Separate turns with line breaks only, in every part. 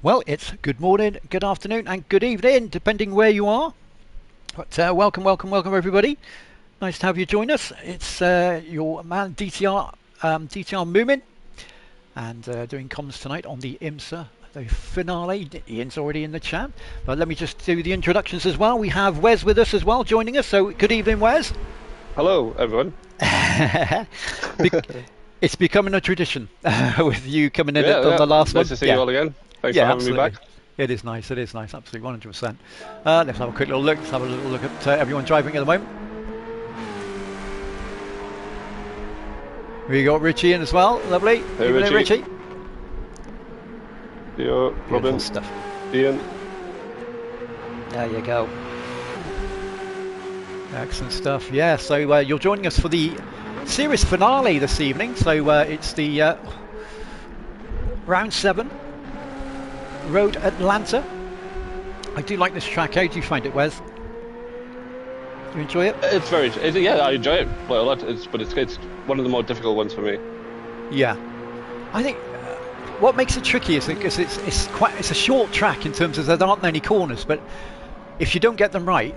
Well, it's good morning, good afternoon, and good evening, depending where you are. But welcome everybody. Nice to have you join us. It's your man DTR, DTR Moomin, and doing comms tonight on the IMSA, the finale. Ian's already in the chat, but let me just do the introductions as well. We have Wes with us as well, joining us. So good evening, Wes.
Hello, everyone.
It's becoming a tradition with you coming in on the last one.
Nice to see you all again. Thanks for having me back.
It is nice, absolutely 100%. Let's have a quick little look. Let's have a little look at everyone driving at the moment. We got Richie in as well, lovely.
Hey
Richie.
Theo, Robin,
stuff.
Ian.
There you go. Excellent stuff. Yeah, so you're joining us for the series finale this evening. So it's the round 7. Road Atlanta. I do like this track. How do you find it, Wes? Do you enjoy it?
It's yeah, I enjoy it quite a lot. But it's one of the more difficult ones for me.
Yeah, I think what makes it tricky is because it's a short track in terms of there aren't many corners, but if you don't get them right,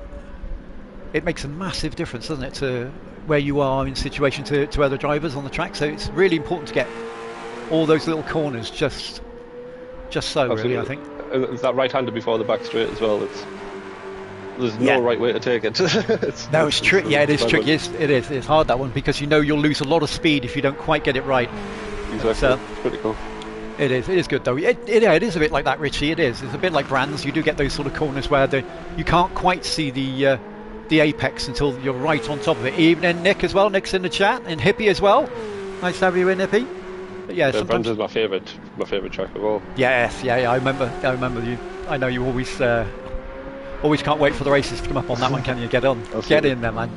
it makes a massive difference, doesn't it, to where you are in situation to other drivers on the track. So it's really important to get all those little corners just so. Absolutely. Really, I think.
And it's that right-hander before the back straight as well. There's no right way to take it.
It's tricky. Yeah, it is tricky. It's hard, that one, because you know you'll lose a lot of speed if you don't quite get it right.
Exactly. It's pretty cool.
It is good though. It is a bit like that, Richie. It is. It's a bit like Brands. You do get those sort of corners where you can't quite see the apex until you're right on top of it. Evening, Nick as well. Nick's in the chat, and Hippie as well. Nice to have you in, Hippie. But yeah,
Brands is my favourite track of all.
Yes, yeah. I remember you. I know you always can't wait for the races to come up on that one. Can you get on? Absolutely. Get in there, man.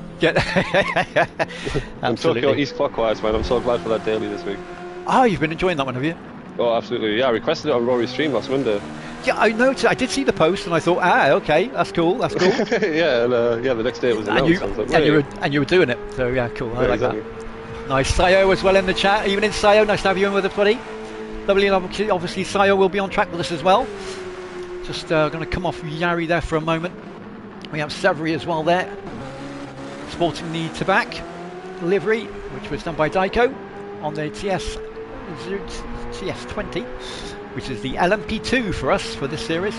I'm Tokyo East clockwise, man. I'm so glad for that daily this week.
Oh, you've been enjoying that one, have you?
Oh, absolutely. Yeah, I requested it on Rory's stream last Monday.
Yeah, I noticed. I did see the post, and I thought, okay, that's cool.
Yeah, and the next day it was announced.
And you were doing it, so yeah, cool. I like exactly. That. Nice. Sayo as well in the chat. Evening, Sayo. Nice to have you in with us, buddy. Lovely. Obviously, Sayo will be on track with us as well. Just going to come off Yari there for a moment. We have Severy as well there, sporting the Tabac livery, which was done by Daiko on the TS20, which is the LMP2 for us for this series.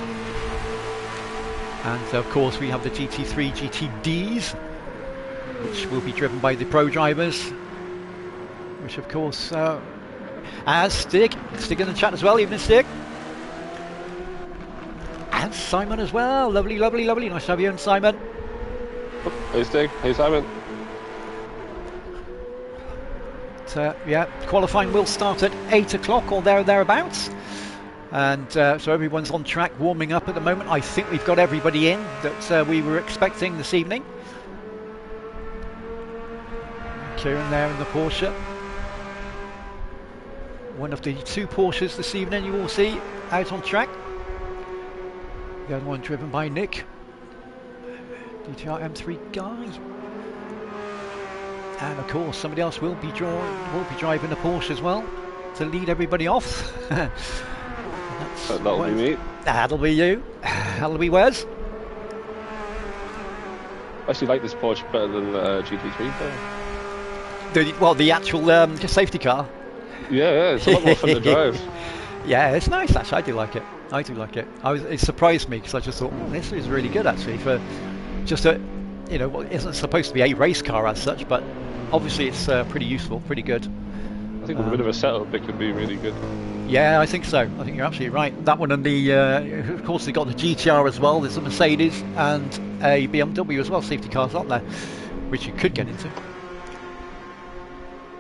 And of course we have the GT3 GTDs, which will be driven by the pro drivers, which of course as Stig in the chat as well. Evening, Stig. And Simon as well. Lovely. Nice to have you in, Simon.
Hey Stig, hey Simon.
Yeah, qualifying will start at 8 o'clock or thereabouts, and so everyone's on track, warming up at the moment. I think we've got everybody in that we were expecting this evening. Kieran there in the Porsche, one of the 2 Porsches this evening you will see out on track. The other one driven by Nick, DTR M3 guy. And of course, somebody else will be driving the Porsche as well to lead everybody off.
That'll be me.
That'll be you. That'll be Wes.
I actually like this Porsche better than the GT3 though.
The actual safety car.
Yeah, it's a lot more fun to drive.
Yeah, it's nice actually. I do like it. It surprised me because I just thought, this is really good actually for just a, it isn't supposed to be a race car as such, but obviously it's pretty useful, pretty good.
I think with a bit of a setup it could be really good.
Yeah, I think so. I think you're absolutely right. That one and of course they've got the GTR as well. There's a Mercedes and a BMW as well, safety cars, aren't there? Which you could get into.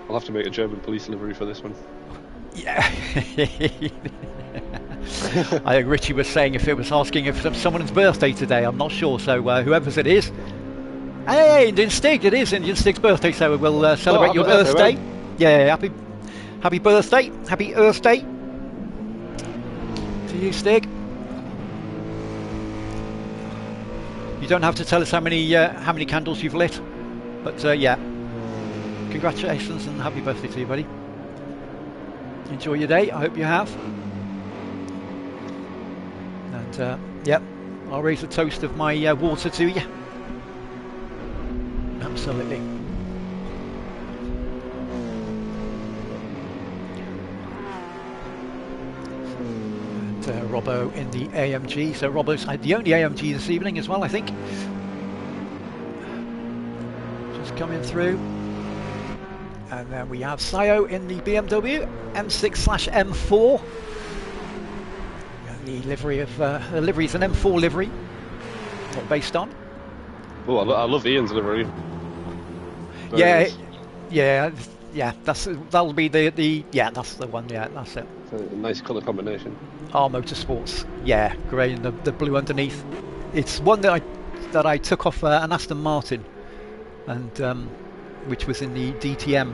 I'll have to make a German police livery for this one.
Yeah. I think Richie was saying if it was asking if it's someone's birthday today, I'm not sure. So whoever's it is. Hey, Indian Stig, it is Indian Stig's birthday, so we'll celebrate your birthday. Yeah, happy birthday, happy Earth Day to you, Stig. You don't have to tell us how many candles you've lit, but yeah, congratulations and happy birthday to you, buddy. Enjoy your day. I hope you have. And yep, I'll raise a toast of my water to you. Absolutely. And Robbo in the AMG. So Robbo's had the only AMG this evening as well, I think. Just coming through. And then we have Sayo in the BMW M6/M4. And the livery of the livery is an M4 livery. What based on?
Oh, I love Ian's livery.
Yeah, yeah. That'll be the yeah, that's the one. Yeah, that's it.
It's a nice colour combination.
R Motorsports. Yeah, grey and the blue underneath. It's one that I took off an Aston Martin, and which was in the DTM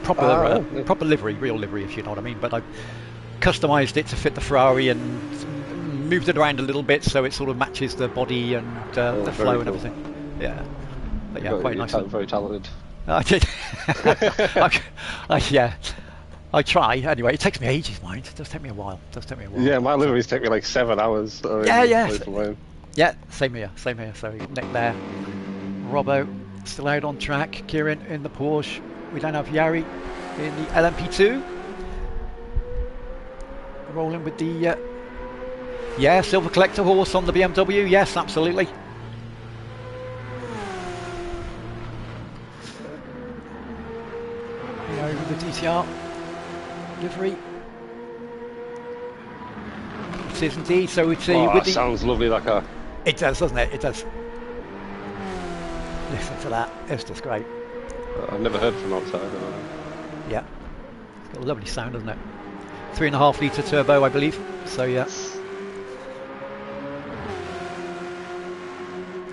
proper livery, real livery, if you know what I mean. But I customised it to fit the Ferrari and moved it around a little bit so it sort of matches the body and the flow and everything. Yeah, but yeah, quite nice.
Very talented.
I did. Yeah, I try. Anyway, it takes me ages, mind. It does take me a while.
Yeah, my liveries take me like 7 hours.
Yeah. Yeah, same here. So Nick there. Robbo still out on track. Kieran in the Porsche. We don't have Yari in the LMP2. Rolling with the Silver Collector horse on the BMW. Yes, absolutely. With the DTR livery. It is indeed. So it's
that sounds lovely, that car.
It does, doesn't it? It does. Listen to that. It's just great.
I've never heard from outside.
Yeah. It's got a lovely sound, doesn't it? 3.5 litre turbo, I believe. So yeah.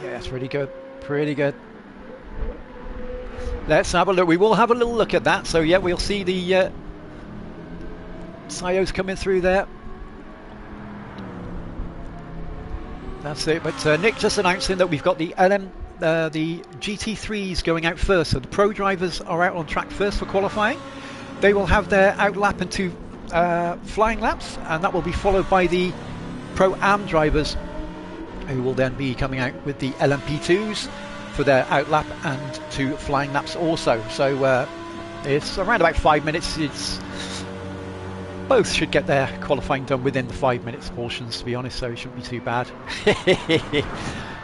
Yeah, it's really good. Pretty good. Let's have a look. We will have a little look at that. So yeah, we'll see the Sayo's coming through there. That's it. But Nick just announcing that we've got the the GT3s going out first. So the pro drivers are out on track first for qualifying. They will have their out lap and 2 flying laps, and that will be followed by the pro am drivers, who will then be coming out with the LMP2s for their out lap and 2 flying laps also. So it's around about 5 minutes. Both should get their qualifying done within the 5 minutes portions, to be honest, so it shouldn't be too bad.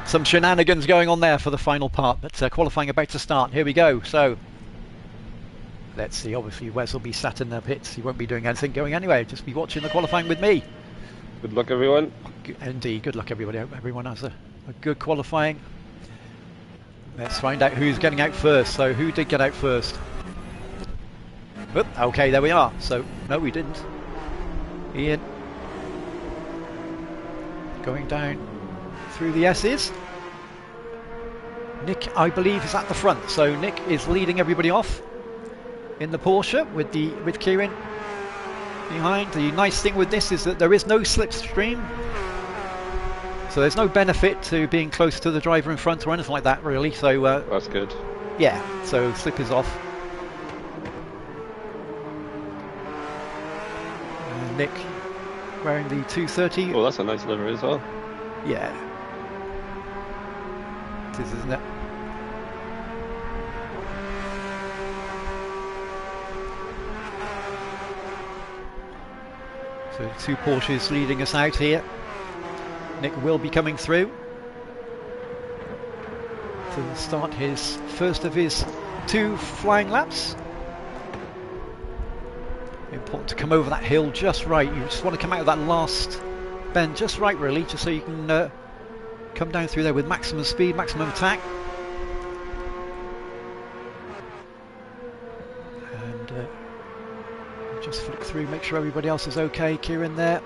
Some shenanigans going on there for the final part, but qualifying about to start. Here we go. So let's see. Obviously Wes will be sat in the pits. He won't be doing anything going anyway, just be watching the qualifying with me.
Good luck, everyone.
Indeed, good luck everybody. I hope everyone has a good qualifying. Let's find out who's getting out first. So who did get out first? Oop, okay, there we are. So no, we didn't. Ian going down through the S's. Nick, I believe, is at the front. So Nick is leading everybody off in the Porsche with Kieran behind. The nice thing with this is that there is no slipstream, so there's no benefit to being close to the driver in front or anything like that, really. So
that's good.
Yeah, so slip is off. And Nick wearing the 230.
Oh, that's a nice livery as well.
Yeah, it is, isn't it? So 2 Porsches leading us out here. Nick will be coming through to start his first of his 2 flying laps. Important to come over that hill just right. You just want to come out of that last bend just right, really, just so you can come down through there with maximum speed, maximum attack. And just flick through, make sure everybody else is okay. Kieran there.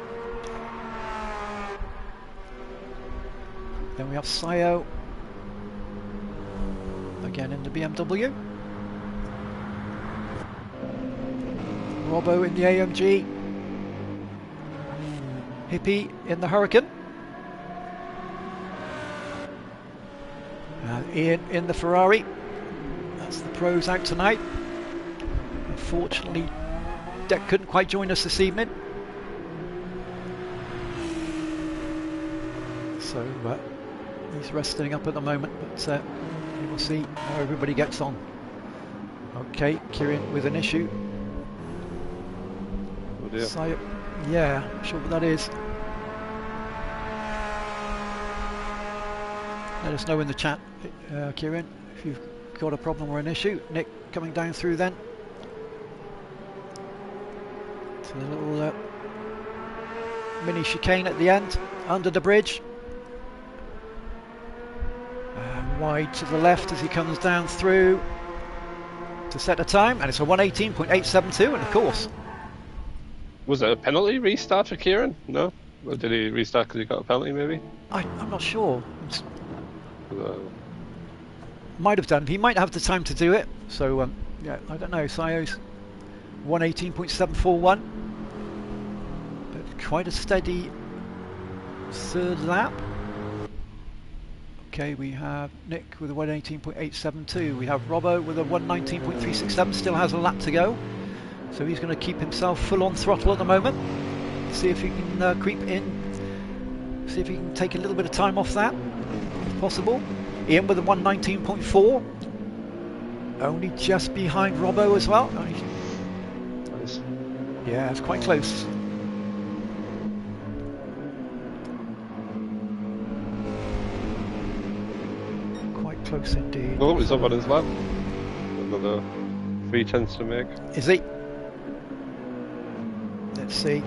Then we have Sayo again in the BMW. Robbo in the AMG. Hippie in the Hurricane. Ian in the Ferrari. That's the pros out tonight. Unfortunately, Deck couldn't quite join us this evening. So he's resting up at the moment, but we'll see how everybody gets on. Okay, Kieran with an issue.
Oh dear.
Yeah, I'm sure what that is. Let us know in the chat, Kieran, if you've got a problem or an issue. Nick coming down through then. So the little mini chicane at the end, under the bridge. Wide to the left as he comes down through to set a time, and it's a 118.872, and of course.
Was it a penalty restart for Kieran? No? Or did he restart because he got a penalty maybe?
I'm not sure. Might have done. He might have the time to do it. So yeah, I don't know. Sayo's 118.741, but quite a steady third lap. Okay, we have Nick with a 118.872. We have Robbo with a 119.367. Still has a lap to go, so he's going to keep himself full on throttle at the moment. See if he can creep in. See if he can take a little bit of time off that, if possible. Ian with a 119.4, only just behind Robbo as well.
Nice.
Yeah, it's quite close. Quite close indeed.
Oh, he's up on his lap. Another 3 tenths to make.
Is he? Let's see.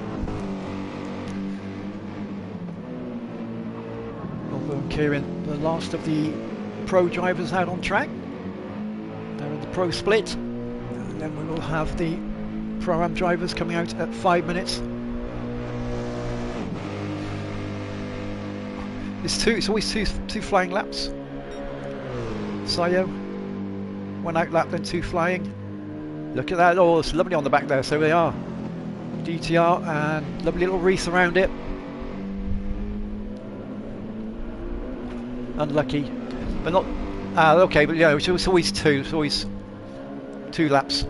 Robbo and Kieran, the last of the pro drivers out on track. They're in the pro split, and then we will have the pro-am drivers coming out at 5 minutes. It's always two flying laps. Sayo, 1 out lap, then 2 flying. Look at that! Oh, it's lovely on the back there. So they are DTR and lovely little wreath around it. Unlucky, but not. Okay, but yeah, it's always 2. It's always 2 laps,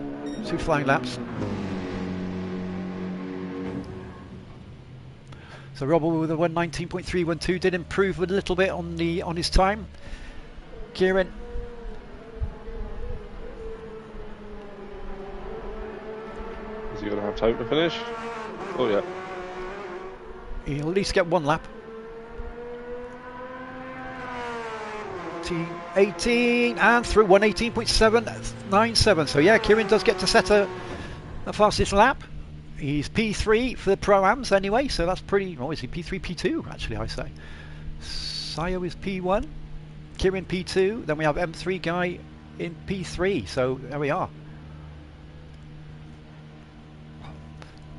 2 flying laps. So Robbo with a 119.312 did improve a little bit on his time. Kieran.
Is he going to have time to finish? Oh yeah.
He'll at least get 1 lap. 18 and through 118.797. So yeah, Kieran does get to set a fastest lap. He's P3 for the Pro-Ams anyway, so that's pretty. Oh, is he P3, P2 actually, I say. Sayo is P1, Kieran P2, then we have M3 guy in P3, so there we are.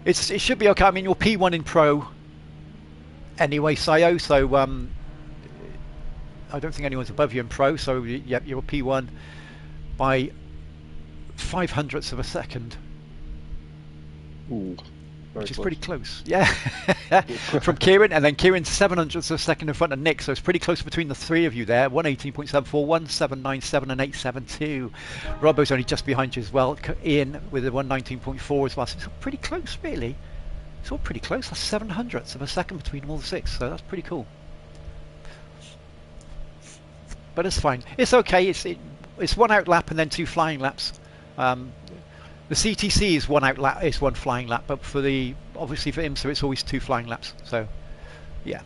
It should be okay. I mean, you're P1 in Pro anyway, Sayo, so I don't think anyone's above you in Pro, so yep, you're P1 by 0.05 of a second.
Ooh,
which is
close.
pretty close, yeah. From Kieran, and then Kieran's 0.07 of a second in front of Nick, so it's pretty close between the 3 of you there. 118.741, 797 and 872. Robbo's only just behind you as well. Ian with a 119.4 as well, so it's pretty close really. It's all pretty close. That's 0.07 of a second between all the 6, so that's pretty cool. But it's fine. It's okay. It's 1 out lap and then 2 flying laps. The CTC is 1 out lap, is 1 flying lap, but obviously for IMSA it's always 2 flying laps. So yeah,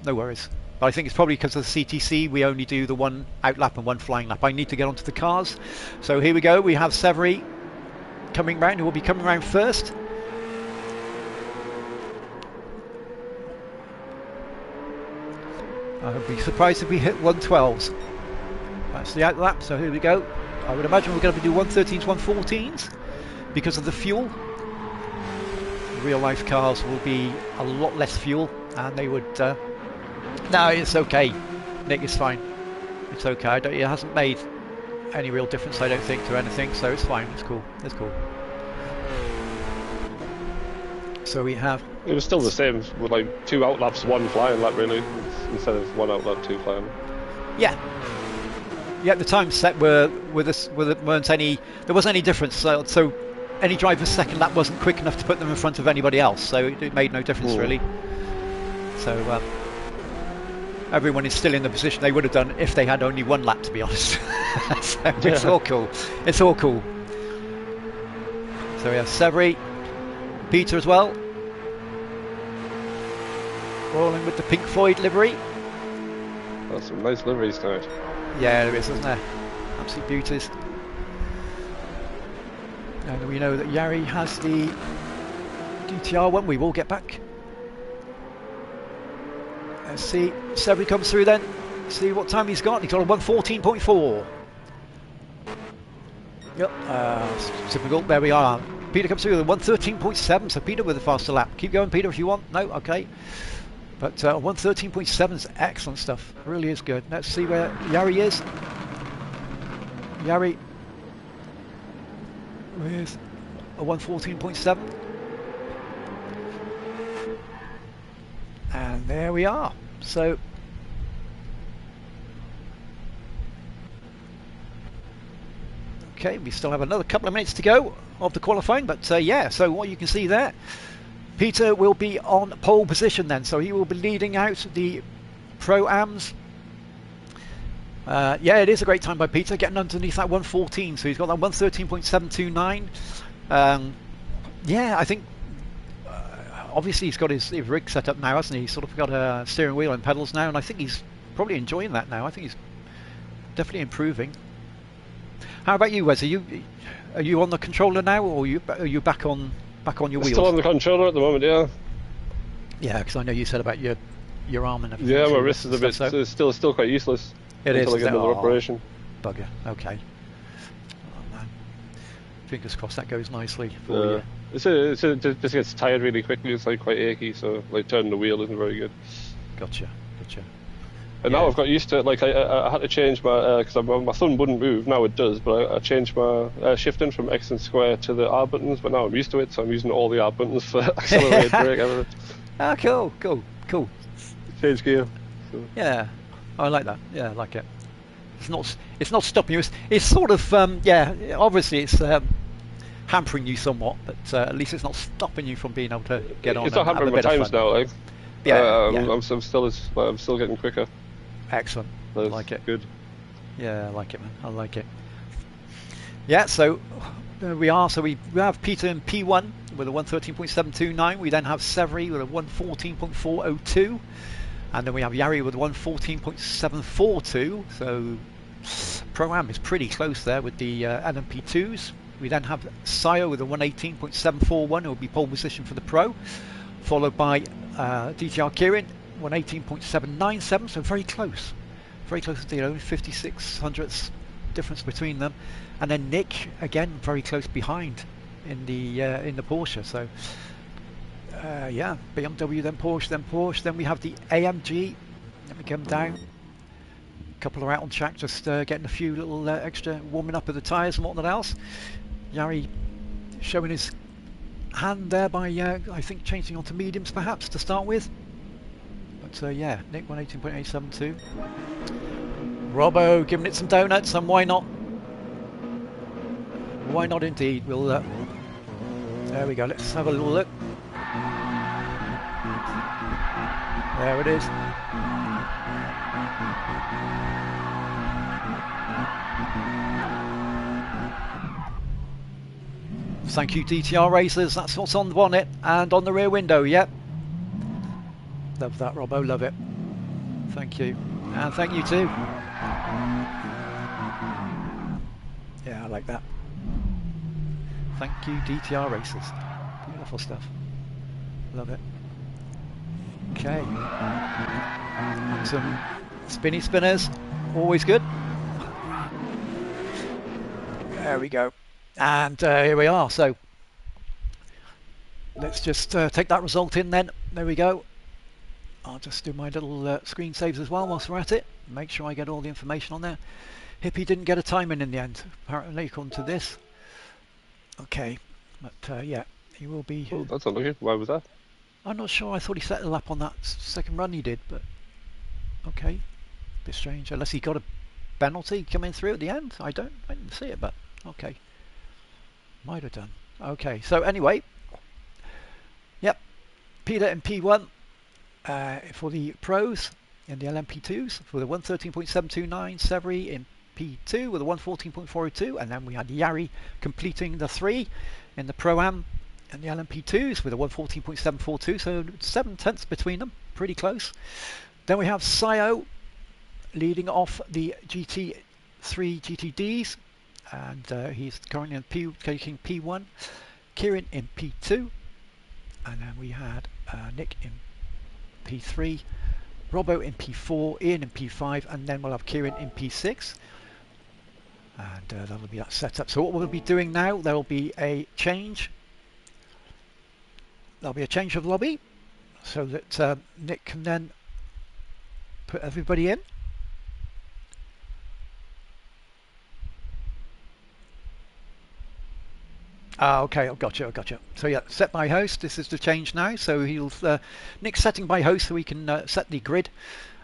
no worries. But I think it's probably because of the CTC we only do the 1 out lap and 1 flying lap. I need to get onto the cars. So here we go. We have Severy coming round, who will be coming round first. I would be surprised if we hit 112s. That's the out lap, so here we go. I would imagine we're going to do 113s, 114s because of the fuel. Real life cars will be a lot less fuel, and they would. No, it's okay. Nick is fine. It's okay. It hasn't made any real difference, I don't think, to anything, so it's fine. It's cool. It's cool. So we have.
It was still the same with like 2 out laps, 1 flying lap really, instead of 1 out lap, 2 flying.
Yeah. Yeah, the time set there wasn't any difference. So any driver's second lap wasn't quick enough to put them in front of anybody else. So it made no difference really. So everyone is still in the position they would have done if they had only one lap, to be honest. So it's all cool. It's all cool. So we have Severy, Peter as well, rolling with the Pink Floyd livery.
That's some nice liveries tonight.
Yeah, there is, isn't there? Absolute beauties. And we know that Yari has the DTR one. We will get back. Let's see. Severy comes through then. See what time he's got. He's got a 1:14.4. Yep, typical. There we are. Peter comes through with a 1:13.7. So Peter with a faster lap. Keep going, Peter, if you want. No, okay. But 1:13.7 is excellent stuff. Really is good. Let's see where Yari is. Yari with a 1:14.7. And there we are. So okay, we still have another couple of minutes to go of the qualifying, but yeah, so what you can see there, Peter will be on pole position then, so he will be leading out the Pro-Ams. Yeah, it is a great time by Peter, getting underneath that 1:14, so he's got that 1:13.729. Yeah, I think obviously he's got his rig set up now, hasn't he? He's sort of got a steering wheel and pedals now, and I think he's probably enjoying that now. I think he's definitely improving. How about you, Wes? Are you on the controller now, or are you back on your wheels?
Still on the controller at the moment, yeah.
Yeah, because I know you said about your arm and everything.
Yeah, my wrist is a bit still quite useless.
It is.
Until I get another operation.
Bugger. Okay. Oh man. Fingers crossed that goes nicely for you.
It just gets tired really quickly. It's like quite achy, so like turning the wheel isn't very good.
Gotcha.
And now I've got used to it. Like I had to change my because my thumb wouldn't move. Now it does, but I changed my shifting from X and square to the R buttons. But now I'm used to it, so I'm using all the R buttons for accelerate, brake, everything.
Ah, cool.
Change gear. So.
Yeah, I like that. Yeah, I like it. It's not stopping you. It's sort of yeah. Obviously, it's hampering you somewhat, but at least it's not stopping you from being able to get on.
It's not hampering my times now. Like,
yeah.
I'm still getting quicker.
Excellent. I like it.
Good.
Yeah, I like it, man. I like it. Yeah, so there we are. So we have Peter in P1 with a 1:13.729. We then have Severy with a 1:14.402. And then we have Yari with 1:14.742. So Pro-Am is pretty close there with the LMP2s. We then have Sayo with a 1:18.741, who will be pole position for the Pro, followed by DTR Kieran 1:18.797. So very close to the 56 hundredths difference between them. And then Nick again very close behind in the Porsche. So yeah, BMW, then Porsche. Then we have the AMG. Let me come down. A couple are out on track, just getting a few little extra warming up of the tyres and whatnot else. Yari showing his hand there by, I think, changing onto mediums perhaps to start with. But yeah, Nick 1:18.872. Robbo giving it some donuts, and why not? Why not indeed? We'll. There we go. Let's have a little look. There it is. Thank you, DTR racers. That's what's on the bonnet and on the rear window. Yep. Love that, Robbo. Love it. Thank you. And thank you too. Yeah, I like that. Thank you, DTR racers. Beautiful stuff. Love it. Okay. Some spinny spinners. Always good. There we go. And here we are. So let's just take that result in then. There we go. I'll just do my little screen saves as well whilst we're at it. Make sure I get all the information on there. Hippie didn't get a time in the end, apparently, according to this. Okay, but yeah, he will be.
Oh, that's unlucky. Why was that?
I'm not sure. I thought he set a lap on that second run he did, but okay, bit strange. Unless he got a penalty coming through at the end. I didn't see it, but okay, might have done. Okay, so anyway, yep, Peter in P1 for the pros. in the LMP2s with a 113.729, Severy in P2 with a 114.402, and then we had Yari completing the 3 in the Pro-Am and the LMP2s with a 114.742, so 7 tenths between them, pretty close. Then we have Sayo leading off the GT3 GTDs, and he's currently in taking P1, Kieran in P2, and then we had Nick in P3, Robbo in P4, Ian in P5, and then we'll have Kieran in P6. And that'll be that setup. So what we'll be doing now, there will be a change. There'll be a change of lobby so that Nick can then put everybody in. Ah, okay, I've got you. So yeah, set by host, this is the change now. So he'll, Nick's setting by host so he can set the grid,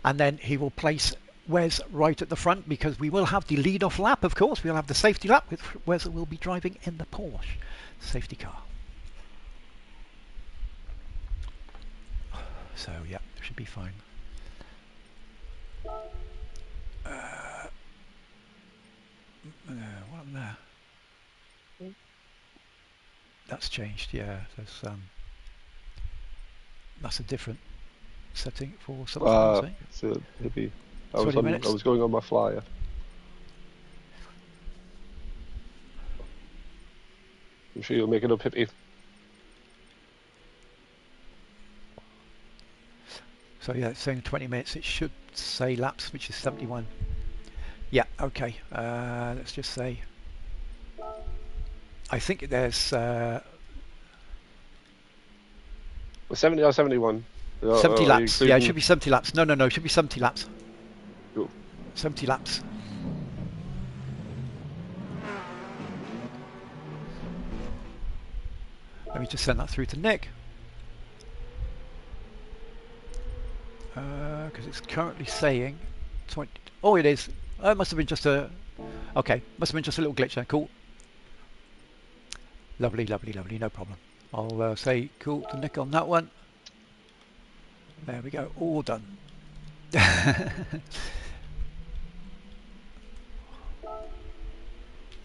and then he will place Wes right at the front, because we will have the lead-off lap, of course. We'll have the safety lap, with Wes will be driving in the Porsche safety car. So yeah, should be fine. What happened there? That's changed, yeah. That's a different setting for something.
So maybe I was going on my flyer. I'm sure you'll make it up, Hippie.
So yeah, it's saying 20 minutes. It should say laps, which is 71. Yeah, okay. Let's just say. I think there's
70 or 71.
70 laps. Yeah, it should be 70 laps. No, it should be 70 laps.
Cool.
70 laps. Let me just send that through to Nick. Because it's currently saying 20. Oh, it is. It must have been just a. Okay, must have been just a little glitch there. Cool. Lovely, no problem. I'll say cool to Nick on that one. There we go, all done.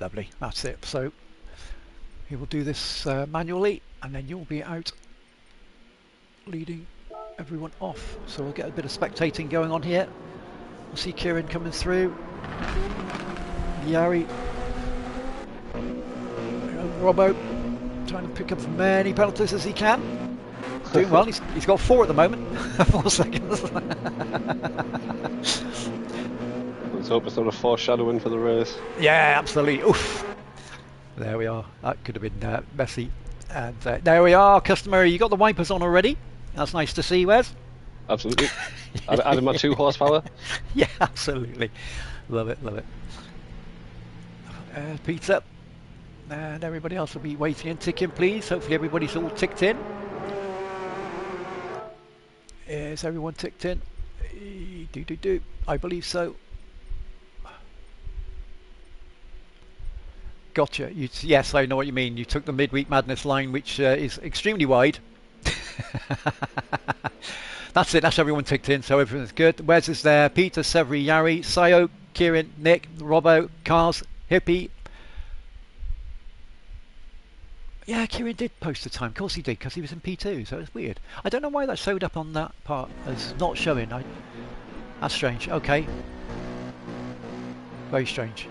Lovely, that's it. So he will do this manually, and then you'll be out leading everyone off. So we'll get a bit of spectating going on here. We'll see Kieran coming through. Yari. Robbo trying to pick up as many penalties as he can. Doing well. He's got 4 at the moment. 4 seconds.
Let's hope it's not a foreshadowing for the race.
Yeah, absolutely. Oof. There we are. That could have been messy. And there we are. Customer, you got the wipers on already. That's nice to see, Wes.
Absolutely. Added my 2 horsepower.
Yeah, absolutely. Love it. Peter. And everybody else will be waiting and ticking, please. Hopefully everybody's all ticked in. Is everyone ticked in? Do. I believe so. Gotcha. Yes, I know what you mean. You took the midweek madness line, which is extremely wide. That's it. That's everyone ticked in, so everything's good. Wes is there. Peter, Severy, Yari, Sayo, Kieran, Nick, Robbo, Cars, Hippie. Yeah, Kieran did post the time. Of course he did, because he was in P2, so it's weird. I don't know why that showed up on that part as not showing. That's strange. Okay. Very strange.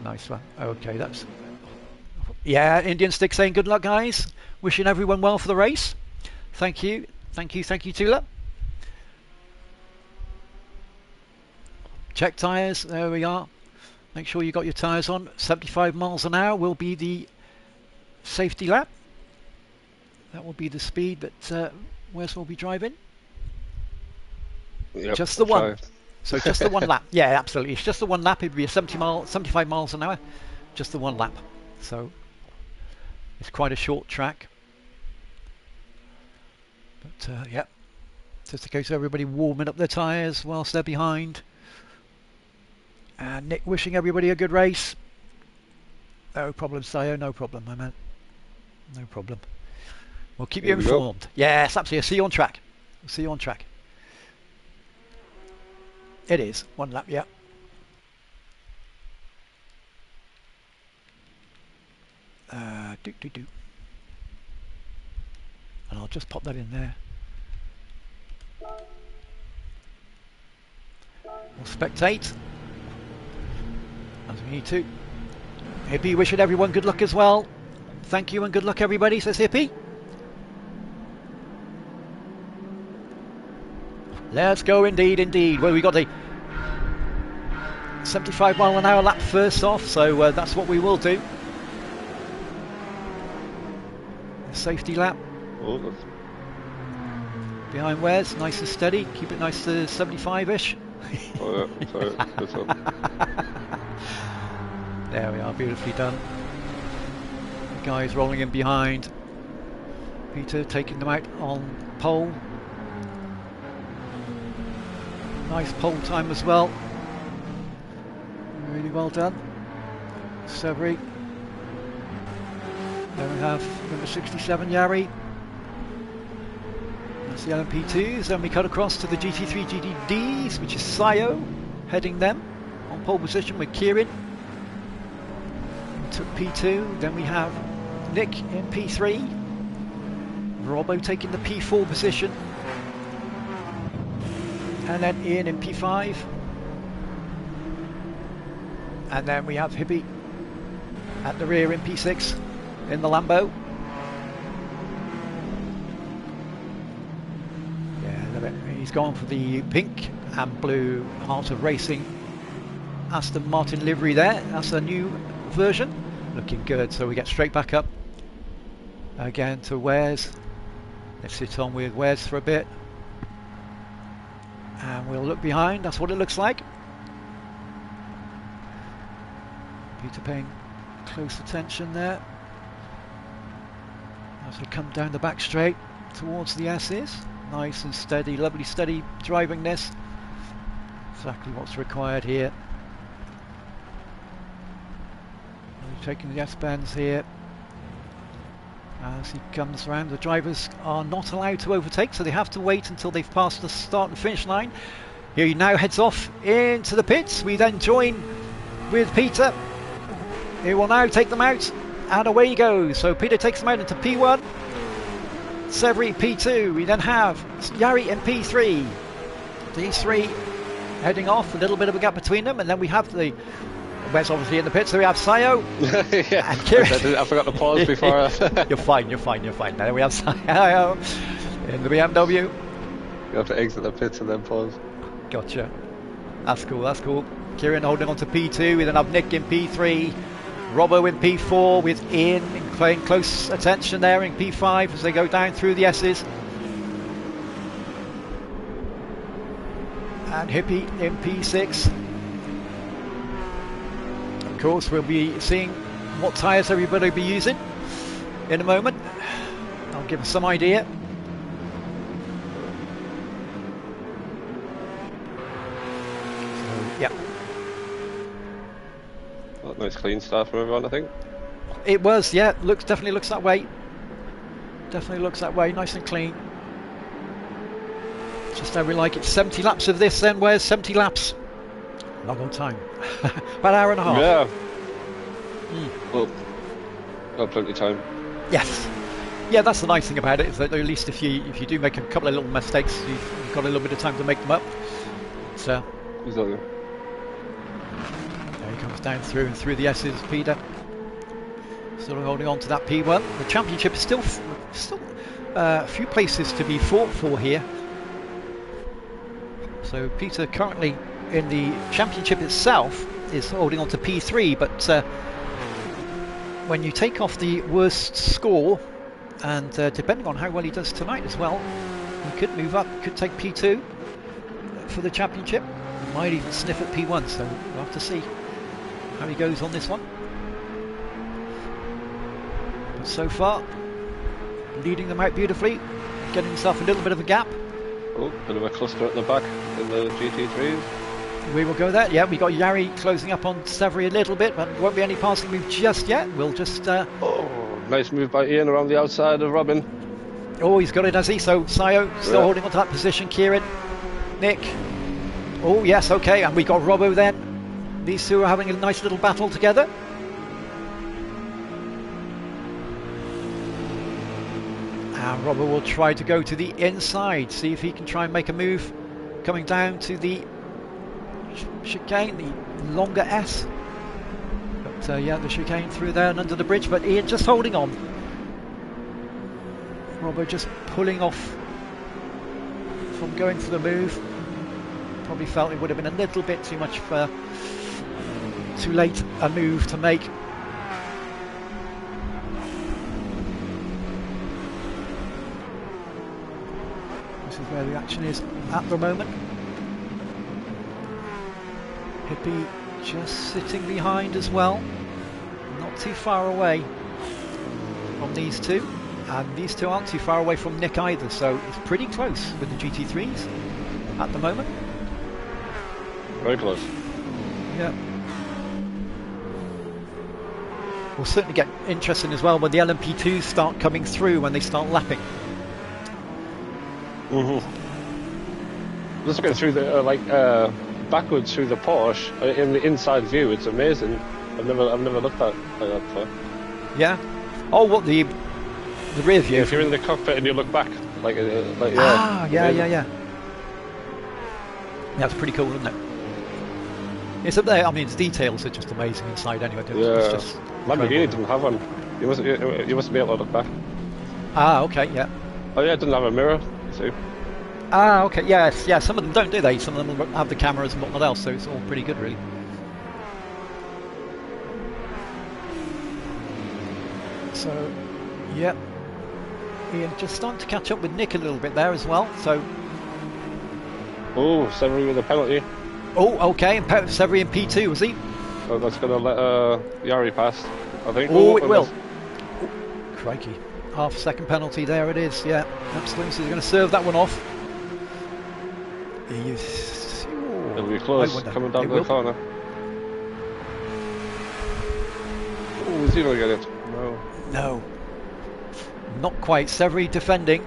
Nice one. Okay, that's... Yeah, Indian Stick saying good luck, guys. Wishing everyone well for the race. Thank you, Tula. Check tyres, there we are. Make sure you got your tyres on. 75 miles an hour will be the safety lap. That will be the speed that Wes will be driving.
Yep,
just the one. So just the one lap. Yeah, absolutely. It's just the one lap. It would be a 75 miles an hour. Just the one lap. So it's quite a short track. But yeah, just in case everybody warming up their tyres whilst they're behind. And Nick wishing everybody a good race. No problem, Sayo. No problem, my man. No problem. We'll keep you informed. Yes, absolutely. See you on track. We'll see you on track. It is 1 lap, yeah. Do. And I'll just pop that in there. We'll spectate as we need to. Hippie wishing everyone good luck as well. Thank you and good luck everybody, says Hippie. Let's go indeed. Well, we got the 75-mile-an-hour lap first off, so that's what we will do. A safety lap.
Oh,
Behind Wes, nice and steady. Keep it nice to 75-ish.
oh yeah, sorry. That's up.
There we are, beautifully done. The guys rolling in behind. Peter taking them out on pole. Nice pole time as well. Really well done. Severy. Then we have number 67 Yari. That's the LMP2s. Then we cut across to the GT3 GTDs, which is Sayo heading them on pole position with Kieran. Took P2. Then we have Nick in P3. Robbo taking the P4 position. And then Ian in P5. And then we have Hippie at the rear in P6 in the Lambo. Yeah, love it. He's gone for the pink and blue Heart of Racing Aston Martin livery there. That's a new version. Looking good. So we get straight back up again to Wes. Let's sit on with Wes for a bit. And we'll look behind. That's what it looks like. Peter paying close attention there as we come down the back straight towards the S's. Nice and steady, lovely steady driving this. Exactly what's required here. We're taking the S-bands here. As he comes around, the drivers are not allowed to overtake, so they have to wait until they've passed the start and finish line. Here he now heads off into the pits. We then join with Peter. He will now take them out, and away he goes. So Peter takes them out into P1, Severy P2. We then have Yari in P3. These three heading off, a little bit of a gap between them, and then we have the Wes obviously in the pits, so we have Sayo.
Yeah,
and Kieran.
I forgot to pause before.
You're fine. Now we have Sayo in the BMW.
You have to exit the pits and then pause.
Gotcha. That's cool. Kieran holding on to P2. We then have Nick in P3. Robbo in P4 with Ian paying close attention there in P5 as they go down through the S's. And Hippie in P6. Of course, we'll be seeing what tyres everybody will be using in a moment. I'll give us some idea. So, yeah.
Oh, nice clean start from everyone, I think.
It was, yeah. Definitely looks that way. Nice and clean. Just how we like it. 70 laps of this then. Where's 70 laps? Long old time. About an hour and a half.
Yeah. Well, got plenty of time.
Yes. Yeah, that's the nice thing about it, is that at least if you do make a couple of little mistakes, you've got a little bit of time to make them up. So.
Exactly.
There he comes down through the S's, Peter. Still holding on to that P1. The championship is still a few places to be fought for here. So Peter currently in the championship itself is holding on to P3, but when you take off the worst score, and depending on how well he does tonight as well, he could move up, could take P2 for the championship. He might even sniff at P1, so we'll have to see how he goes on this one. But so far, leading them out beautifully, getting himself a little bit of a gap.
Oh, bit of a cluster at the back in the GT3s.
We will go there. Yeah, we got Yari closing up on Severy a little bit, but won't be any passing move just yet. We'll just...
Oh, nice move by Ian around the outside of Robin.
Oh, he's got it, has he? So Sayo still holding on to that position. Kieran, Nick. Oh, yes, okay. And we got Robbo then. These two are having a nice little battle together. And Robbo will try to go to the inside, see if he can try and make a move coming down to the chicane, the longer S. But yeah, the chicane through there and under the bridge, but Ian just holding on. Robbo just pulling off from going for the move. Probably felt it would have been a little bit too much for too late a move to make. This is where the action is at the moment. Hippie just sitting behind as well, not too far away from these two. And these two aren't too far away from Nick either, so it's pretty close with the GT3s at the moment.
Very close.
Yeah. We'll certainly get interesting as well when the LMP2s start coming through, when they start lapping.
Just looking through the backwards through the Porsche in the inside view, it's amazing. I've never looked at like that before.
Yeah. Oh, what the rear view?
If you're in the cockpit and you look back, like yeah.
Ah, yeah. That's pretty cool, isn't it? It's up there. I mean, its details are just amazing inside. Anyway, it's just
Lamborghini didn't have one. You must be able to look back.
Ah, okay, yeah.
Oh yeah, it doesn't have a mirror. You see.
Ah, okay, yes, yeah. Some of them don't, do they? Some of them have the cameras and whatnot else, so it's all pretty good, really. So, yeah. Ian just starting to catch up with Nick a little bit there as well. So.
Oh, Severy with a penalty.
Oh, okay. And Severy in P2, was he?
Oh, that's going to let Yari pass, I think.
Oh, it will. Oh, crikey. Half-second penalty, there it is. Yeah, absolutely. So he's going to serve that one off.
It'll be close, coming down the corner. Oh, is he going to get it? No.
No. Not quite. Severy defending.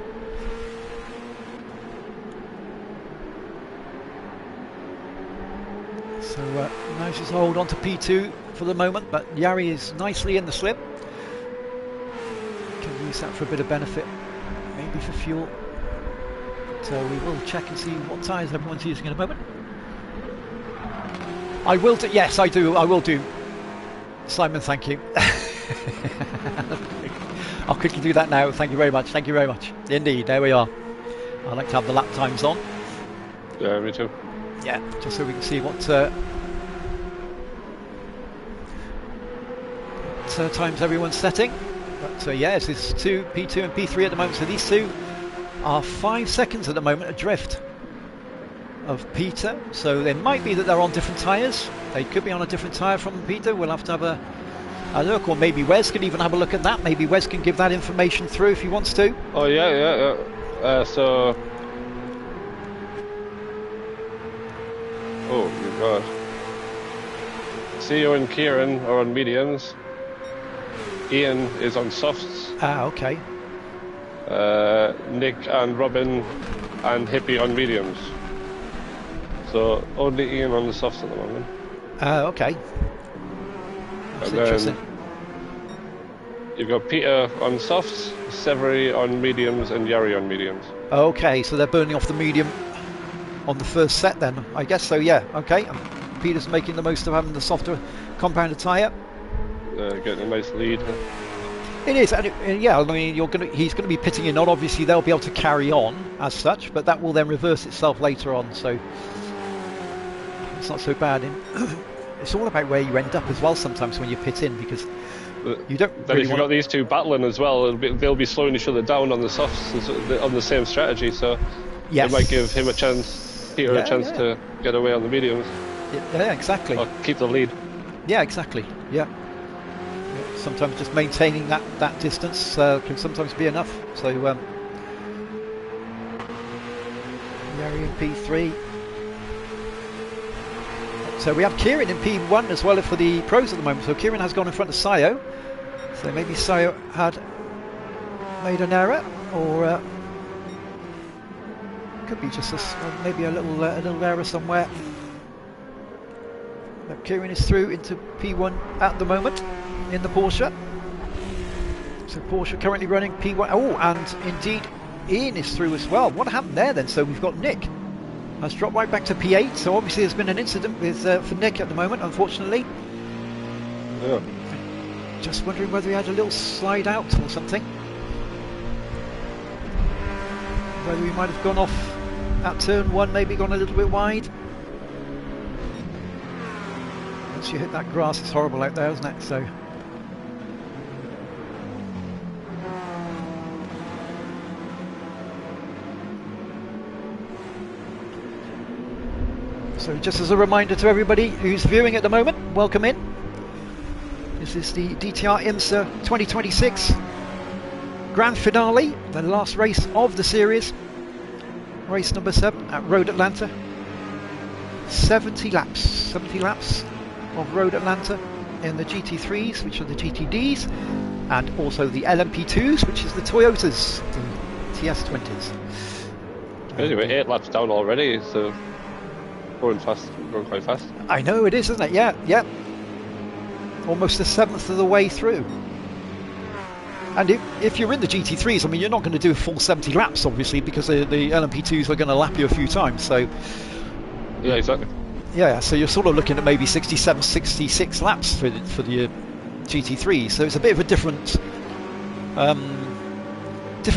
So nice to hold on to P2 for the moment, but Yari is nicely in the slip. Can use that for a bit of benefit, maybe for fuel. So we will check and see what tyres everyone's using in a moment. I will do, yes I do, I will do. Simon, thank you. I'll quickly do that now, thank you very much, thank you very much. Indeed, there we are. I like to have the lap times on.
Yeah, me too.
Yeah, just so we can see what times everyone's setting. But yeah, this is P2 and P3 at the moment, so these two are 5 seconds at the moment adrift of Peter, so it might be that they're on different tyres. They could be on a different tyre from Peter. We'll have to have a look, or maybe Wes can even have a look at that. Maybe Wes can give that information through if he wants to.
Oh yeah. So oh my god, Theo and Kieran are on mediums. Ian is on softs.
Ah, okay.
Nick and Robin and Hippie on mediums. So only Ian on the softs at the moment.
Okay. That's
and
interesting.
Then you've got Peter on softs, Severy on mediums, and Yari on mediums.
Okay, so they're burning off the medium on the first set then, I guess so. Yeah. Okay. And Peter's making the most of having the softer compounded tyre.
Getting a nice lead.
It is, and yeah. I mean, he's going to be pitting in on. Obviously, they'll be able to carry on as such, but that will then reverse itself later on. So it's not so bad. It's all about where you end up as well. Sometimes when you pit in, because you don't.
Then
Really
if you've got these two battling as well, they'll be slowing each other down on the softs on the same strategy. So
yes.
it might give him a chance, Peter a chance to get away on the mediums.
Yeah, exactly.
Or keep the lead.
Yeah, exactly. Yeah. Sometimes just maintaining that distance can sometimes be enough. So Yari in P3. So we have Kieran in P1 as well for the pros at the moment. So Kieran has gone in front of Sayo. So maybe Sayo had made an error. or could be just maybe a little error somewhere. But Kieran is through into P1 at the moment in the Porsche. So Porsche currently running P1. Oh, and indeed Ian is through as well. What happened there then? So we've got Nick has dropped right back to P8. So obviously there's been an incident with for Nick at the moment, unfortunately.
Yeah.
Just wondering whether he had a little slide out or something. Whether he might have gone off at turn 1, maybe gone a little bit wide. Once you hit that grass, it's horrible out there, isn't it? So just as a reminder to everybody who's viewing at the moment, welcome in. This is the DTR IMSA 2026 Grand Finale, the last race of the series. Race number 7 at Road Atlanta. 70 laps of Road Atlanta in the GT3s, which are the GTDs, and also the LMP2s, which is the Toyotas, the TS20s.
Anyway, 8 laps down already, so going quite fast.
I know it is, isn't it? Yeah. Almost a seventh of the way through. And if you're in the GT3s, I mean, you're not going to do a full 70 laps, obviously, because the LMP2s are going to lap you a few times. So
yeah, exactly.
Yeah, so you're sort of looking at maybe 67, 66 laps for the GT3. So it's a bit of a different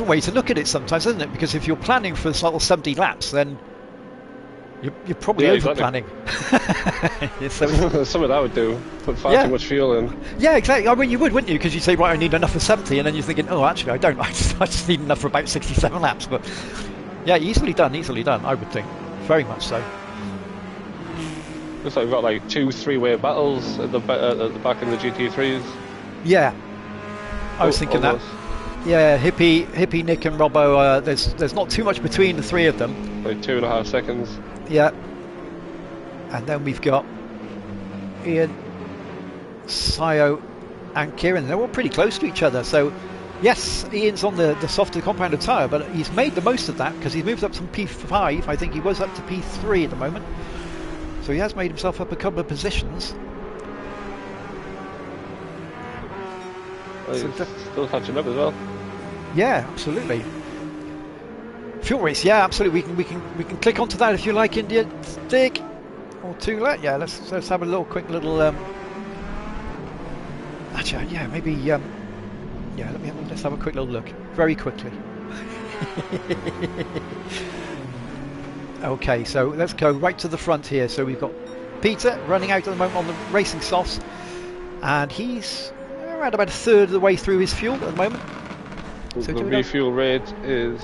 way to look at it sometimes, isn't it? Because if you're planning for sort of 70 laps, then you're probably over planning.
So something I would do, put far too much fuel in.
Yeah, exactly. I mean, you would, wouldn't you? Because you say, right, I need enough for 70, and then you're thinking, oh, actually, I don't. I just need enough for about 67 laps. But yeah, easily done. I would think, very much so.
Looks like we've got like 2 3-way battles at the back in the GT3s.
Yeah, I was thinking
almost.
that. Yeah, Hippie, Nick, and Robbo. There's not too much between the 3 of them.
Like 2.5 seconds.
Yeah, and then we've got Ian, Sayo, and Kieran. They're all pretty close to each other. So, yes, Ian's on the softer compounded tyre, but he's made the most of that because he's moved up from P5. I think he was up to P3 at the moment. So he has made himself up a couple of positions.
Well, still catching up as well.
Yeah, absolutely. Fuel race, yeah, absolutely. We can click onto that if you like, India. Stick or too late. Yeah, let's have a quick little. Actually, yeah, maybe. Yeah, let's have a quick little look, very quickly. Okay, so let's go right to the front here. So we've got Peter running out at the moment on the racing softs, and he's around about a third of the way through his fuel at the moment.
So the refuel rate is.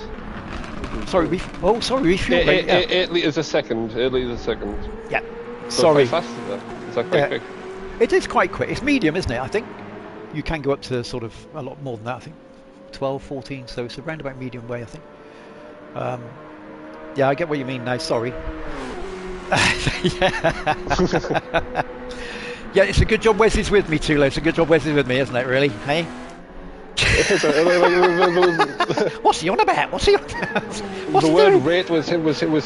Refuel rate.
8 litres a second. 8 litres a second.
Yeah.
So
Sorry.
quite fast, is that? Is that quite quick?
It is quite quick. It's medium, isn't it? I think you can go up to sort of a lot more than that. I think 12, 14. So it's around about medium way, I think. Yeah, I get what you mean now. Sorry. Yeah, it's a good job Wesley's with me too. It's a good job Wesley's with me, isn't it? Really? Hey. What's he on about? What's he on about?
The word rate was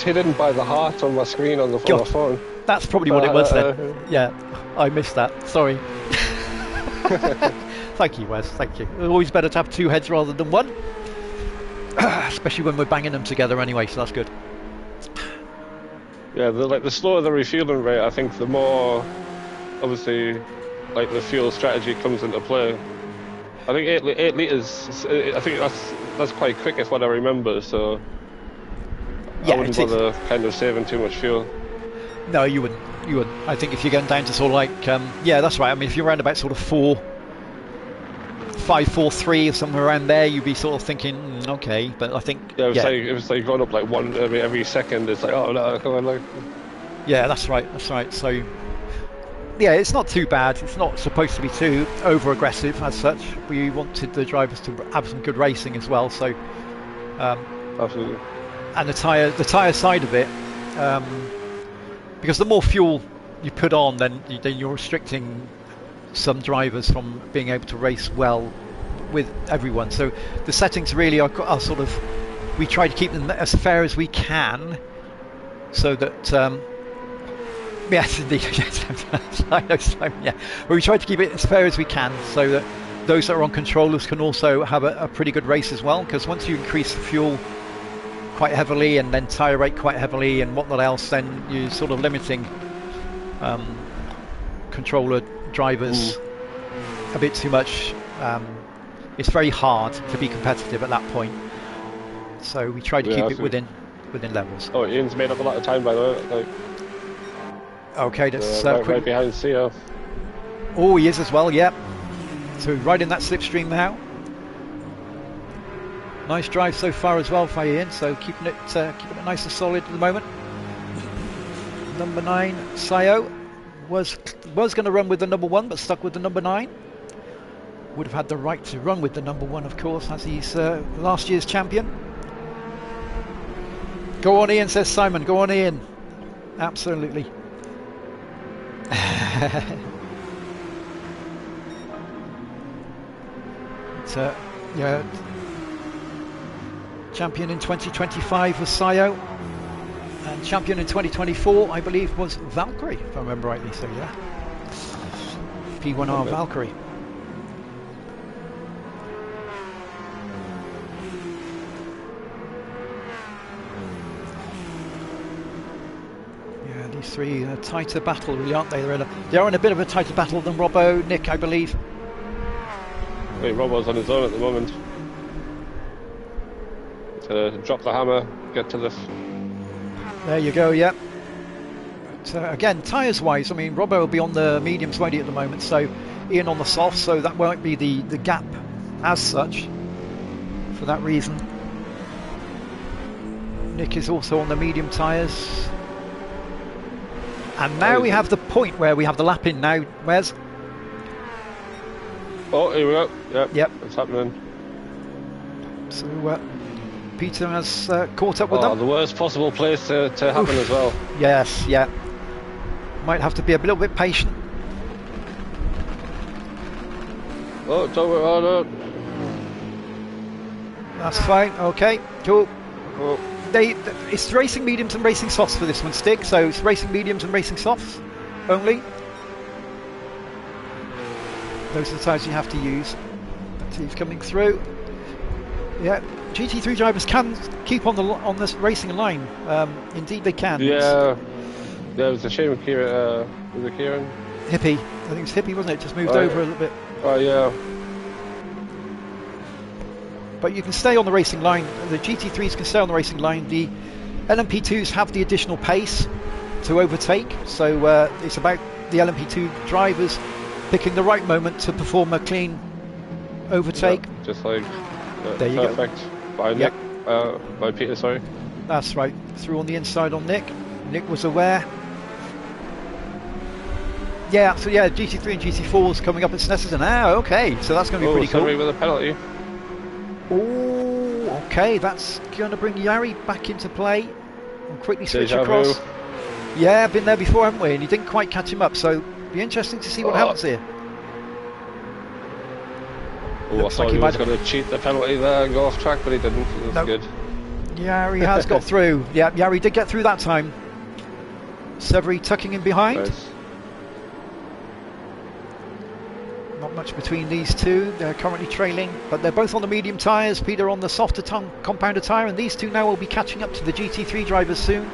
hidden by the heart on my screen on the phone.
That's probably what it was then. Yeah, I missed that. Sorry. Thank you, Wes. Thank you. It's always better to have 2 heads rather than 1. Especially when we're banging them together anyway, so that's good.
Yeah, the slower the refueling rate, I think the more, obviously, like the fuel strategy comes into play. I think 8 litres. I think that's quite quick, if what I remember. So yeah, I wouldn't bother kind of saving too much fuel.
No, you wouldn't. You wouldn't. I think if you're going down to sort of like, yeah, that's right. I mean, if you're around about sort of 5, 4, 3 or somewhere around there, you'd be sort of thinking, okay. But I think
it was like going up like 1 every second. It's like, oh no, come on, like.
Yeah, that's right. That's right. So yeah, it's not too bad. It's not supposed to be too over aggressive as such. We wanted the drivers to have some good racing as well. So
absolutely.
And the tyre side of it, because the more fuel you put on, then you're restricting some drivers from being able to race well with everyone. So the settings really are sort of, we try to keep them as fair as we can, so that yes, indeed, yes, I know, Simon, yeah. But we try to keep it as fair as we can, so that those that are on controllers can also have a pretty good race as well. Because once you increase the fuel quite heavily and then tyre rate quite heavily and whatnot else, then you're sort of limiting controller drivers a bit too much. It's very hard to be competitive at that point, so we try to keep it within levels.
Oh, Ian's made up a lot of time, by the way. Like,
okay, that's
right behind CO.
Oh, he is as well, yeah. So right in that slipstream now. Nice drive so far as well by Ian, so keeping it nice and solid at the moment. Number 9, Sayo, was going to run with the number 1, but stuck with the number 9. Would have had the right to run with the number 1, of course, as he's last year's champion. Go on, Ian, says Simon. Go on, Ian. Absolutely. Yeah. Champion in 2025 was Sayo, and champion in 2024, I believe, was Valkyrie, if I remember rightly. So yeah, P1R Valkyrie. Yeah, these three tighter battle, really, aren't they? They're in a bit of a tighter battle than Robbo, Nick, I believe.
Wait, Robbo's on his own at the moment. To drop the hammer, get to this.
There you go, yeah. But, again, tyres wise, I mean, Robbo will be on the mediums ready at the moment, so Ian on the soft, so that won't be the gap as such for that reason. Nick is also on the medium tyres. And now we have the point where we have the lap in now, Wes.
Oh, here we go.
Yep.
It's happening.
So Peter has caught up with them.
The worst possible place to happen as well.
Yes, yeah. Might have to be a little bit patient.
Oh, don't worry. Oh, no.
That's fine. Okay, cool.
Oh.
It's racing mediums and racing softs for this one, Stig. So it's racing mediums and racing softs only. Those are the tyres you have to use. He's coming through. Yeah, GT3 drivers can keep on this racing line. Indeed, they can.
Yeah, it was a shame with Kieran. Was it Kieran?
Hippie. I think it's Hippie, wasn't it? Just moved over a little bit.
Oh yeah.
But you can stay on the racing line. The GT3s can stay on the racing line. The LMP2s have the additional pace to overtake. So it's about the LMP2 drivers picking the right moment to perform a clean overtake.
Yeah, just like
there you
perfect.
go.
By Nick, by Peter, sorry.
That's right. Through on the inside on Nick. Nick was aware. Yeah, so yeah, GT3 and GT4s coming up in Snetterton. Okay, so that's going to be pretty cool.
With a penalty.
Oh, okay, that's going to bring Yari back into play and quickly switch across. Yeah, been there before, haven't we? And he didn't quite catch him up, so be interesting to see what happens here.
I thought he was going to cheat the penalty there and go off track, but he didn't. That's good.
Yari has got through. Yeah, Yari did get through that time. Severi tucking in behind.
Nice.
Not much between these two. They're currently trailing, but they're both on the medium tyres. Peter on the softer compounder tyre, and these two now will be catching up to the GT3 drivers soon.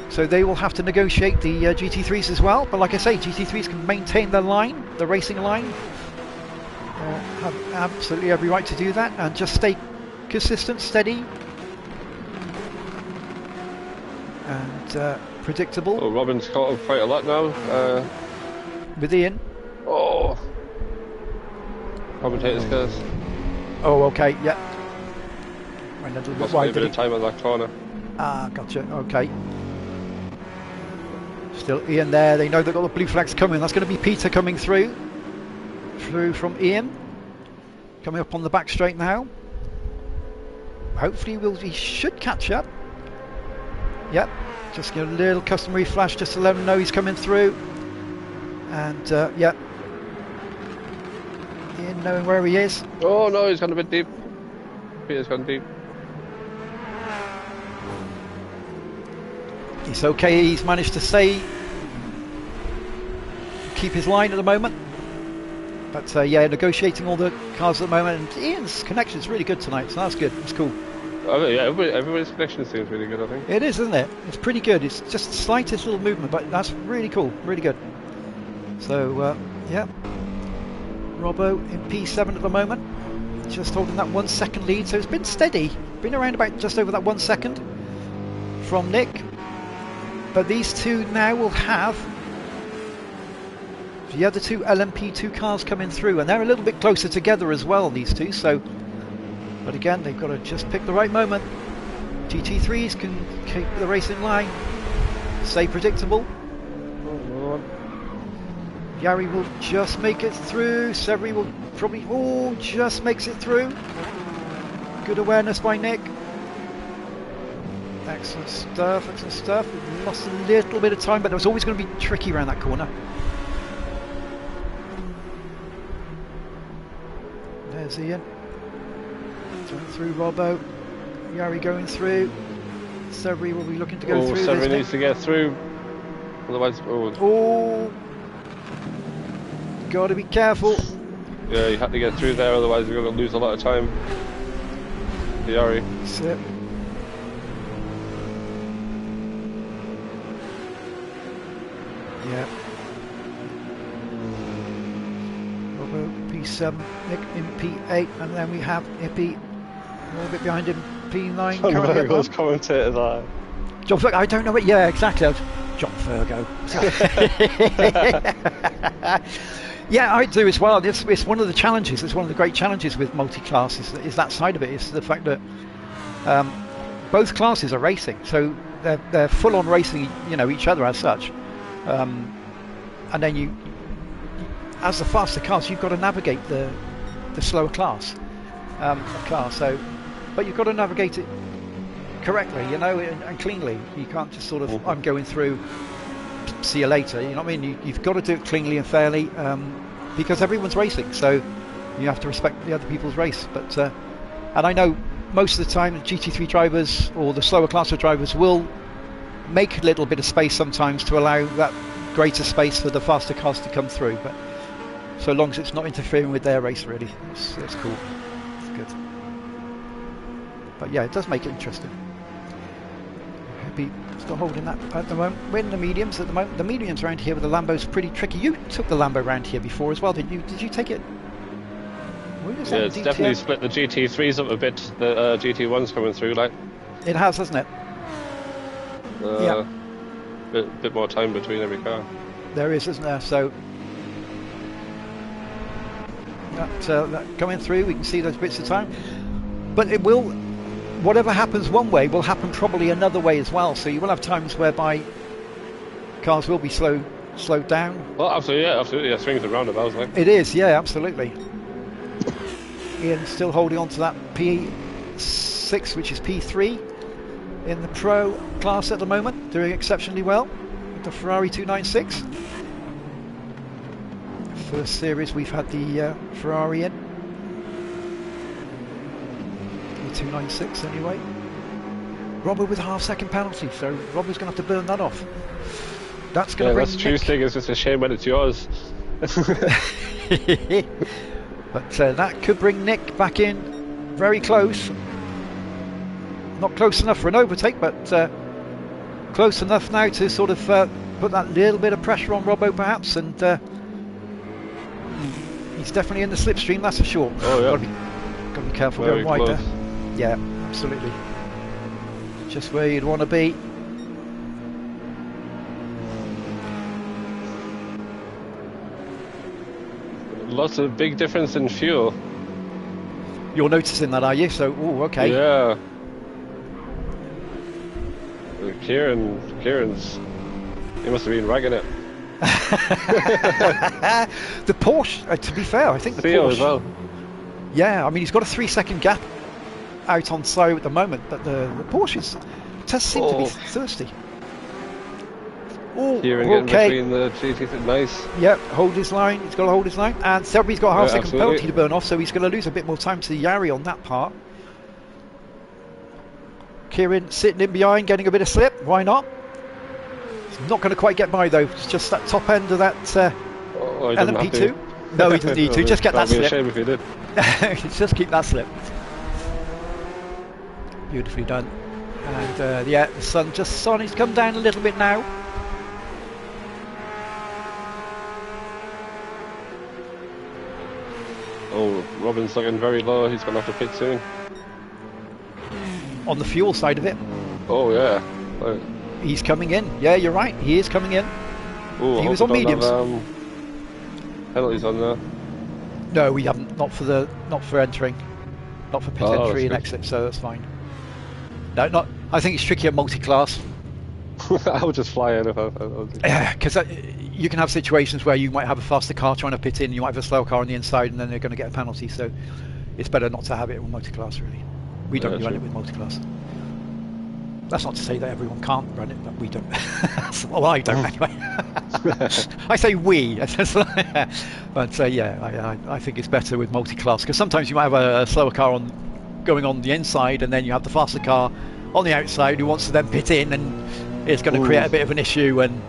So they will have to negotiate the GT3s as well. But like I say, GT3s can maintain their line, the racing line. Have absolutely every right to do that, and just stay consistent, steady, and predictable.
Oh, Robin's caught up quite a lot now.
With Ian.
Oh. Commentator's curse.
Oh, okay, yeah. Went a little bit wide.
A bit of time on that corner.
Ah, gotcha. Okay. Still Ian there. They know they've got the blue flags coming. That's going to be Peter coming through from Ian. Coming up on the back straight now. Hopefully he should catch up. Yep. Just get a little customary flash just to let him know he's coming through. And yep. in, knowing where he is.
Oh no, he's gone a bit deep. Peter's gone deep.
He's okay, he's managed to keep his line at the moment. But yeah, negotiating all the cars at the moment, and Ian's connection is really good tonight, so that's good, it's cool.
Oh, yeah, everybody's connection seems really good, I think.
It is, isn't it? It's pretty good, it's just the slightest little movement, but that's really cool, really good. So, yeah. Robbo in P7 at the moment, just holding that 1 second lead, so it's been steady, been around about just over that 1 second from Nick. But these two now will have the other two LMP2 cars coming through, and they're a little bit closer together as well, these two. So, but again, they've got to just pick the right moment. GT3s can keep the race in line, stay predictable. Yari will just make it through. Severi will probably, just makes it through. Good awareness by Nick. Excellent stuff, excellent stuff. We've lost a little bit of time, but it was always going to be tricky around that corner. There's Ian. Going through Robbo. Yari going through. Severi will be looking to go through.
Severi needs to get through. Otherwise,
got to be careful.
Yeah, you have to get through there, otherwise you're going to lose a lot of time. Yari.
That's it. Yeah. Robbo P7, Nick in P8, and then we have Ippy a little bit behind him, P9.
Virgo's commentator there.
John Virgo, I don't know what. Yeah, exactly. John Virgo. Yeah, I do as well. It's one of the challenges. It's one of the great challenges with multi-class is that side of it. It's the fact that both classes are racing, so they're full on racing, each other as such. And then you, as the faster cars, you've got to navigate the slower class car. So, but you've got to navigate it correctly, and cleanly. You can't just sort of, I'm going through, see you later. You know what I mean? You've got to do it cleanly and fairly, because everyone's racing. So you have to respect the other people's race. But and I know most of the time, GT3 drivers or the slower class of drivers will make a little bit of space sometimes to allow that greater space for the faster cars to come through, but so long as it's not interfering with their race, really, it's cool, it's good. But yeah, it does make it interesting. Happy still holding that at the moment. We're in the mediums at the moment. The mediums around here with the Lambo's pretty tricky. You took the Lambo around here before as well, didn't you? Did you take it?
Yeah, it's definitely split the GT3s up a bit. The GT1's coming through, like.
It has, hasn't it? Yeah.
Bit more time between every car.
There is, isn't there? So that coming through, we can see those bits of time. But it will, whatever happens one way will happen probably another way as well. So you will have times whereby cars will be slowed down.
Well, absolutely, yeah, swings and roundabouts, like.
It is, yeah, absolutely. Ian still holding on to that P6, which is P3 in the Pro class at the moment, doing exceptionally well with the Ferrari 296. First series we've had the Ferrari in. The 296 anyway. Robbo with a half-second penalty, so Robbo's going to have to burn that off. That's going to bring
that's true, Stig. It's just a shame when it's yours.
But that could bring Nick back in very close. Not close enough for an overtake, but close enough now to sort of put that little bit of pressure on Robbo perhaps, and he's definitely in the slipstream, that's for sure.
Oh yeah.
Got to be careful
very
going wide
close.
there. Yeah, absolutely. Just where you'd want to be.
Lots of big difference in fuel.
You're noticing that, are you? So, okay.
Yeah. Kieran's, he must have been ragging it.
The Porsche, to be fair, I think the
Theo
Porsche
as well.
Yeah, I mean, he's got a 3-second gap out on slow at the moment, but the Porsches does seem to be thirsty. Oh,
Kieran getting
okay.
between the GT3. Nice.
Yep, hold his line. He's got to hold his line. And Selby's got a half second
absolutely.
penalty to burn off, so he's going to lose a bit more time to Yari on that part. Kieran sitting in behind, getting a bit of slip. Why not? He's not going to quite get by though. It's just that top end of that LMP2. No, he doesn't need to. Just get that slip.
That'd be a shame if he did.
Just keep that slip. Beautifully done. And yeah, the sun just starting to come down a little bit now.
Oh, Robin's looking very low. He's going to have to pit soon.
On the fuel side of it.
Oh yeah. Right.
He's coming in. Yeah, you're right. He is coming in.
Ooh,
He was on mediums.
Penalties on there.
No, we haven't. Not for entering. Not for pit entry and exit. So that's fine. No, not. I think it's tricky at multi-class.
I would just fly in if I
Yeah, because you can have situations where you might have a faster car trying to pit in, you might have a slow car on the inside, and then they're going to get a penalty. So it's better not to have it with multi-class, really. We don't run it with multi-class. That's not to say that everyone can't run it, but we don't. Well, I don't anyway. I say we. But yeah, I think it's better with multi-class, because sometimes you might have a slower car going on the inside, and then you have the faster car on the outside who wants to then pit in, and it's going to create a bit of an issue, and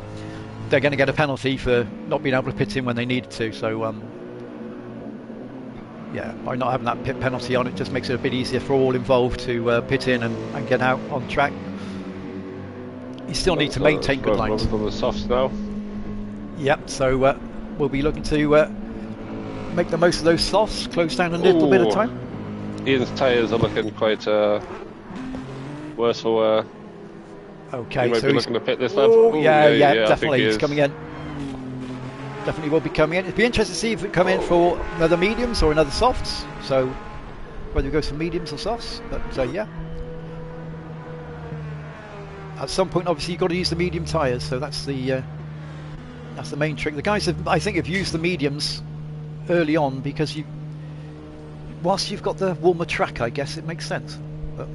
they're going to get a penalty for not being able to pit in when they needed to. So yeah, by not having that pit penalty on, it just makes it a bit easier for all involved to pit in and get out on track. You still need to maintain good lines.
On the softs now.
Yep, so we'll be looking to make the most of those softs, close down a little bit of time.
Ian's tyres are looking quite worse for wear.
Okay,
he might
so
be
he's
looking to pit this lap.
Yeah, definitely. He's coming in. Definitely will be coming in. It'd be interesting to see if it come in for another mediums or another softs. So whether it goes for mediums or softs, but yeah. At some point, obviously, you've got to use the medium tyres. So that's the main trick. The guys I think have used the mediums early on because whilst you've got the warmer track, I guess it makes sense. But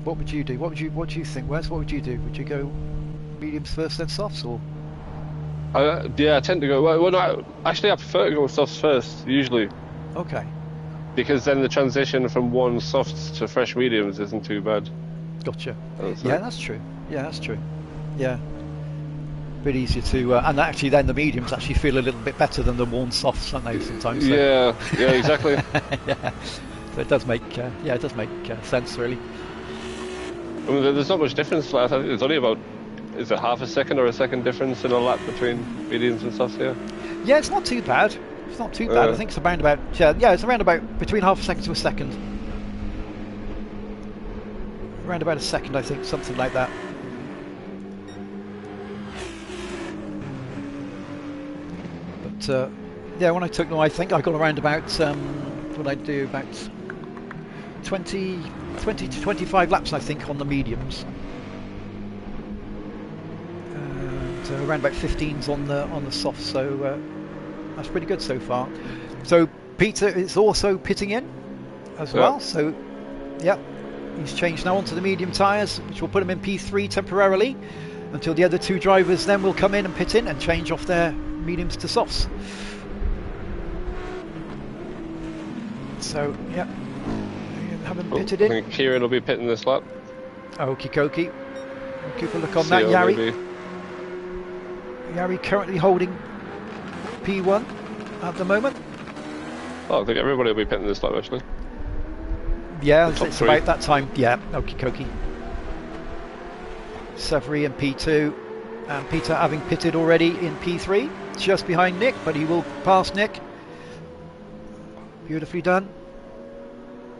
what would you do? What do you think, Wes? What would you do? Would you go mediums first, then softs, or?
Yeah, I tend to go. Well, no, actually, I prefer to go with softs first usually.
Okay.
Because then the transition from one softs to fresh mediums isn't too bad.
Gotcha. Yeah, that's true. Yeah, that's true. Yeah. A bit easier to, and actually then the mediums actually feel a little bit better than the warm softs, don't they, sometimes? So.
Yeah, exactly.
Yeah. So it does make, sense, really.
I mean, there's not much difference. I think there's only about, is it half a second or a second difference in a lap between mediums and softs here?
Yeah, it's not too bad. It's not too bad. I think it's around about, it's around about between half a second to a second. Around about a second, I think, something like that. But yeah, when I took them, I think I got around about what I do about 20 to 25 laps, I think, on the mediums, and around about 15s on the softs. So that's pretty good so far. So Peter is also pitting in as well. So yeah. He's changed now onto the medium tyres, which will put him in P3 temporarily until the other two drivers then will come in and pit in and change off their mediums to softs. So, yeah, haven't pitted in.
I think Kieran will be pitting this lap.
Okie dokie. We'll keep a look on that. Yari. Yari currently holding P1 at the moment.
Oh, I think everybody will be pitting this lap actually.
Yeah, it's about that time. Yeah, okie dokie. Severy in P2, and Peter having pitted already in P3, just behind Nick, but he will pass Nick. Beautifully done.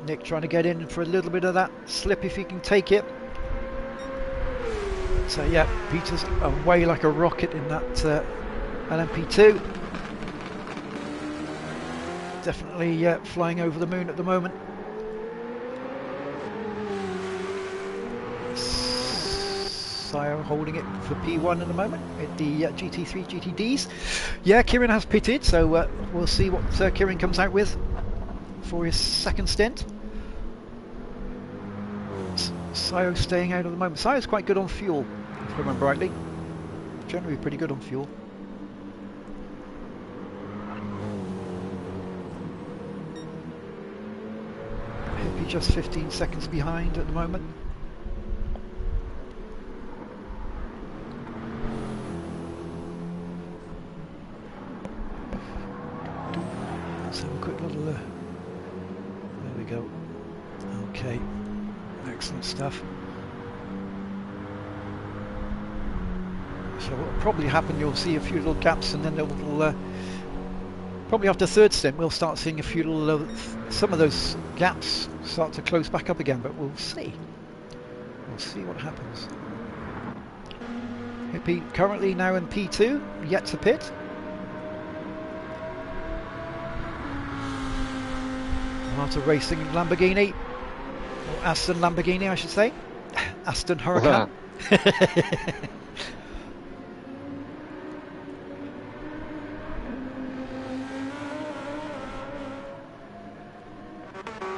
Nick trying to get in for a little bit of that slip if he can take it. So yeah, Peter's away like a rocket in that LMP2. Definitely flying over the moon at the moment. Sire holding it for P1 at the moment at the GT3 GTDs. Yeah, Kieran has pitted, so we'll see what Kieran comes out with for his second stint. Sire staying out at the moment. Sire's quite good on fuel. if I remember rightly. Generally pretty good on fuel. Maybe just 15 seconds behind at the moment. Let's have a quick little there we go. Okay, excellent stuff. So what will probably happen, you'll see a few little gaps, and then they'll probably after the third stint we'll start seeing a few little some of those gaps start to close back up again, but we'll see what happens. Hippie currently now in P2, yet to pit. After racing Lamborghini, or Aston Lamborghini I should say, Aston Huracan.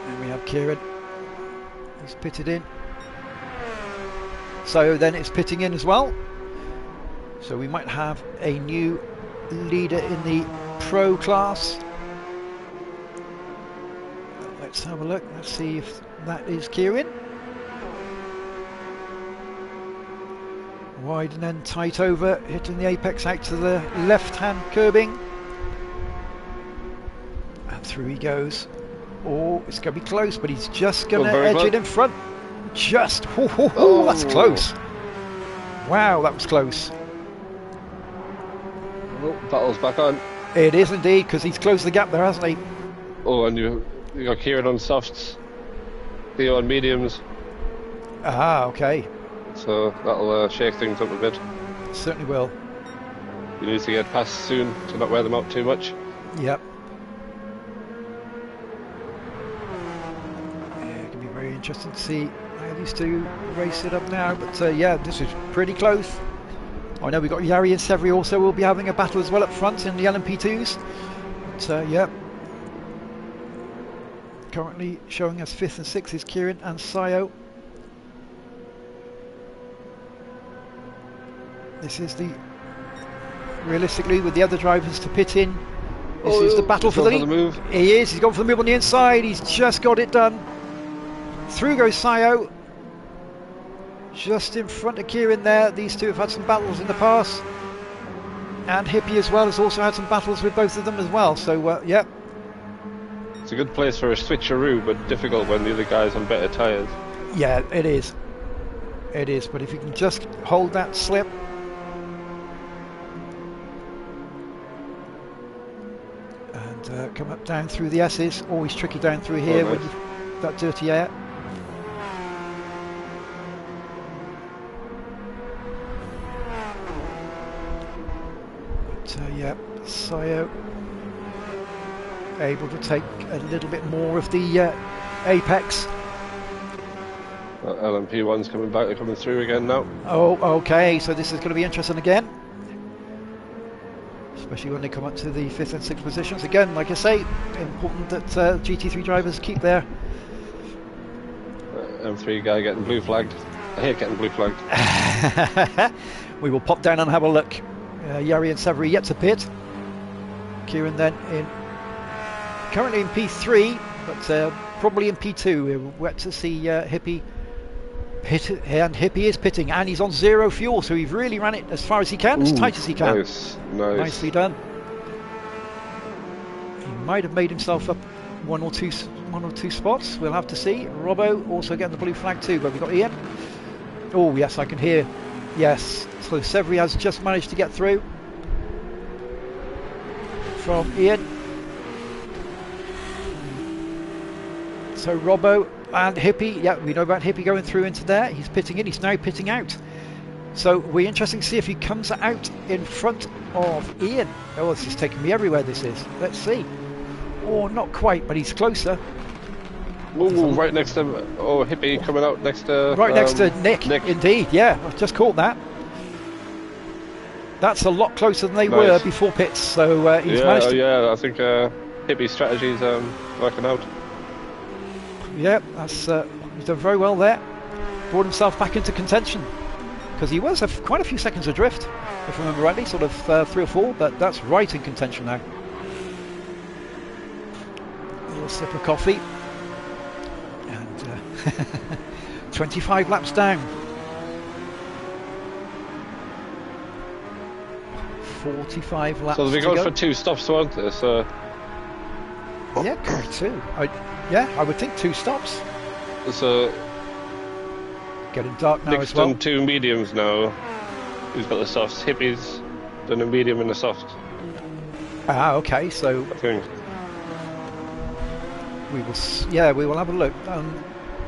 And we have Kieran, who's pitted in. So then it's pitting in as well. So we might have a new leader in the Pro class. Let's have a look. Let's see if that is Kieran. Wide and then tight over, hitting the apex out to the left-hand curbing. And through he goes. Oh, it's going to be close, but he's just going to edge it in front. Just, oh, that's close. Wow, that was close.
Oh, battle's back on.
It is indeed, because he's closed the gap there, hasn't he?
Oh, and you got Kieran on softs, Theo on mediums.
Ah, okay.
So that'll shake things up a bit.
Certainly will.
You need to get past soon to not wear them out too much.
Yep. Yeah, it can be very interesting to see how these two race it up now. But yeah, this is pretty close. I know we've got Yari and Severi also will be having a battle as well up front in the LMP2s. But yeah. Currently showing us 5th and 6th is Kieran and Sayo. This is the, realistically with the other drivers to pit in, this is the battle for the lead.
Move.
He is, he's gone for the move on the inside, he's just got it done. Through goes Sayo. Just in front of Kieran there. These two have had some battles in the past. And Hippie as well has also had some battles with both of them as well. So yeah.
It's a good place for a switcheroo, but difficult when the other guy's on better tyres.
Yeah, it is. It is, but if you can just hold that slip. And come up down through the S's. Always tricky down through here when you've that dirty air. But yeah, Sayo able to take a little bit more of the apex.
LMP1's coming back, they're coming through again now.
Oh, okay, so this is going to be interesting again. Especially when they come up to the 5th and 6th positions. Again, like I say, important that GT3 drivers keep their...
M3 guy getting blue flagged. I hate getting blue flagged.
We will pop down and have a look. Yari and Severi yet to pit. Kieran then in... currently in P3, but probably in P2. We're yet to see Hippie pit, and Hippie is pitting, and he's on 0 fuel, so he's really ran it as far as he can, as tight as he can.
Nice.
Nicely done. He might have made himself up one or two spots. We'll have to see. Robbo also getting the blue flag too, but we've got Ian. Oh yes, I can hear. Yes, so Severi has just managed to get through from Ian. So Robbo and Hippie, yeah, we know about Hippie going through into there. He's pitting in, he's now pitting out. So we're interesting to see if he comes out in front of Ian. Oh, this is taking me everywhere, this is. Let's see. Oh, not quite, but he's closer.
Ooh, right next to him. Oh, Hippie coming out next to...
Right next to Nick, indeed, yeah. I've just caught that. That's a lot closer than they were before pits, so he's managed to...
Yeah, I think Hippie's strategy's working out.
Yeah, that's he's done very well there. Brought himself back into contention. because he was quite a few seconds adrift, if I remember rightly, sort of 3 or 4, but that's right in contention now. A little sip of coffee, and 25 laps down. 45 laps.
So they'll be
to
going
go.
for 2 stops, won't they? So
Yeah, could be 2. I would think 2 stops.
So
Getting dark now
Nick's
as well.
done 2 mediums now. Who's got the softs? Hippie's done a medium and a soft,
Ah, okay. So
I think.
we will have a look.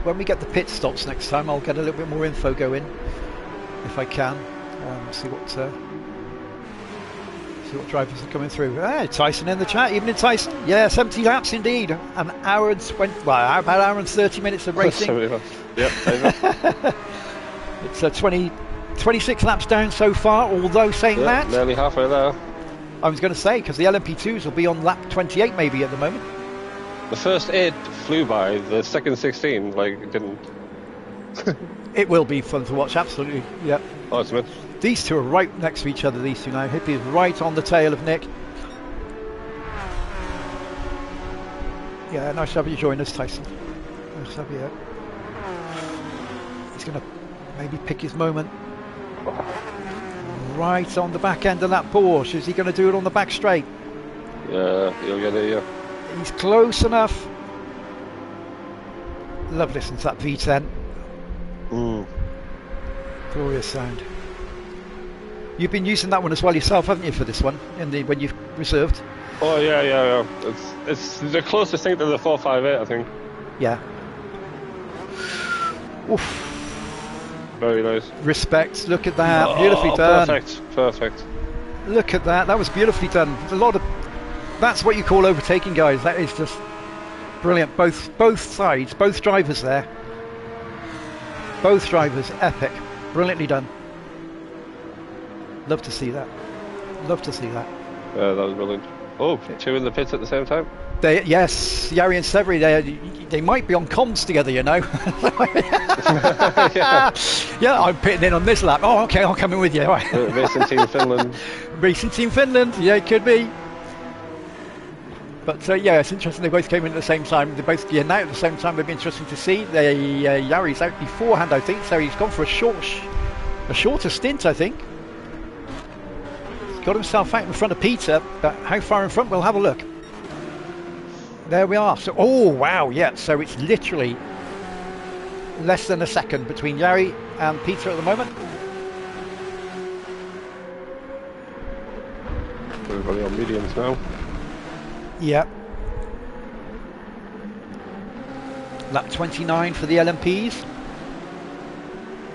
When we get the pit stops next time, I'll get a little bit more info going, if I can. See what drivers are coming through. Tyson in the chat. Evening, Tyson. Yeah, 70 laps indeed. An hour and 20. Well, about an hour and 30 minutes of racing.
Yep.
It's 26 laps down so far. Although saying that,
nearly halfway there.
I was going to say, because the LMP2s will be on lap 28 maybe at the moment.
The first 8 flew by. The second 16, like, didn't.
It will be fun to watch. Absolutely. Yeah.
Ultimate.
These two are right next to each other, these two now. Hippie is right on the tail of Nick. Yeah, nice to have you join us, Tyson. Nice to have you. He's going to maybe pick his moment. Right on the back end of that Porsche. Is he going to do it on the back straight?
Yeah, he'll get it, yeah.
He's close enough. Love listening to that V10. Glorious sound. You've been using that one as well yourself, haven't you, for this one, when you've reserved?
Oh yeah. It's the closest thing to the 458, I think.
Yeah. Oof.
Very nice.
Respect. Look at that. Beautifully done.
Perfect.
Look at that. That was beautifully done. A lot of. That's what you call overtaking, guys. That is just brilliant. Both sides, both drivers there. Both drivers, epic. Brilliantly done. Love to see that. Love to see that.
Yeah, that was brilliant. Oh, 2 in the pits at the same time.
Yes, Yari and Severi, they might be on comms together, you know. Yeah, I'm pitting in on this lap. Oh, okay, I'll come in with you.
Racing Team Finland.
Racing Team Finland, yeah, it could be. But yeah, it's interesting. They both came in at the same time. They both now at the same time. It'd be interesting to see. Yari's out beforehand, I think, so he's gone for a shorter stint, I think. He's got himself out in front of Peter, but how far in front? We'll have a look. There we are. So, oh wow, yeah. So it's literally less than a second between Yari and Peter at the moment.
Everybody on mediums now.
Yeah. Lap 29 for the LMPs.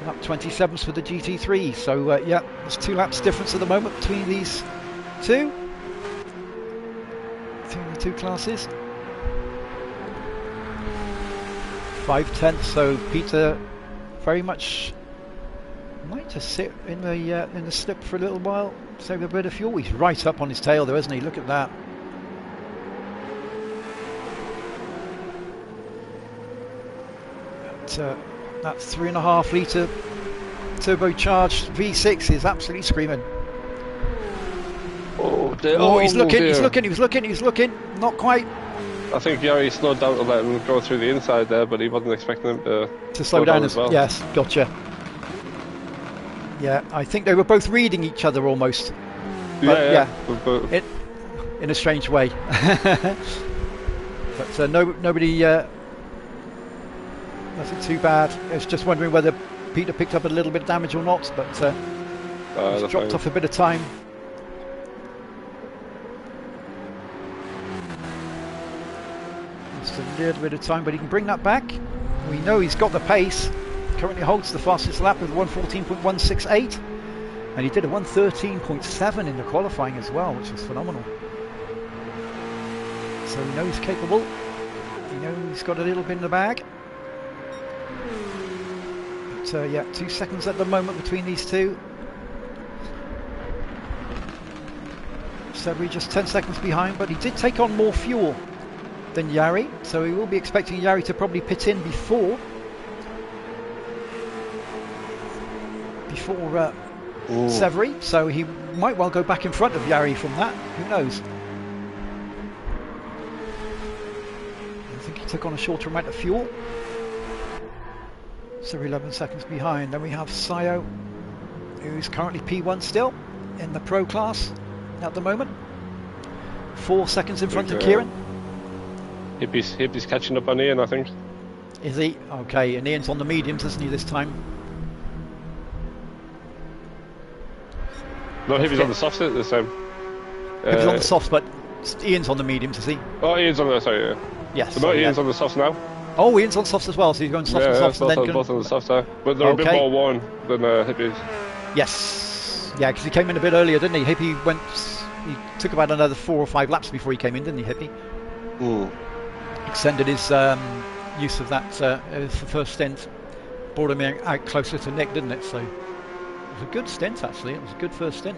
Lap 27s for the GT3. So yeah, there's 2 laps difference at the moment between these two. Between the 2 classes. 5/10. So Peter very much might just sit in the slip for a little while, save a bit of fuel. He's right up on his tail there, isn't he? Look at that. That 3.5 litre turbocharged V6 is absolutely screaming.
Oh, dear.
Oh, he's looking,
dear.
he's looking. Not quite.
I think Yari slowed down to let him go through the inside there, but he wasn't expecting him
to slow down
as well.
Yes, gotcha. Yeah, I think they were both reading each other almost. But, yeah. In a strange way. But nobody. Nothing too bad. I was just wondering whether Peter picked up a little bit of damage or not, but he's dropped off a bit of time. Just a little bit of time, but he can bring that back. We know he's got the pace. Currently holds the fastest lap with 1:14.168, and he did a 1:13.7 in the qualifying as well, which is phenomenal. So we know he's capable. We know he's got a little bit in the bag. But yeah, 2 seconds at the moment between these two. So we're just 10 seconds behind, but he did take on more fuel than Yari, so we will be expecting Yari to probably pit in before before Severy, so he might well go back in front of Yari from that. Who knows? I think he took on a shorter amount of fuel. So we're 11 seconds behind. Then we have Sayo, who's currently P1 still in the Pro class at the moment. 4 seconds in front of Kieran.
Hippie's catching up on Ian, I think.
Is he? Okay, and Ian's on the mediums, isn't he, this time?
No, Hippie's on the softs this time.
Hippie's on the softs, but Ian's on the mediums, is he?
Oh, Ian's on the, sorry, yeah.
Yes.
So no, Ian's on the softs now.
Oh, Ian's on softs as well, so he's going softs and softs.
Yeah,
and then
both on the softs now. But they're a bit more worn than Hippie's.
Yes. Yeah, because he came in a bit earlier, didn't he? Hippie he took about another 4 or 5 laps before he came in, didn't he, Hippie? Extended his use of that the first stint. Brought him out closer to Nick, didn't it? So it was a good stint, actually. It was a good first stint.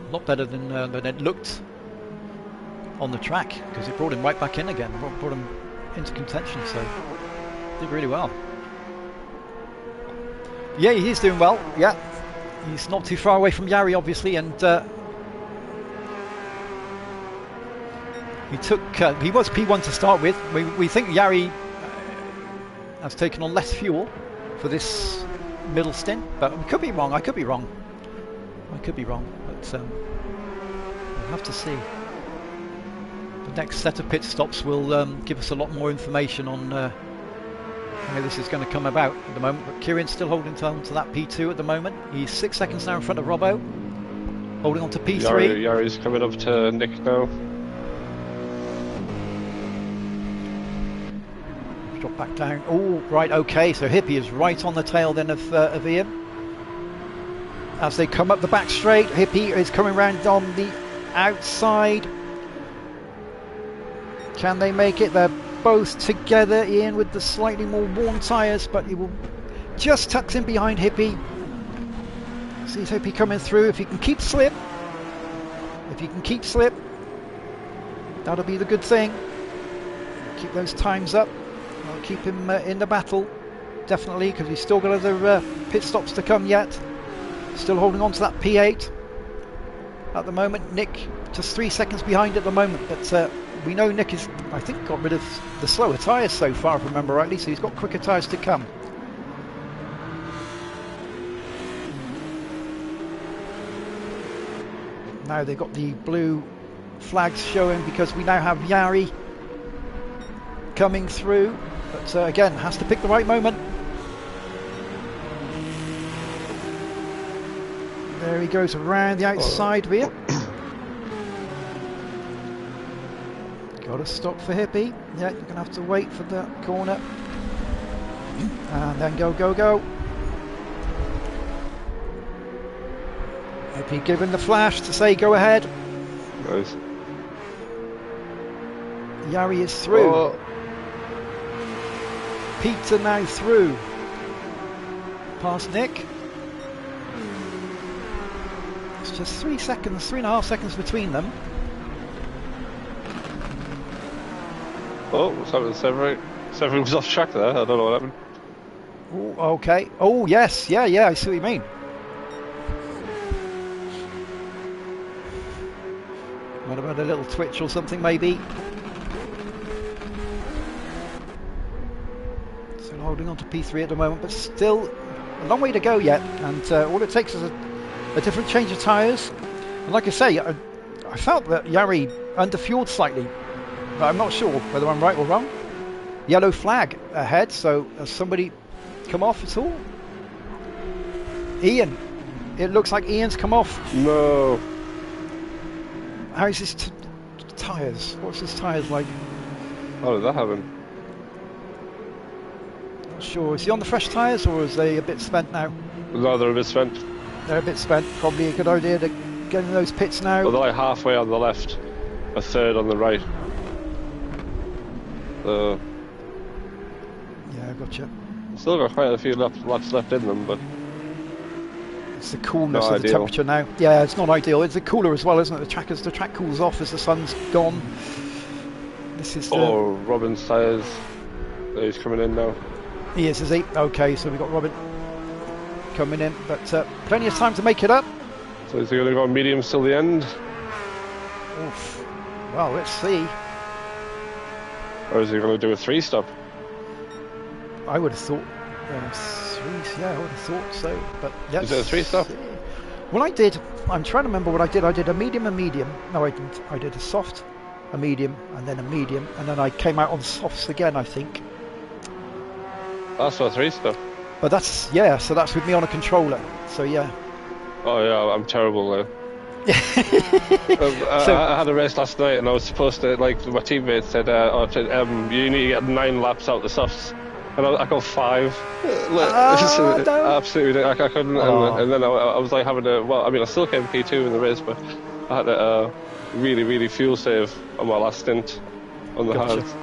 A lot better than it looked on the track, because it brought him right back in again. Brought him into contention, so did really well. Yeah, he's doing well. Yeah, he's not too far away from Yari, obviously, and he was P1 to start with. We think Yari has taken on less fuel for this middle stint, but we could be wrong. I could be wrong, but we'll have to see. The next set of pit stops will give us a lot more information on how this is going to come about at the moment. But Kieran's still holding on to that P2 at the moment. He's 6 seconds now in front of Robbo, holding on to P3.
Yari's coming up to Nick now.
Drop back down. Oh, right, okay. So Hippie is right on the tail then of Ian. As they come up the back straight, Hippie is coming round on the outside. Can they make it? They're both together. Ian with the slightly more worn tyres, but he will just tucks in behind Hippie. Sees Hippie coming through. If he can keep slip, that'll be the good thing. Keep those times up. I'll keep him in the battle, definitely, because he's still got other pit stops to come yet. Still holding on to that P8 at the moment. Nick just 3 seconds behind at the moment, but we know Nick is, I think, got rid of the slower tyres so far, if I remember rightly, so he's got quicker tyres to come. Now they've got the blue flags showing because we now have Yari coming through, but again, has to pick the right moment. There he goes around the outside of here. Got to stop for Hippie. Yeah, you're going to have to wait for the corner. And then go, go, go. Hippie giving the flash to say go ahead.
Nice.
Yari is through.
Oh.
Peter now through. Past Nick. It's just 3 seconds, 3.5 seconds between them.
Oh, what's happened to Severy? Severy was off track there. I don't know what happened.
Ooh, okay. Oh, yes. Yeah, I see what you mean. What about a little twitch or something, maybe? Still holding on to P3 at the moment, but still a long way to go yet. And all it takes is a different change of tyres. And like I say, I felt that Yari underfueled slightly, but I'm not sure whether I'm right or wrong. Yellow flag ahead, so has somebody come off at all? Ian. It looks like Ian's come off.
No.
How's his tyres? What's his tyres like?
How did that happen?
Not sure. Is he on the fresh tyres or is they a bit spent now?
No, they're a bit spent.
They're a bit spent. Probably a good idea to get in those pits now.
Well, they're like halfway on the left, a third on the right. So
yeah, gotcha.
Still got quite a few laps left in them, but
it's the coolness
not
of the
ideal.
temperature now. Yeah, it's not ideal. It's the cooler as well, isn't it? The track cools off as the sun's gone. This is
oh, Robin's tyres. He's coming in now.
He is he? Okay, so we've got Robin coming in, but plenty of time to make it up.
So is he going to go mediums till the end?
Oof. Well, let's see.
Or is he going to do a 3-stop?
I would have thought 3, yeah, I would have thought so, but yes.
Is it a 3-stop?
Well, I'm trying to remember what I did. I did a medium, no I didn't, I did a soft, a medium, and then a medium, and then I came out on softs again, I think.
That's a 3-stop.
But that's, yeah, so that's with me on a controller, so yeah.
Oh yeah, I'm terrible there.
So,
I had a race last night and I was supposed to, like, my teammate said, you need to get 9 laps out the softs. And I got 5.
Oh, no.
Absolutely, I couldn't. And then I was like having to, well, I mean, I still came P2 in the race, but I had to really, really fuel save on my last stint on the
Gotcha.
hards.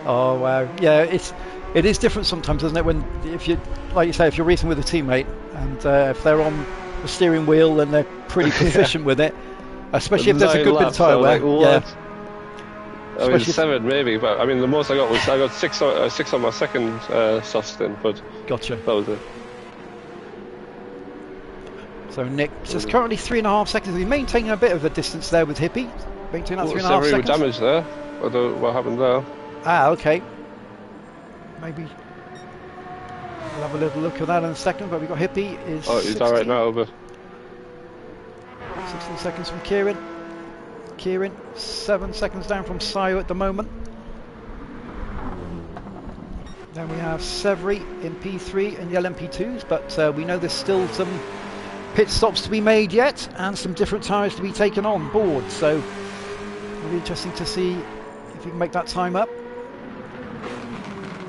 Oh wow, yeah, it is different sometimes, isn't it? When, if you, like you say, if you're racing with a teammate and if they're on the steering wheel and they're pretty proficient with it, especially if there's a good bit of tyre wear.
Like,
yeah.
I mean, 7 maybe, but I mean the most I got was I got 6 on my second soft stint, but
Gotcha.
that was it.
So Nick just currently 3.5 seconds. He's maintaining a bit of a distance there with Hippie. Maintaining that 3.5 seconds.
Damage there. I don't know what happened there.
Ah, okay. Maybe we'll have a little look at that in a second. But we've got Hippie is.
Oh, he's alright now, but
16 seconds from Kieran. Kieran 7 seconds down from Sayo at the moment. Then we have Severy in P3 and the LMP2s, but we know there's still some pit stops to be made yet and some different tyres to be taken on board, so it'll be interesting to see if he can make that time up.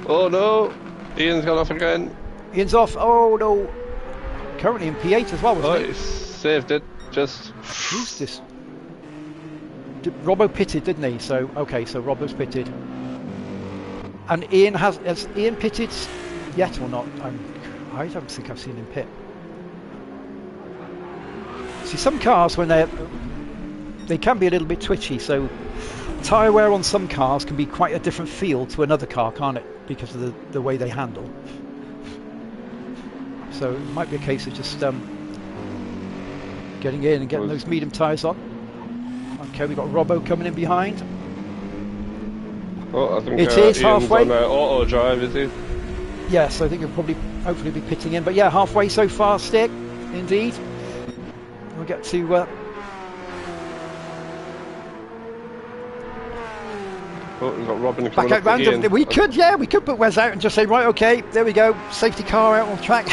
oh no, Ian's gone off again.
Ian's off. Oh no, currently in P8 as well, wasn't he?
He saved it, just.
Who's this? Robbo pitted, didn't he? So okay, so Robbo's pitted. And Ian has Ian pitted yet or not? I don't think I've seen him pit. See, some cars when they can be a little bit twitchy, so tyre wear on some cars can be quite a different feel to another car, can't it? Because of the way they handle. So it might be a case of just getting in and getting those medium tyres on. Okay, we've got Robbo coming in behind.
Oh, I think
it is
Ian's
halfway.
on auto drive, is he?
Yes, I think he'll probably, hopefully be pitting in. But yeah, halfway so far, Stick, indeed. We'll get to...
Oh, we've got Robin
back
coming
out
up
round.
Ian.
We could put Wes out and just say, right, okay, there we go, safety car out on track.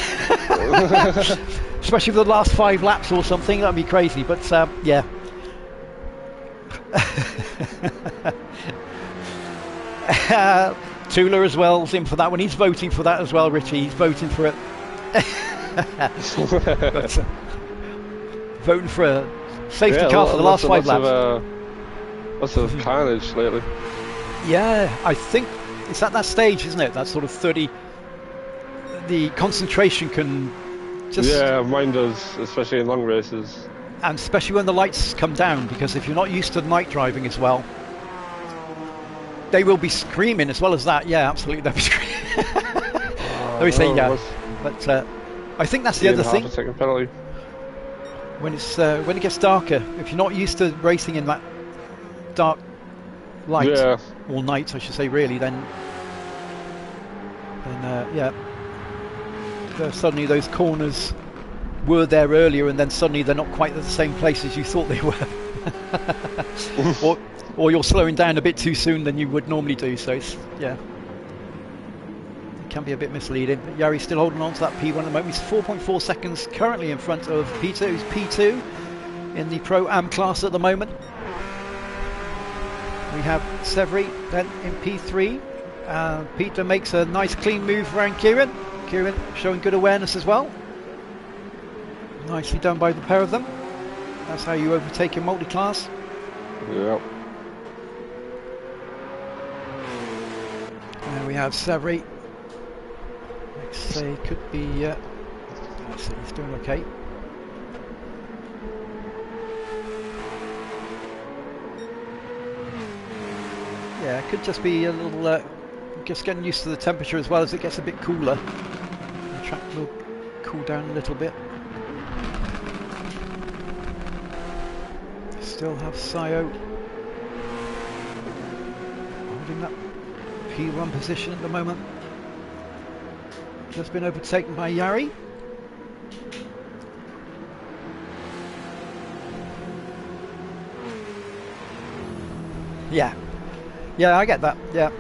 Especially for the last 5 laps or something, that'd be crazy. But yeah. Tula as well is in for that one. He's voting for that as well, Richie. He's voting for it. But, voting for a safety car for the last 5 laps.
Lots of carnage lately.
Yeah, I think it's at that stage, isn't it? That sort of 30. The concentration can just.
Yeah, mine does, especially in long races.
And especially when the lights come down, because if you're not used to night driving as well, they will be screaming as well as that. Yeah, absolutely, they'll be screaming. Let me say yeah, but I think that's the other thing.
Half a second penalty.
When it gets darker, if you're not used to racing in that dark light or night, I should say, really, then yeah, suddenly those corners were there earlier, and then suddenly they're not quite at the same place as you thought they were. or you're slowing down a bit too soon than you would normally do, so it's, yeah, it can be a bit misleading. But Yari's still holding on to that P1 at the moment. He's 4.4 seconds currently in front of Peter, who's P2 in the Pro-Am class at the moment. We have Severy then in P3. Peter makes a nice clean move around Kieran. Kieran showing good awareness as well. Nicely done by the pair of them. That's how you overtake in multi-class.
Yeah.
And we have Severy. Let's say could be. Let's see, he's doing okay. Yeah, it could just be a little. Just getting used to the temperature as well as it gets a bit cooler. The track will cool down a little bit. Still have Sayo holding that P1 position at the moment. Just been overtaken by Yari. Yeah, I get that. Yeah,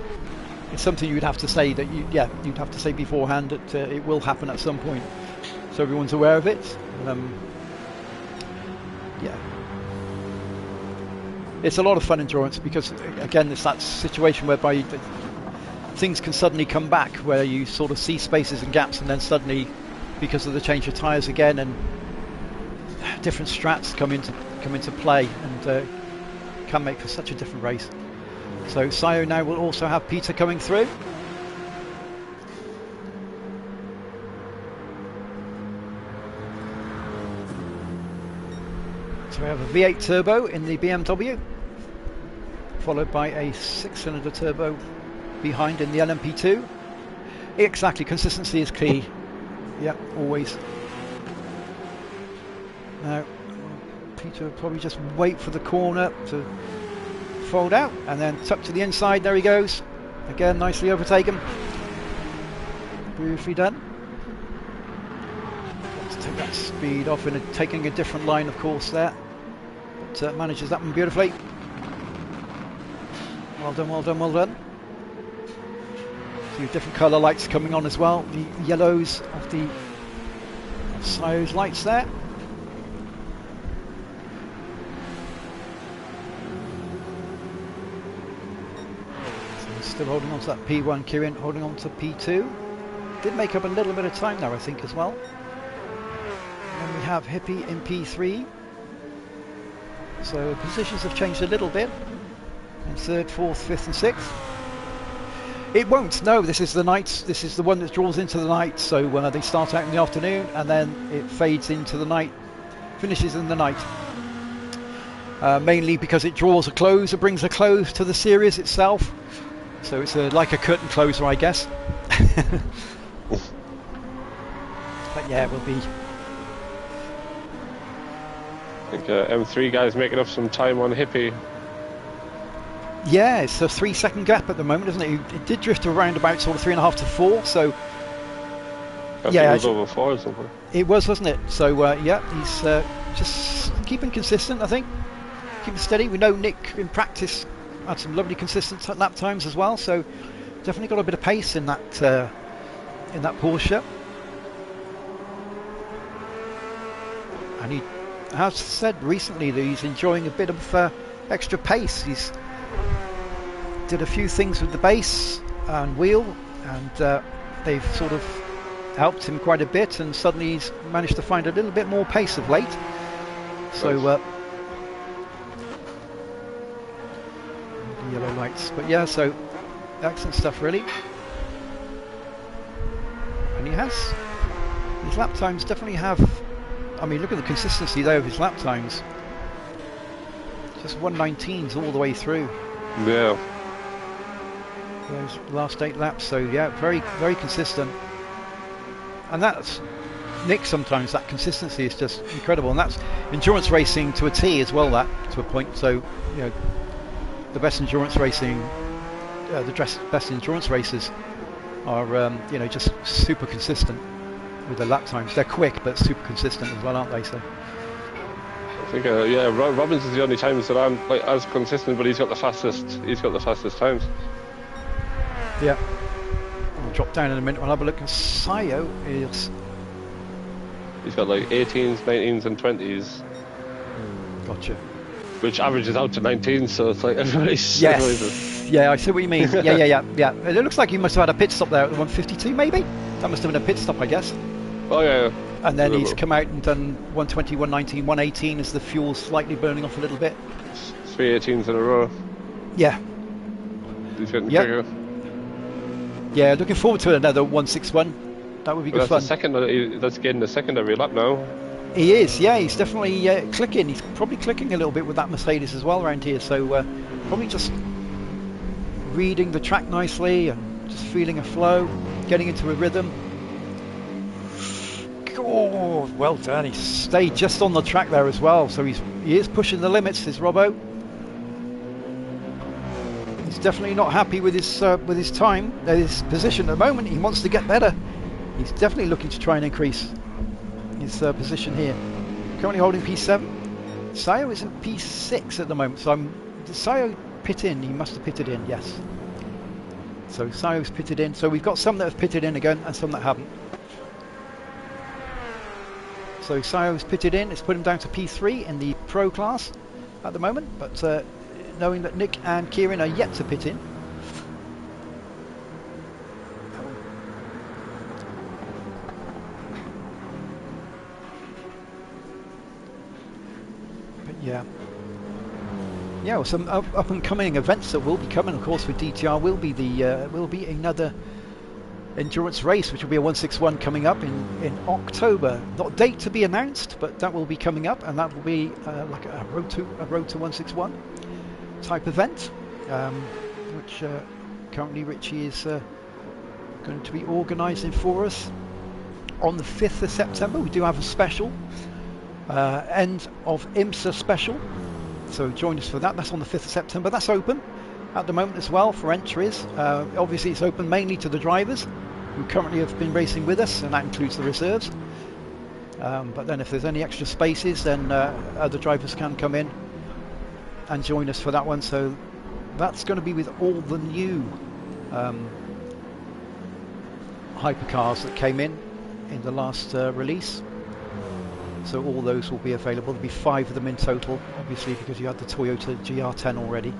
it's something you'd have to say that you'd have to say beforehand that it will happen at some point, so everyone's aware of it. Yeah, it's a lot of fun endurance because again, it's that situation whereby things can suddenly come back where you sort of see spaces and gaps, and then suddenly, because of the change of tyres again and different strats come into play, and can make for such a different race. So Sayo now will also have Peter coming through. So we have a V8 turbo in the BMW, followed by a 6-cylinder turbo behind in the LMP2. Exactly, consistency is key. Yeah, always. Now Peter will probably just wait for the corner to fold out and then tuck to the inside. There he goes. Again, nicely overtaken. Beautifully done. Let's take that speed off and taking a different line, of course, there. But manages that one beautifully. Well done, well done, well done. See different colour lights coming on as well. The yellows of the Sayo's lights there. Still holding on to that P1, Kieran holding on to P2. Did make up a little bit of time there, I think, as well. And then we have Hippie in P3. So positions have changed a little bit. In 3rd, 4th, 5th and 6th. It won't, no, this is the night. This is the one that draws into the night. So they start out in the afternoon and then it fades into the night, finishes in the night. Mainly because it draws a close, it brings a close to the series itself. So it's like a curtain closer, I guess. But yeah, it will be.
I think M3 guys making up some time on Hippie.
Yeah, it's a 3-second gap at the moment, isn't it? It did drift around about sort of 3.5 to 4. So
I think it was over 4 or something.
It was, wasn't it? So yeah, he's just keeping consistent, I think. Keeping steady. We know Nick in practice had some lovely consistent lap times as well, so definitely got a bit of pace in that Porsche. And he has said recently that he's enjoying a bit of extra pace. He's did a few things with the base and wheel, and they've sort of helped him quite a bit, and suddenly he's managed to find a little bit more pace of late. So yellow lights, but yeah, so excellent stuff really. And he has his lap times definitely have, I mean, look at the consistency there of his lap times, just 119s all the way through.
Yeah,
those last 8 laps. So yeah, very, very consistent. And that's Nick, sometimes that consistency is just incredible, and that's endurance racing to a T as well, that to a point. So you know, the best endurance racing, best endurance racers are you know, just super consistent with their lap times. They're quick but super consistent as well, aren't they? So
I think yeah, Robbins is the only times that I'm like as consistent, but he's got the fastest times.
Yeah, we'll drop down in a minute. We'll have a look. And Sayo is,
he's got like 18s, 19s and 20s.
Gotcha.
Which averages out to 19, so it's like everybody's...
Yes.
Everybody's
Yeah, I see what you mean. Yeah. It looks like you must have had a pit stop there at the 152, maybe? That must have been a pit stop, I guess.
Oh, yeah.
And then he's come out and done 120, 119, 118 as the fuel's slightly burning off a little bit.
3 18s in a row.
Yeah.
He's getting bigger.
Yeah, looking forward to another 161. That would be good fun.
That's getting the secondary lap now.
He is, yeah, he's definitely clicking. He's probably clicking a little bit with that Mercedes as well around here. So probably just reading the track nicely and just feeling a flow, getting into a rhythm. Oh, well done. He stayed just on the track there as well. So he is pushing the limits, this Robbo. He's definitely not happy with his time, his position at the moment. He wants to get better. He's definitely looking to try and increase his position here. Currently holding P7. Sayo is at P6 at the moment. So did Sayo pit in? He must have pitted in, yes. So Sayo's pitted in. So we've got some that have pitted in again and some that haven't. So Sayo's pitted in. It's put him down to P3 in the Pro class at the moment. But knowing that Nick and Kieran are yet to pit in. But yeah. Yeah, well, some up and coming events that will be coming, of course, with DTR will be another endurance race, which will be a 161 coming up in October. Not a date to be announced, but that will be coming up, and that will be like a road to 161 type event, which currently Richie is going to be organising for us on the 5th of September. We do have a special end of IMSA special. So join us for that. That's on the 5th of September. That's open at the moment as well for entries. Obviously it's open mainly to the drivers who currently have been racing with us, and that includes the reserves. But then if there's any extra spaces, then other drivers can come in and join us for that one. So that's going to be with all the new hypercars that came in the last release. So all those will be available. There'll be 5 of them in total, obviously, because you had the Toyota GR10 already.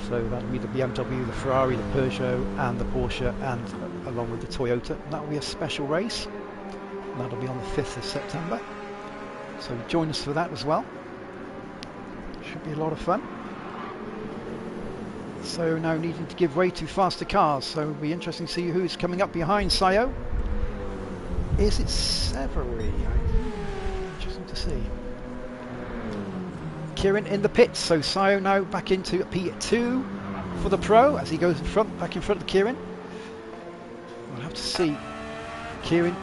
So that'll be the BMW, the Ferrari, the Peugeot and the Porsche, and along with the Toyota. And that'll be a special race. And that'll be on the 5th of September. So join us for that as well. Should be a lot of fun. So now needing to give way to faster cars. So it'll be interesting to see who's coming up behind Sayo. Is it Severy? Interesting to see. Kieran in the pits, so Sayo now back into P2 for the Pro as he goes in front, back in front of Kieran. We'll have to see. Kieran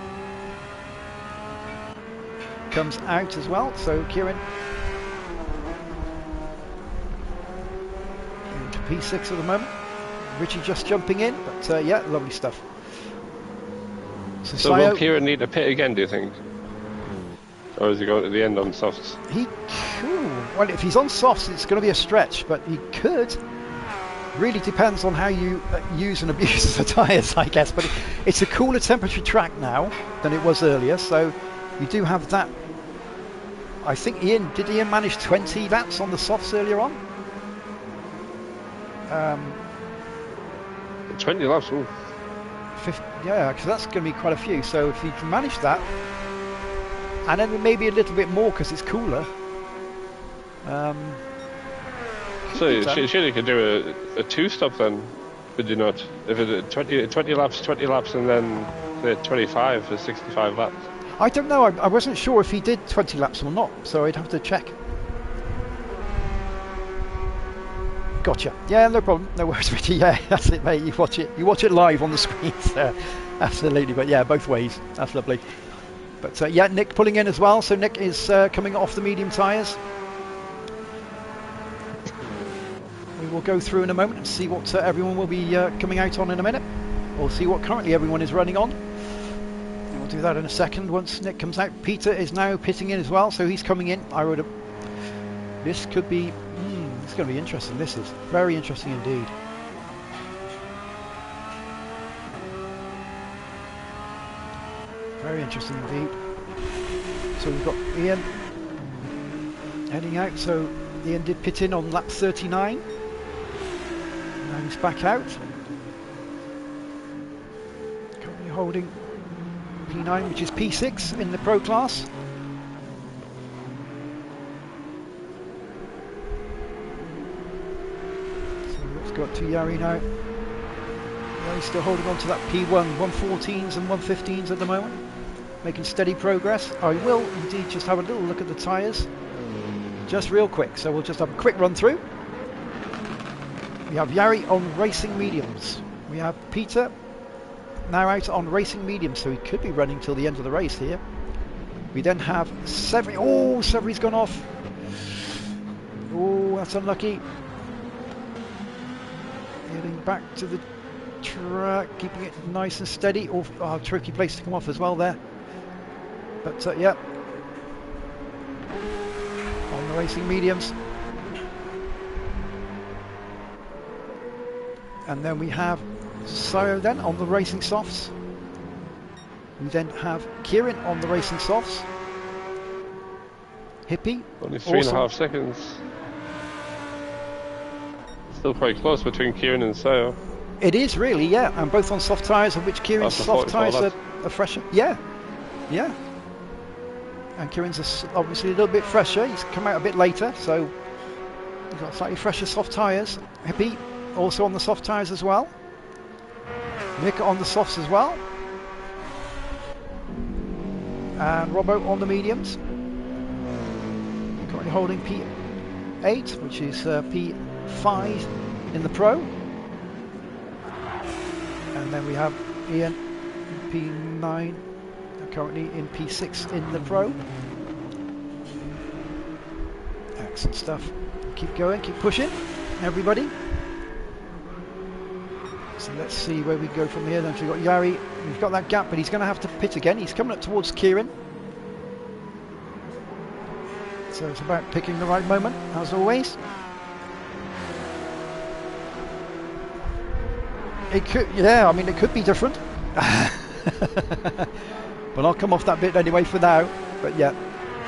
comes out as well, so Kieran into P6 at the moment. Richie just jumping in, but yeah, lovely stuff.
So will Kieran need to pit again, do you think? Or is he going to the end on softs?
He could. Well, if he's on softs, it's going to be a stretch, but he could. Really depends on how you use and abuse the tyres, I guess. But it's a cooler temperature track now than it was earlier, so you do have that. I think did Ian manage 20 laps on the softs earlier on?
20 laps, ooh.
50, yeah, because that's going to be quite a few. So if you can manage that, and then maybe a little bit more because it's cooler.
So surely you could do a 2-stop then, would you not? If it's 20 laps, and then say 25 for 65 laps.
I don't know. I wasn't sure if he did 20 laps or not, so I'd have to check. Gotcha. Yeah, no problem. No worries, Richie. Yeah, that's it, mate. You watch it live on the screen. So, absolutely. But yeah, both ways. That's lovely. But yeah, Nick pulling in as well. So Nick is coming off the medium tyres. We will go through in a moment and see what everyone will be coming out on in a minute. We'll see what currently everyone is running on. And we'll do that in a second once Nick comes out. Peter is now pitting in as well, so he's coming in. This could be... it's going to be interesting. This is very interesting indeed. Very interesting indeed. So we've got Ian heading out. So Ian did pit in on lap 39. Now he's back out. Currently holding P9, which is P6 in the Pro class. So let's go up to Yari now. Yari's still holding on to that P1, 114s and 115s at the moment. Making steady progress. I will indeed just have a little look at the tyres just real quick, so we'll just have a quick run through. We have Yari on racing mediums. We have Peter now out on racing medium, so he could be running till the end of the race here. We then have Severy. Oh, Severy's gone off. Oh, that's unlucky. Getting back to the track, keeping it nice and steady. Oh, tricky place to come off as well there. But yeah, on the racing mediums. And then we have Sayo then on the racing softs. We then have Kieran on the racing softs. Hippie.
Only 3.5 seconds. Still quite close between Kieran and Sayo.
It is really, yeah, and both on soft tyres, of which Kieran's soft tyres are fresher. Yeah, yeah. And Kieran's obviously a little bit fresher. He's come out a bit later, so he's got slightly fresher soft tyres. Hippie also on the soft tyres as well. Nick on the softs as well. And Robbo on the mediums. Currently holding P8, which is P5 in the Pro. And then we have Ian P9, currently in P6 in the Pro. Excellent stuff. Keep going, keep pushing, everybody. So let's see where we go from here. Then we've got Yari. We've got that gap, but he's going to have to pit again. He's coming up towards Kieran. So it's about picking the right moment, as always. It could, yeah, I mean, it could be different. But I'll come off that bit anyway for now. But yeah.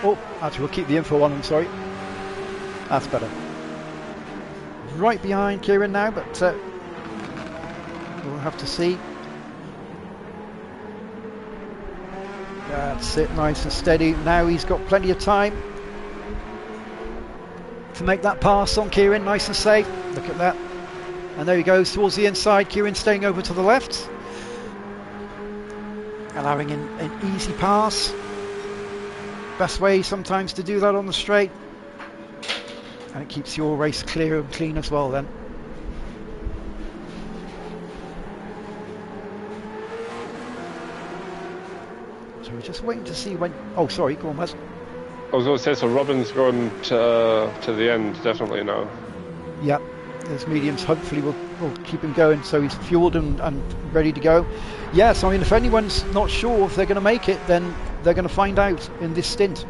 Oh, actually, we'll keep the info on, I'm sorry. That's better. Right behind Kieran now, but we'll have to see. That's it, nice and steady. Now he's got plenty of time to make that pass on Kieran, nice and safe. Look at that. And there he goes towards the inside. Kieran staying over to the left, allowing an easy pass. Best way sometimes to do that on the straight, and it keeps your race clear and clean as well then. So we're just waiting to see when... Oh, sorry, go on, Wes.
I was going to say, so Robin's going to the end, definitely now.
Yeah, those mediums hopefully will keep him going, so he's fueled and ready to go. Yes, I mean, if anyone's not sure if they're going to make it, then they're going to find out in this stint.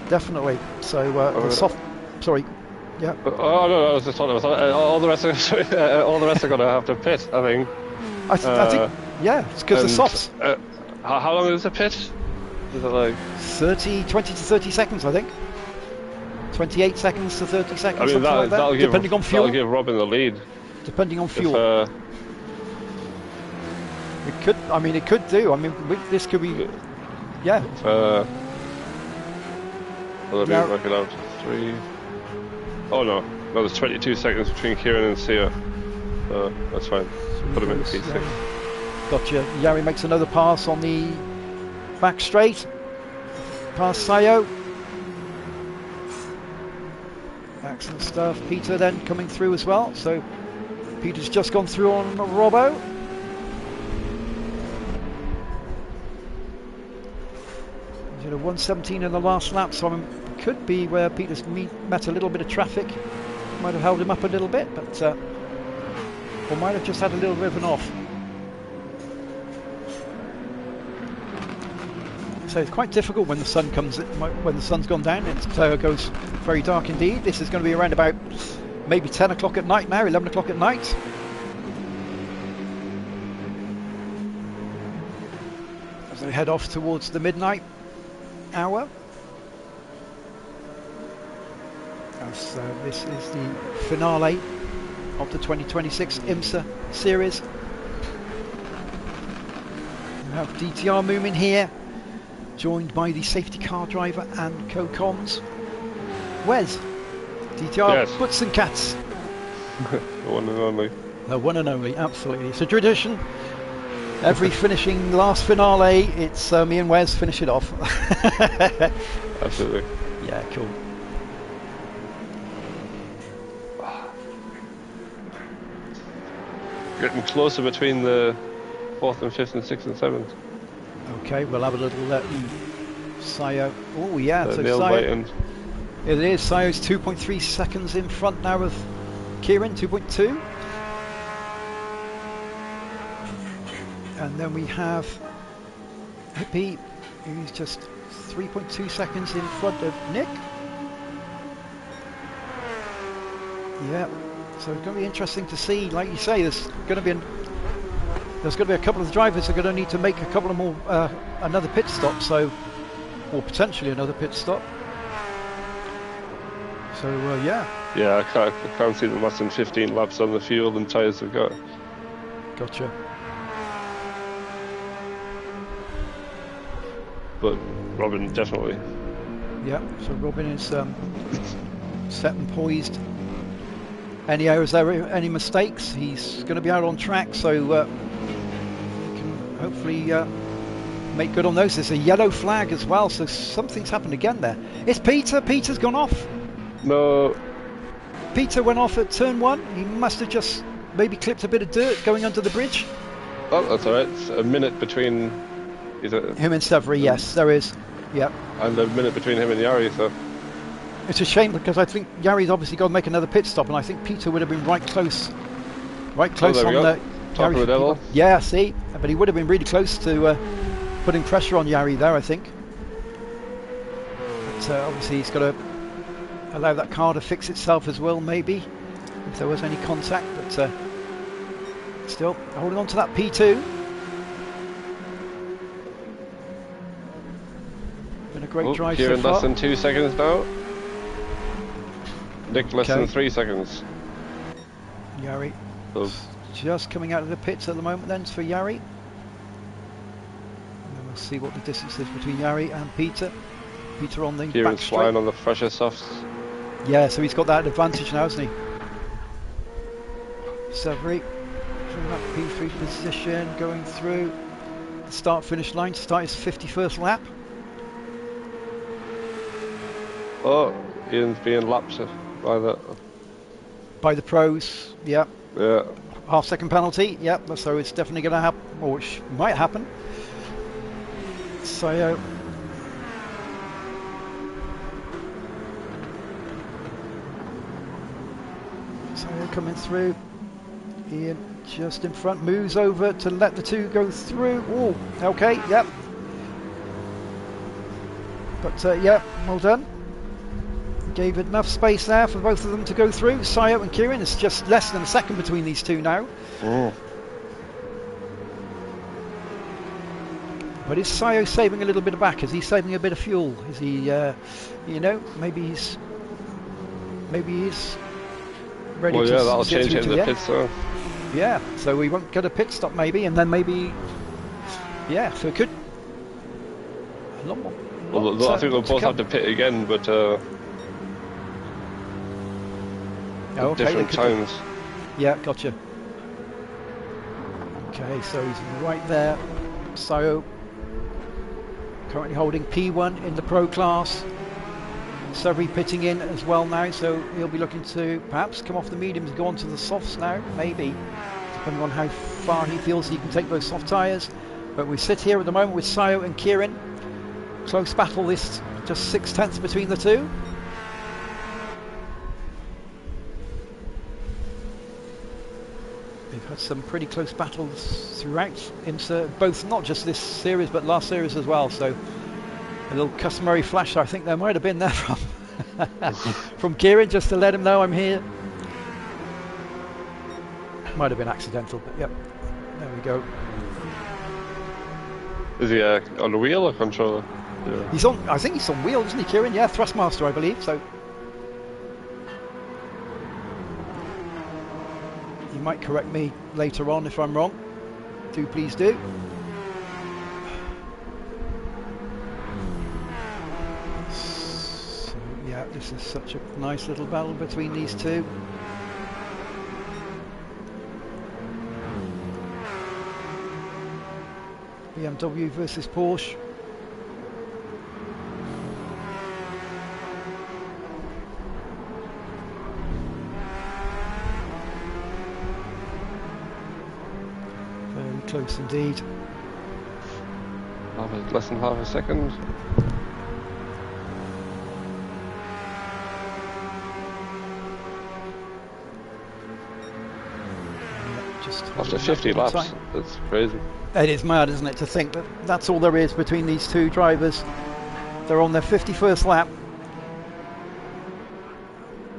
Definitely. So, the soft... Sorry. Yeah.
Oh no, I was just talking about all the rest. All the rest are going to have to pit, I think.
I think, yeah, it's because the softs.
How long is the pit? Is it like
20 to 30 seconds, I think. 28 seconds to 30 seconds,
I mean,
something like that, depending on fuel.
That'll give Robin the lead.
Depending on fuel. It could. I mean, it could do. I mean, this could be. Yeah.
Let me work it out. 3. Oh no, there's 22 seconds between Kieran and Sia. That's fine. Put him in P6.
Gotcha. Yari makes another pass on the back straight. Past Sayo. Excellent stuff. Peter then coming through as well. So Peter's just gone through on Robbo. He's at a 1:17 in the last lap, so could be where Peter's met a little bit of traffic. Might have held him up a little bit, but or might have just had a little bit of an off. So it's quite difficult when the sun comes, when the sun's gone down. It goes very dark indeed. This is going to be around about maybe 10 o'clock at night now, 11 o'clock at night. As they head off towards the midnight hour. As this is the finale of the 2026 IMSA series. We have DTR moving here, joined by the safety car driver and co-coms, Wes. DTR,
yes.
Butts and Cats.
The one and only.
The one and only, absolutely. It's a tradition. Every finishing last finale, it's me and Wes finish it off.
Absolutely.
Yeah, cool.
Getting closer between the 4th and 5th and 6th and 7th.
Okay, we'll have a little Sayo. Oh yeah, so
nail
Sayo,
biting.
it is. Sayo's 2.3 seconds in front now of Kieran, 2.2. And then we have Hippie, who's just 3.2 seconds in front of Nick. Yeah, so it's going to be interesting to see. Like you say, there's going to be a couple of drivers that are going to need to make a couple of more another pit stop, so, or potentially another pit stop. So yeah.
Yeah, I can't see them less than 15 laps on the fuel and tyres they've got.
Gotcha.
But Robin definitely.
Yeah, so Robin is set and poised. Any errors there, any mistakes, he's going to be out on track, so he can hopefully make good on those. There's a yellow flag as well, so something's happened again there. It's Peter. Peter's gone off.
No.
Peter went off at turn 1. He must have just maybe clipped a bit of dirt going under the bridge.
Oh, that's alright. It's a minute between
him and Severy, yes, there is. Yeah.
And a minute between him and Yari, so.
It's a shame because I think Yari's obviously got to make another pit stop, and I think Peter would have been right close on the
top of the devil.
Yeah, see, but he would have been really close to putting pressure on Yari there, I think. But obviously he's got to allow that car to fix itself as well, maybe, if there was any contact. But still holding on to that P2. Been a great drive so
Kieran
far.
less than 2 seconds now. Nick less than 3 seconds.
Yari just coming out of the pits at the moment then for Yari. And then we'll see what the distance is between Yari and Peter. Peter on the
Kieran's
back
flying
straight.
on the fresher softs.
Yeah, so he's got that advantage now, hasn't he? Severy from that P3 position, going through the start-finish line to start his 51st lap.
Oh, Ian's being lapped
by the pros. Yeah.
Yeah.
Half-second penalty. Yeah. So it's definitely going to happen, or it might happen. So. Coming through. Ian just in front, moves over to let the two go through. Oh, okay, yep. But yeah, well done. Gave enough space there for both of them to go through. Sayo and Kieran, it's just less than a second between these two now.
Oh.
But is Sayo saving a little bit of back? Is he saving a bit of fuel? Is he, you know, maybe he's ready to
that'll change it in the pit, so.
Yeah, so we won't get a pit stop maybe, and then maybe, yeah, so it could a lot more.
Well, I think they'll both have to pit again, but different times.
Yeah, gotcha. Okay, so he's right there. Sayo currently holding P1 in the Pro class. Severy pitting in as well now, so he'll be looking to perhaps come off the mediums and go on to the softs now, maybe, depending on how far he feels he can take those soft tyres. But we sit here at the moment with Sayo and Kieran. Close battle, this just 6/10 between the two. They've had some pretty close battles throughout IMSA, both not just this series but last series as well, so a little customary flash I think there might have been there from Kieran, just to let him know I'm here. Might have been accidental, but yep, there we go.
Is he on the wheel or controller? Yeah.
He's on, I think he's on wheel, isn't he, Kieran? Yeah, Thrustmaster I believe, so you might correct me later on if I'm wrong. Do please do. So yeah, this is such a nice little battle between these two. BMW versus Porsche. Very close indeed.
Less than half a second.
Just
After 50 laps, that's crazy.
It is mad, isn't it, to think that that's all there is between these two drivers. They're on their 51st lap,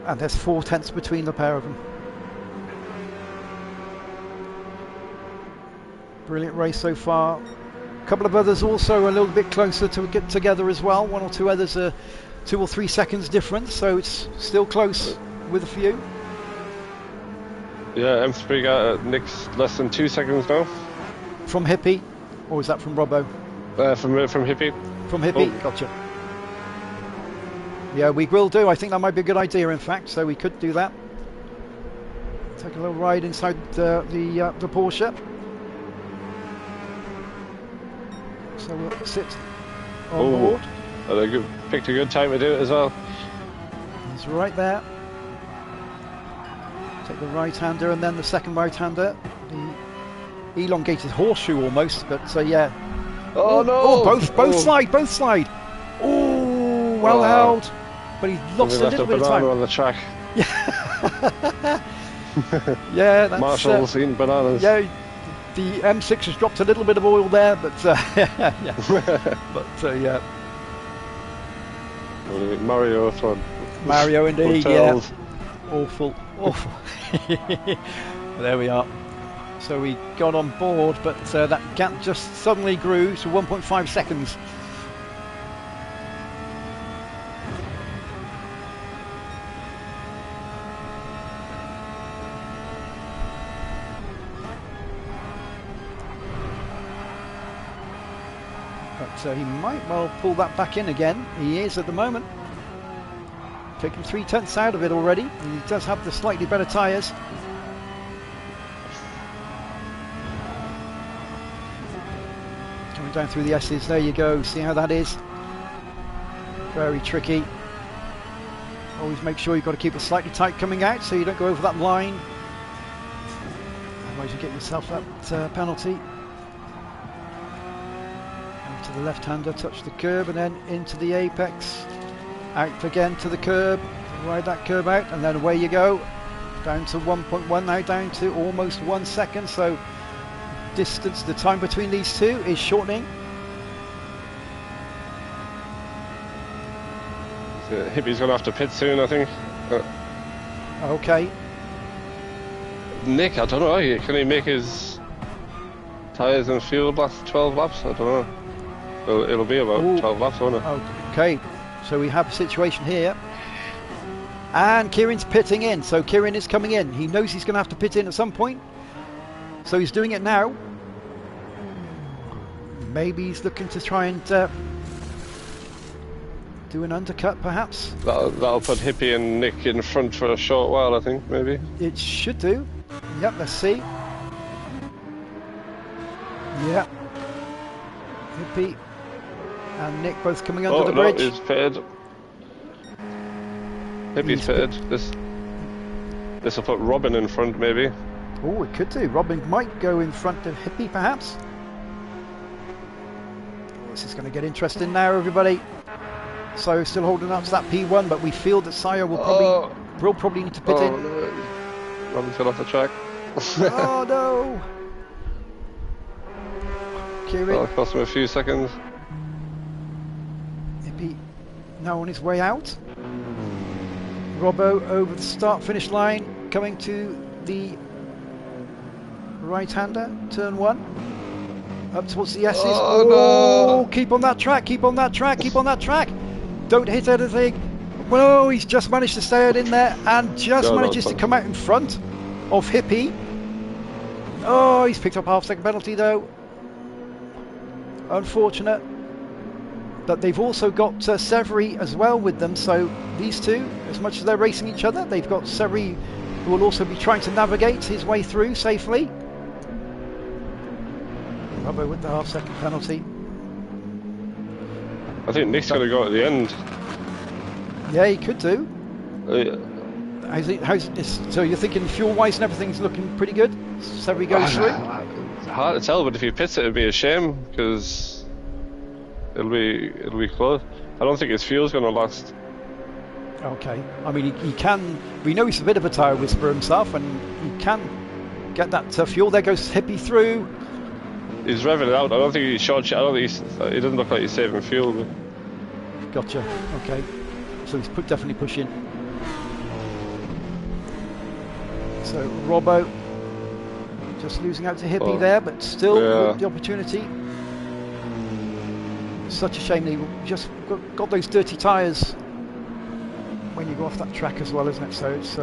and there's 4/10 between the pair of them. Brilliant race so far. A couple of others also a little bit closer to get together as well. One or two others are 2 or 3 seconds difference, so it's still close with a few.
Yeah, M3 got Nick's less than 2 seconds now.
From Hippie, or is that from Robbo?
From Hippie.
From Hippie, Gotcha. Yeah, we will do. I think that might be a good idea, in fact, so we could do that. Take a little ride inside the Porsche. So we'll sit on board.
Oh, they picked a good time to do it as well.
He's right there. Take the right-hander and then the second right-hander. The elongated horseshoe almost, but yeah.
Oh no!
Oh, both slide. Oh, well held. But he lost a little bit of time
on the track.
Yeah, that's
Marshall's eating bananas.
Yeah, the M6 has dropped a little bit of oil there, but yeah. But yeah.
Mario from
Mario indeed,
hotels.
Yeah. Awful. There we are. So we got on board, but that gap just suddenly grew to 1.5 seconds. But he might well pull that back in again. He is at the moment. Taking 3/10 out of it already. And he does have the slightly better tyres. Coming down through the S's. There you go. See how that is? Very tricky. Always make sure you've got to keep it slightly tight coming out so you don't go over that line. Otherwise you get yourself that penalty. To the left-hander, touch the curb and then into the apex. Out again to the curb. Ride that curb out and then away you go. Down to 1.1 now, down to almost 1 second. So distance, the time between these two is shortening.
So Hippie's going to have to pit soon, I think.
Okay.
Nick, I don't know. Can he make his tyres and fuel last 12 laps? I don't know. It'll be about 12 laps, won't it?
Okay, so we have a situation here. And Kieran's pitting in, so Kieran is coming in. He knows he's going to have to pit in at some point. So he's doing it now. Maybe he's looking to try and do an undercut, perhaps.
That'll put Hippie and Nick in front for a short while, I think, maybe.
It should do. Yep, let's see. Yep. Hippie and Nick both coming under the bridge.
He's pitted. Hippie's pitted. This will put Robin in front, maybe.
Oh, it could do. Robin might go in front of Hippie, perhaps. This is going to get interesting now, everybody. So still holding up to that P1, but we feel that Sire will probably need to pit in.
No. Robin's got off the track.
Oh no! Kieran.
That'll cost him a few seconds.
Hippie now on his way out. Robbo over the start-finish line, coming to the right-hander, turn 1. Up towards the S's.
Oh, no.
Keep on that track, keep on that track, keep on that track. Don't hit anything. Well, he's just managed to stay out in there and just manages to come out in front of Hippie. Oh, he's picked up half-second penalty though. Unfortunate. But they've also got Severi as well with them, so these two, as much as they're racing each other, they've got Severi who will also be trying to navigate his way through safely. Robbo with the half-second penalty.
I think Nick's going to go at the end.
Yeah, he could do. So you're thinking fuel-wise and everything's looking pretty good? Severi goes through?
hard to tell, but if he pits it, it'd be a shame because it'll be close. I don't think his fuel's going to last.
Okay. I mean, he can. We know he's a bit of a tyre whisperer himself, and he can get that fuel. There goes Hippie through.
He's revving it out. I don't think he's short. I don't think he doesn't look like he's saving fuel. But...
Gotcha. Okay. So he's definitely pushing. So Robbo just losing out to Hippie there, but still with the opportunity. Such a shame they just got those dirty tyres when you go off that track as well, isn't it? So it's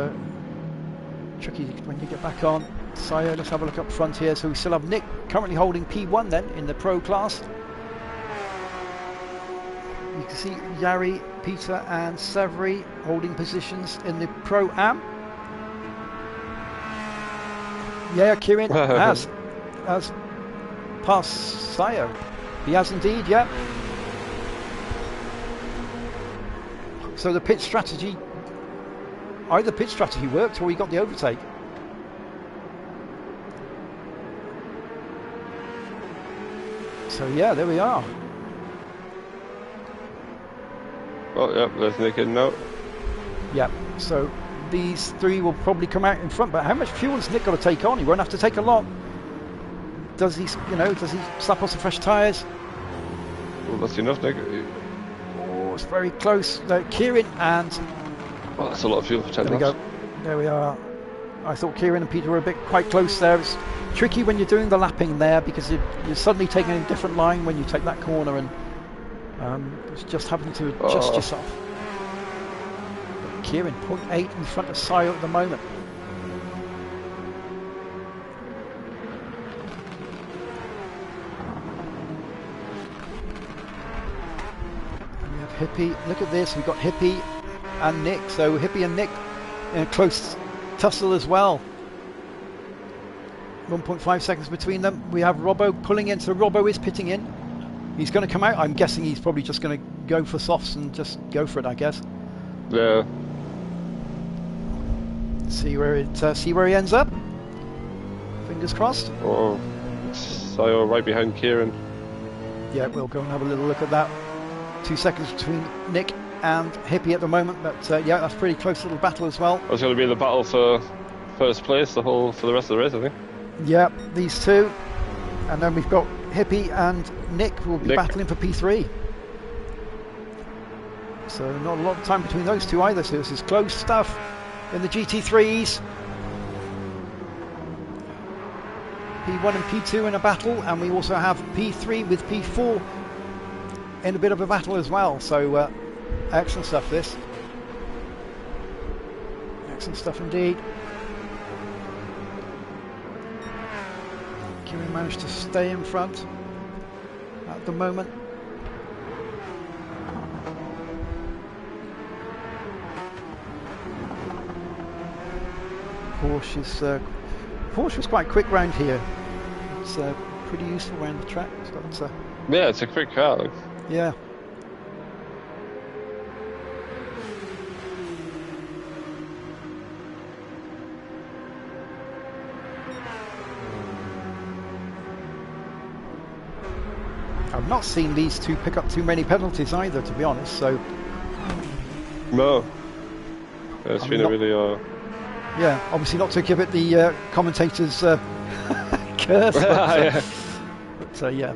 tricky when you get back on. So let's have a look up front here. So we still have Nick currently holding P1 then in the Pro class. You can see Yari, Peter and Severy holding positions in the Pro Am. Yeah, Kieran has passed Sayo. He has indeed, yeah. So the pit strategy, either pit strategy worked or he got the overtake. So yeah, there we are.
Oh yeah, there's Nick in now.
Yeah, so these three will probably come out in front, but how much fuel has Nick got to take on? He won't have to take a lot. Does he, does he slap on some fresh tyres?
Well, that's enough, Nick.
Oh, it's very close. Kieran and...
Well, that's a lot of fuel for 10
There we go. There we are. I thought Kieran and Peter were a bit quite close there. It's tricky when you're doing the lapping there because you're suddenly taking a different line when you take that corner, and it's just having to adjust yourself. But Kieran, 0.8 in front of Sayo at the moment. And we have Hippie. Look at this. We've got Hippie and Nick. So Hippie and Nick in a close tussle as well. 1.5 seconds between them. We have Robbo pulling in, so Robbo is pitting in. He's going to come out. I'm guessing he's probably just going to go for softs and just go for it, I guess.
Yeah.
See where he ends up. Fingers crossed.
Oh, Sayo right behind Kieran.
Yeah, we'll go and have a little look at that. 2 seconds between Nick and Hippie at the moment, but yeah, that's a pretty close little battle as well.
It's going to be the battle for first place for the rest of the race, I think.
Yeah, these two, and then we've got Hippie and Nick will be battling for P3. So not a lot of time between those two either, so this is close stuff in the GT3s. P1 and P2 in a battle, and we also have P3 with P4 in a bit of a battle as well, so excellent stuff this. Excellent stuff indeed. Kieran managed to stay in front at the moment. Porsche was quite quick round here. It's pretty useful around the track. It's got,
yeah, it's a quick car. Like.
Yeah. I've not seen these two pick up too many penalties either, to be honest, so...
No. Yeah, it's been a really...
Yeah, obviously not to give it the commentator's curse,
yeah.
But yeah,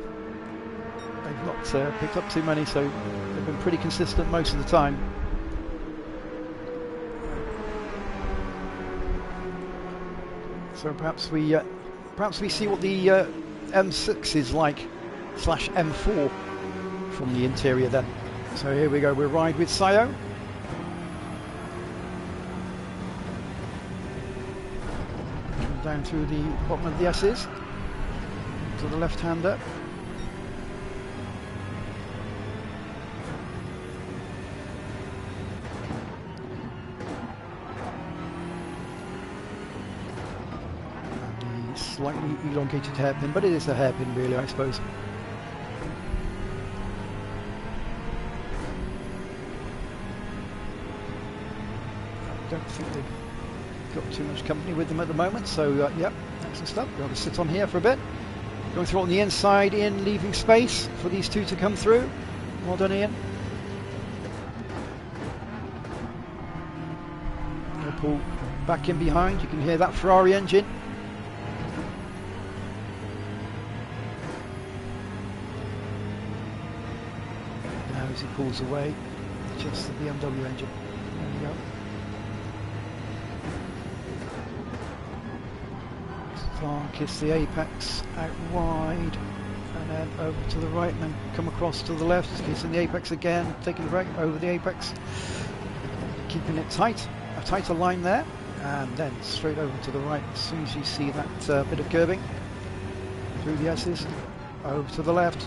they've not picked up too many, so they've been pretty consistent most of the time. So perhaps we see what the M6 is like, / M4 from the interior then. So here we go, we'll ride with Sayo. Down through the bottom of the S's to the left-hander. And the slightly elongated hairpin, but it is a hairpin really, I suppose. I don't think they've got too much company with them at the moment, so yep, excellent stuff. We'll just sit on here for a bit. Going through on the inside, Ian leaving space for these two to come through. Well done, Ian. They'll pull back in behind. You can hear that Ferrari engine. Now as he pulls away, just the BMW engine. There we go. Kiss the apex out wide and then over to the right and then come across to the left, kissing the apex again, taking the right over the apex, keeping it tight, a tighter line there, and then straight over to the right as soon as you see that bit of curbing through the S's, over to the left,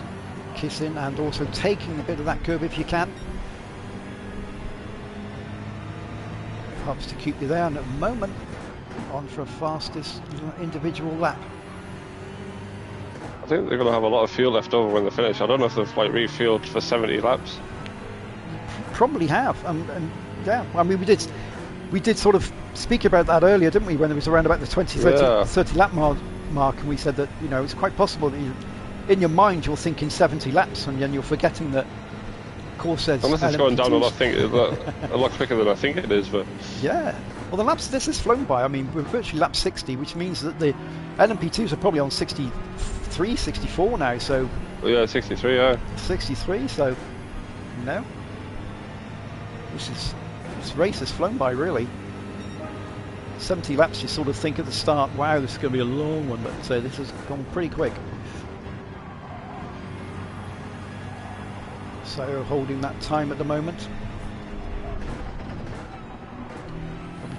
kissing and also taking a bit of that curb if you can. Helps to keep you there, and at the moment on for a fastest individual lap.
I think they're going to have a lot of fuel left over when they finish. I don't know if they've like refueled for 70 laps.
Probably have, and yeah, I mean we did sort of speak about that earlier, didn't we, when it was around about the 30 lap mark, and we said that, you know, it's quite possible that in your mind you're thinking 70 laps and then you're forgetting that course says
unless it's going down a lot quicker than I think it is, but
yeah. Well, the laps, this has flown by. I mean, we're virtually lap 60, which means that the LMP2s are probably on 63, 64 now, so...
yeah, 63, yeah.
63, so, you know, this race has flown by, really. 70 laps, you sort of think at the start, wow, this is going to be a long one, but this has gone pretty quick. So, holding that time at the moment.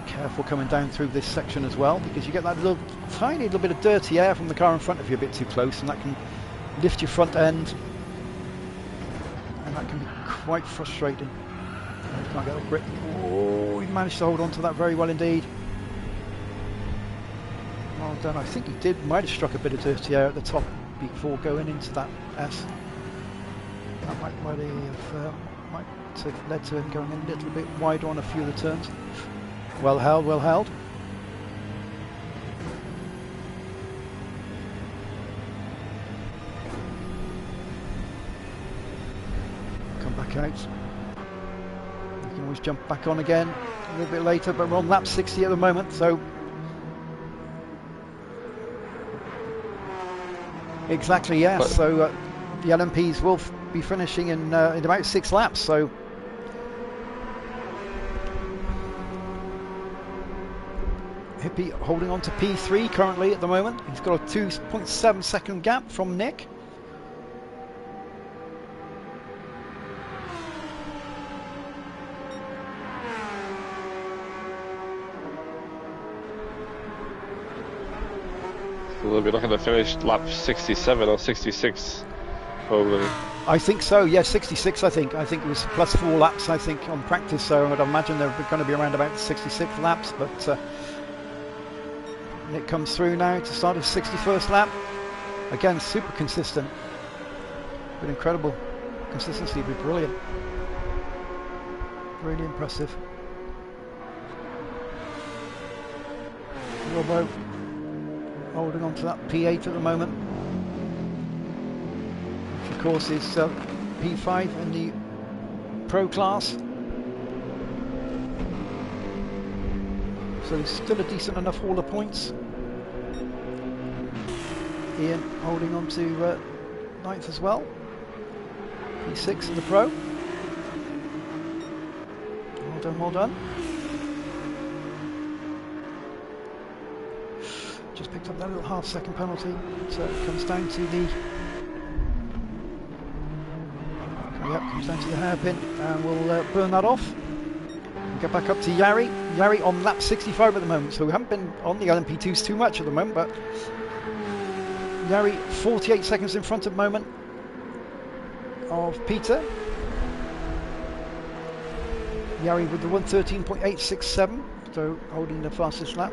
Careful coming down through this section as well, because you get that tiny little bit of dirty air from the car in front of you a bit too close, and that can lift your front end, and that can be quite frustrating. You can't get the grip. Oh, he managed to hold on to that very well indeed. Well done. I think he might have struck a bit of dirty air at the top before going into that S. That might have led to him going in a little bit wider on a few of the turns. Well held, well held. Come back out. You can always jump back on again a little bit later, but we're on lap 60 at the moment, so... Exactly, yeah, so the LMPs will be finishing in about 6 laps, so... Hippie holding on to P3 currently at the moment. He's got a 2.7 second gap from Nick.
So they'll be looking to finish lap 67 or 66 probably.
I think so, yeah, 66 I think. I think it was plus 4 laps I think on practice, so I'd imagine they're going to be around about 66 laps, but Nick comes through now to start his 61st lap. Again, super consistent. With incredible consistency, be brilliant. Really impressive. Robbo holding on to that P8 at the moment. Which of course is P5 in the Pro class. So still a decent enough haul of points. Ian holding on to 9th as well. P6 in the Pro. Well done, well done. Just picked up that little half-second penalty. So it comes down to the... Yep, comes down to the hairpin, and we'll burn that off. Get back up to Yari. Yari on lap 65 at the moment, so we haven't been on the LMP2s too much at the moment, but Yari 48 seconds in front at the moment of Peter. Yari with the 113.867, so holding the fastest lap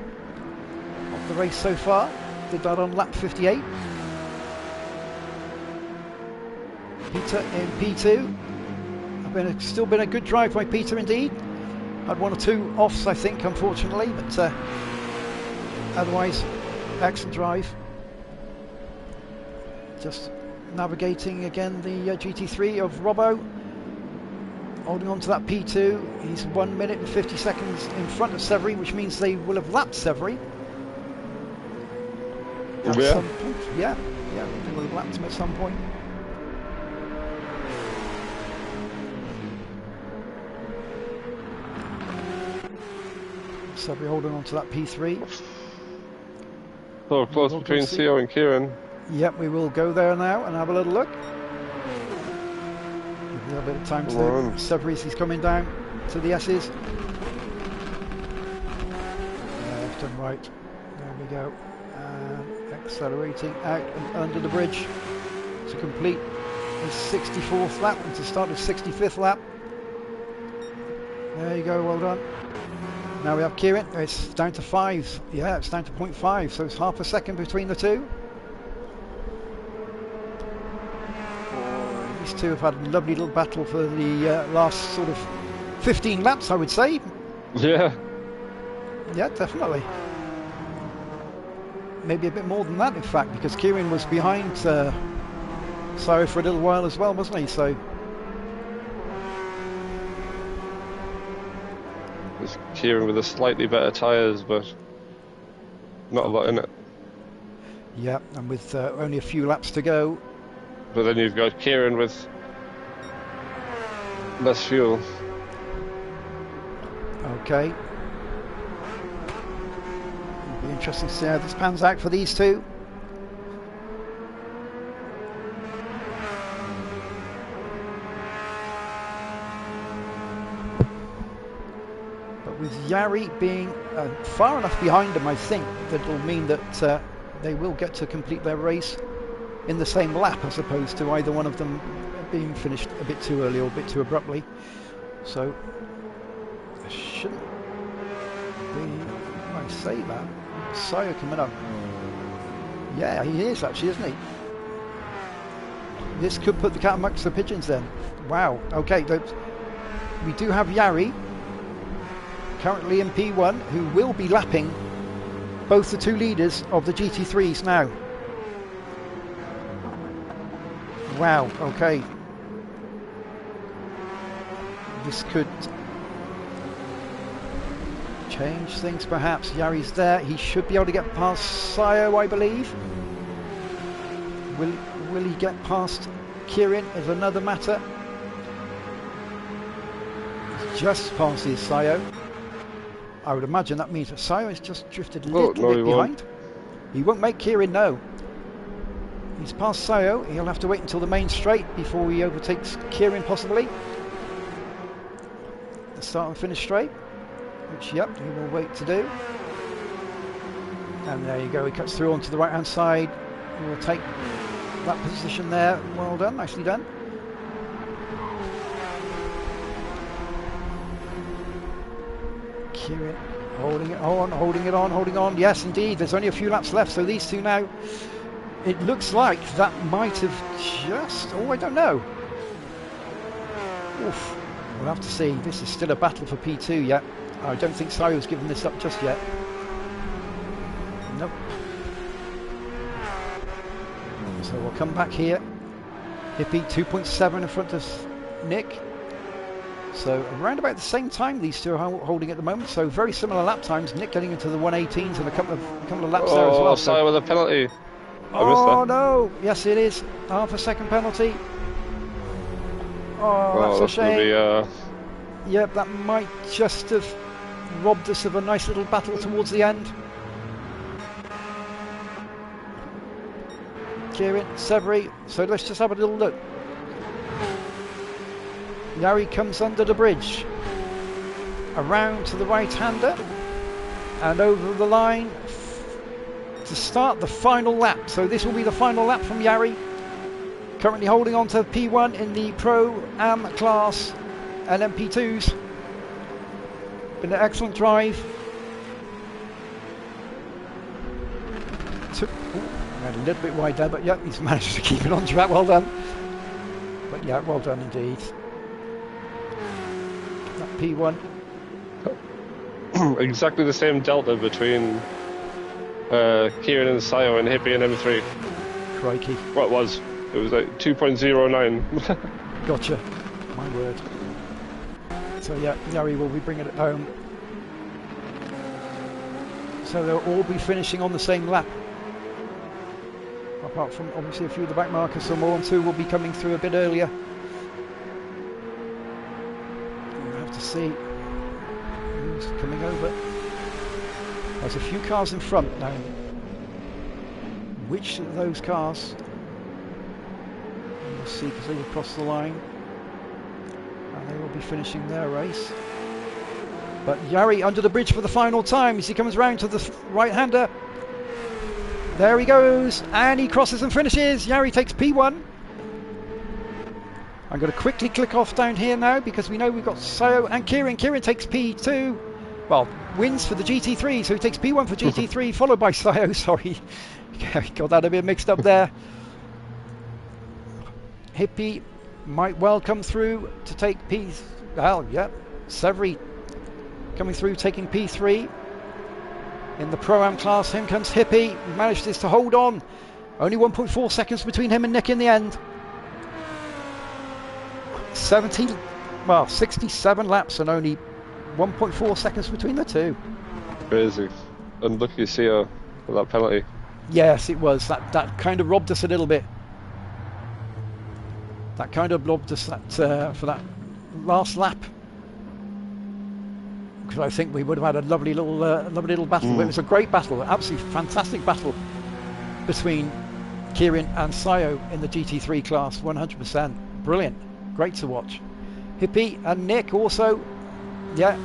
of the race so far. Did that on lap 58. Peter in P2. Still been a good drive by Peter indeed. Had 1 or 2 offs I think, unfortunately, but otherwise excellent drive. just navigating again the GT3 of Robbo. Holding on to that P2. He's 1 minute and 50 seconds in front of Severy, which means they will have lapped Severy. At some point. Yeah, they will have lapped him at some point. Severy holding on to that P3.
So close between Theo and Kieran.
Yep, we will go there now and have a little look. Give a little bit of time to do. Severy's he's coming down to the S's. Left and right. There we go. Accelerating out and under the bridge to complete his 64th lap and to start his 65th lap. There you go, well done. Now we have Kieran, it's down to 5. Yeah, it's down to 0.5, so it's half a second between the two. These two have had a lovely little battle for the last sort of 15 laps, I would say.
Yeah.
Yeah, definitely. Maybe a bit more than that, in fact, because Kieran was behind Sayo for a little while as well, wasn't he? So
it's Kieran with the slightly better tyres, but not a lot in it.
Yeah, and with only a few laps to go.
But then you've got Kieran with less fuel.
Okay. It'll be interesting to see how this pans out for these two. But with Yari being far enough behind them, I think that will mean that they will get to complete their race in the same lap, as opposed to either one of them being finished a bit too early or a bit too abruptly. So there shouldn't be, when I say that, Sayo coming up. Yeah, he is actually, isn't he? This could put the cat amongst the pigeons then. Wow, okay, we do have Yari currently in P1, who will be lapping both the two leaders of the GT3s now. Wow, okay. This could change things perhaps. Yari's there. He should be able to get past Sayo, I believe. Will he get past Kieran is another matter. He just passes Sayo. I would imagine that means that Sayo has just drifted a little bit behind. He won't make Kieran, no. He's past Sayo. He'll have to wait until the main straight before he overtakes Kieran, possibly. The start and finish straight, which, yep, he will wait to do. And there you go, he cuts through onto the right hand side. He will take that position there. Well done, nicely done. Kieran holding it on, holding it on, holding on. Yes, indeed, there's only a few laps left, so these two now, it looks like that might have just, oh, I don't know. Oof. We'll have to see. This is still a battle for P2 yet. I don't think Sayo's given this up just yet. Nope. So we'll come back here. Hippie 2.7 in front of Nick. So around about the same time these two are holding at the moment. So very similar lap times. Nick getting into the 118s and a couple of laps there as well.
Sayo with a penalty.
Oh no! Yes, it is. Half a second penalty. Oh, that's a shame. Yep, that might just have robbed us of a nice little battle towards the end. Kieran, Severy. So let's just have a little look. Yari comes under the bridge, around to the right-hander, and over the line to start the final lap. So this will be the final lap from Yari. Currently holding on to P1 in the Pro-Am class LMP2s. Been an excellent drive. Went a little bit wide there, but yeah, he's managed to keep it on track. Well done. But yeah, well done indeed. That P1.
Exactly the same delta between Kieran and Sayo and Hippie and M3.
Crikey.
Well, it was like 2.09.
Gotcha. My word. So yeah, Yari will be bringing it home. So they'll all be finishing on the same lap. Apart from obviously a few of the back markers, so more on 2 will be coming through a bit earlier. We'll have to see who's coming over. There's a few cars in front now. Which of those cars? We'll see because they've crossed the line. And they will be finishing their race. But Yari under the bridge for the final time as he comes round to the right-hander. There he goes, and he crosses and finishes. Yari takes P1. I'm going to quickly click off down here now because we know we've got Sayo and Kieran. Kieran takes P2. Well, wins for the GT3, so he takes P1 for GT3, followed by Sayo. Sorry, got that a bit mixed up there. Hippie might well come through to take P. Well, yeah, Severy coming through taking P3. In the Pro-Am class, in comes Hippie. He manages to hold on. Only 1.4 seconds between him and Nick in the end. 67 laps and only 1.4 seconds between the two.
Crazy. Unlucky to see her with that penalty.
Yes, it was. That kind of robbed us a little bit. That kind of robbed us for that last lap. Because I think we would have had a lovely little battle. It was a great battle, absolutely fantastic battle between Kieran and Sayo in the GT3 class. 100%, brilliant, great to watch. Hippie and Nick also, yeah.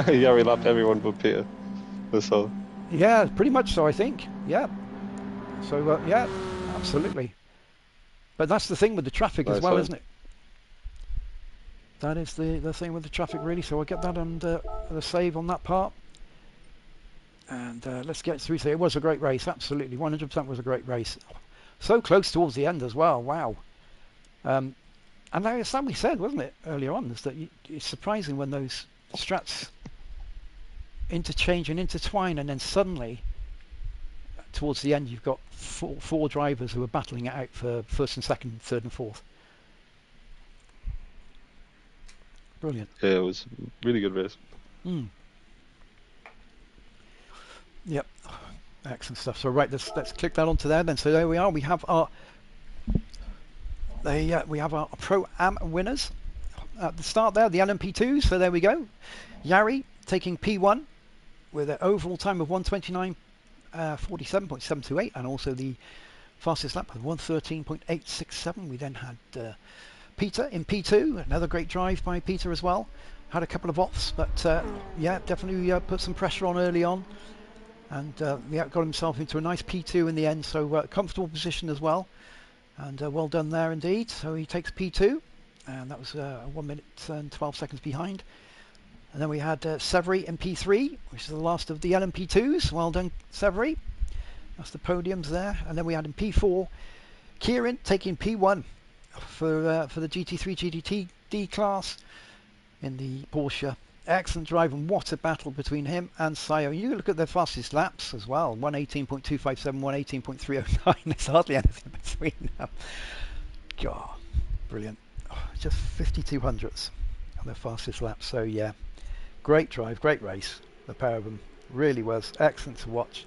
Yeah, we lapped everyone but Peter. So.
Yeah, pretty much so, I think. Yeah. So yeah, absolutely. But that's the thing with the traffic as well, isn't it? That is the thing with the traffic, really. So I'll get that under the save on that part. And let's get through. So it was a great race, absolutely. 100% was a great race. So close towards the end as well, wow. And as we said, wasn't it, earlier on, is that it's surprising when those strats interchange and intertwine, and then suddenly, towards the end, you've got four drivers who are battling it out for first and second, third and fourth. Brilliant.
Yeah, it was a really good race.
Yep, excellent stuff. So right, let's click that onto there then. So there we are. We have our Pro-Am winners at the start there, the LMP2s. So there we go. Yari taking P1 with an overall time of 1:29.47.728, and also the fastest lap with 1:13.867. We then had Peter in P2, another great drive by Peter as well. Had a couple of offs, but yeah, definitely put some pressure on early on, and yeah, got himself into a nice P2 in the end. So comfortable position as well, and well done there indeed. So he takes P2, and that was 1 minute and 12 seconds behind. And then we had Severy in P3, which is the last of the LMP2s. Well done, Severy. That's the podiums there. And then we had in P4, Kieran taking P1 for the GT3 GTD class in the Porsche. Excellent drive, and what a battle between him and Sayo. You look at their fastest laps as well, 1:18.257, 1:18.309. There's hardly anything between them. God, brilliant. Just 5200ths on their fastest laps. So yeah, great drive, great race. The pair of them really was excellent to watch.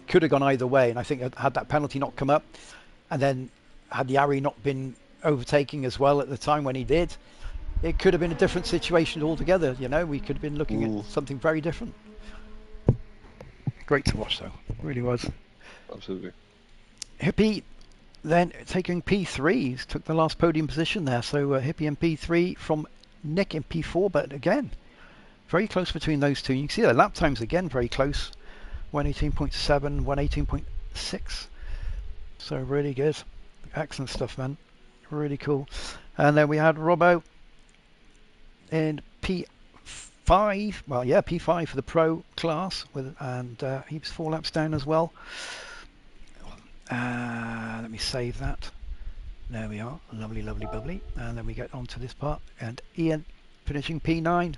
Could have gone either way, and I think had that penalty not come up, and then had Yari not been overtaking as well at the time when he did, it could have been a different situation altogether. You know, we could have been looking at something very different. Great to watch though, really was.
Absolutely.
Hippie then taking P3, took the last podium position there. So Hippie in P3 from Nick in P4, but again, very close between those two. You can see the lap times again very close, 1:18.7, 1:18.6. So really good, excellent stuff, man. Really cool. And then we had Robbo in P5. Well, yeah, P5 for the Pro class, and he was 4 laps down as well. Let me save that. There we are, lovely, lovely, bubbly. And then we get on to this part, and Ian finishing P9,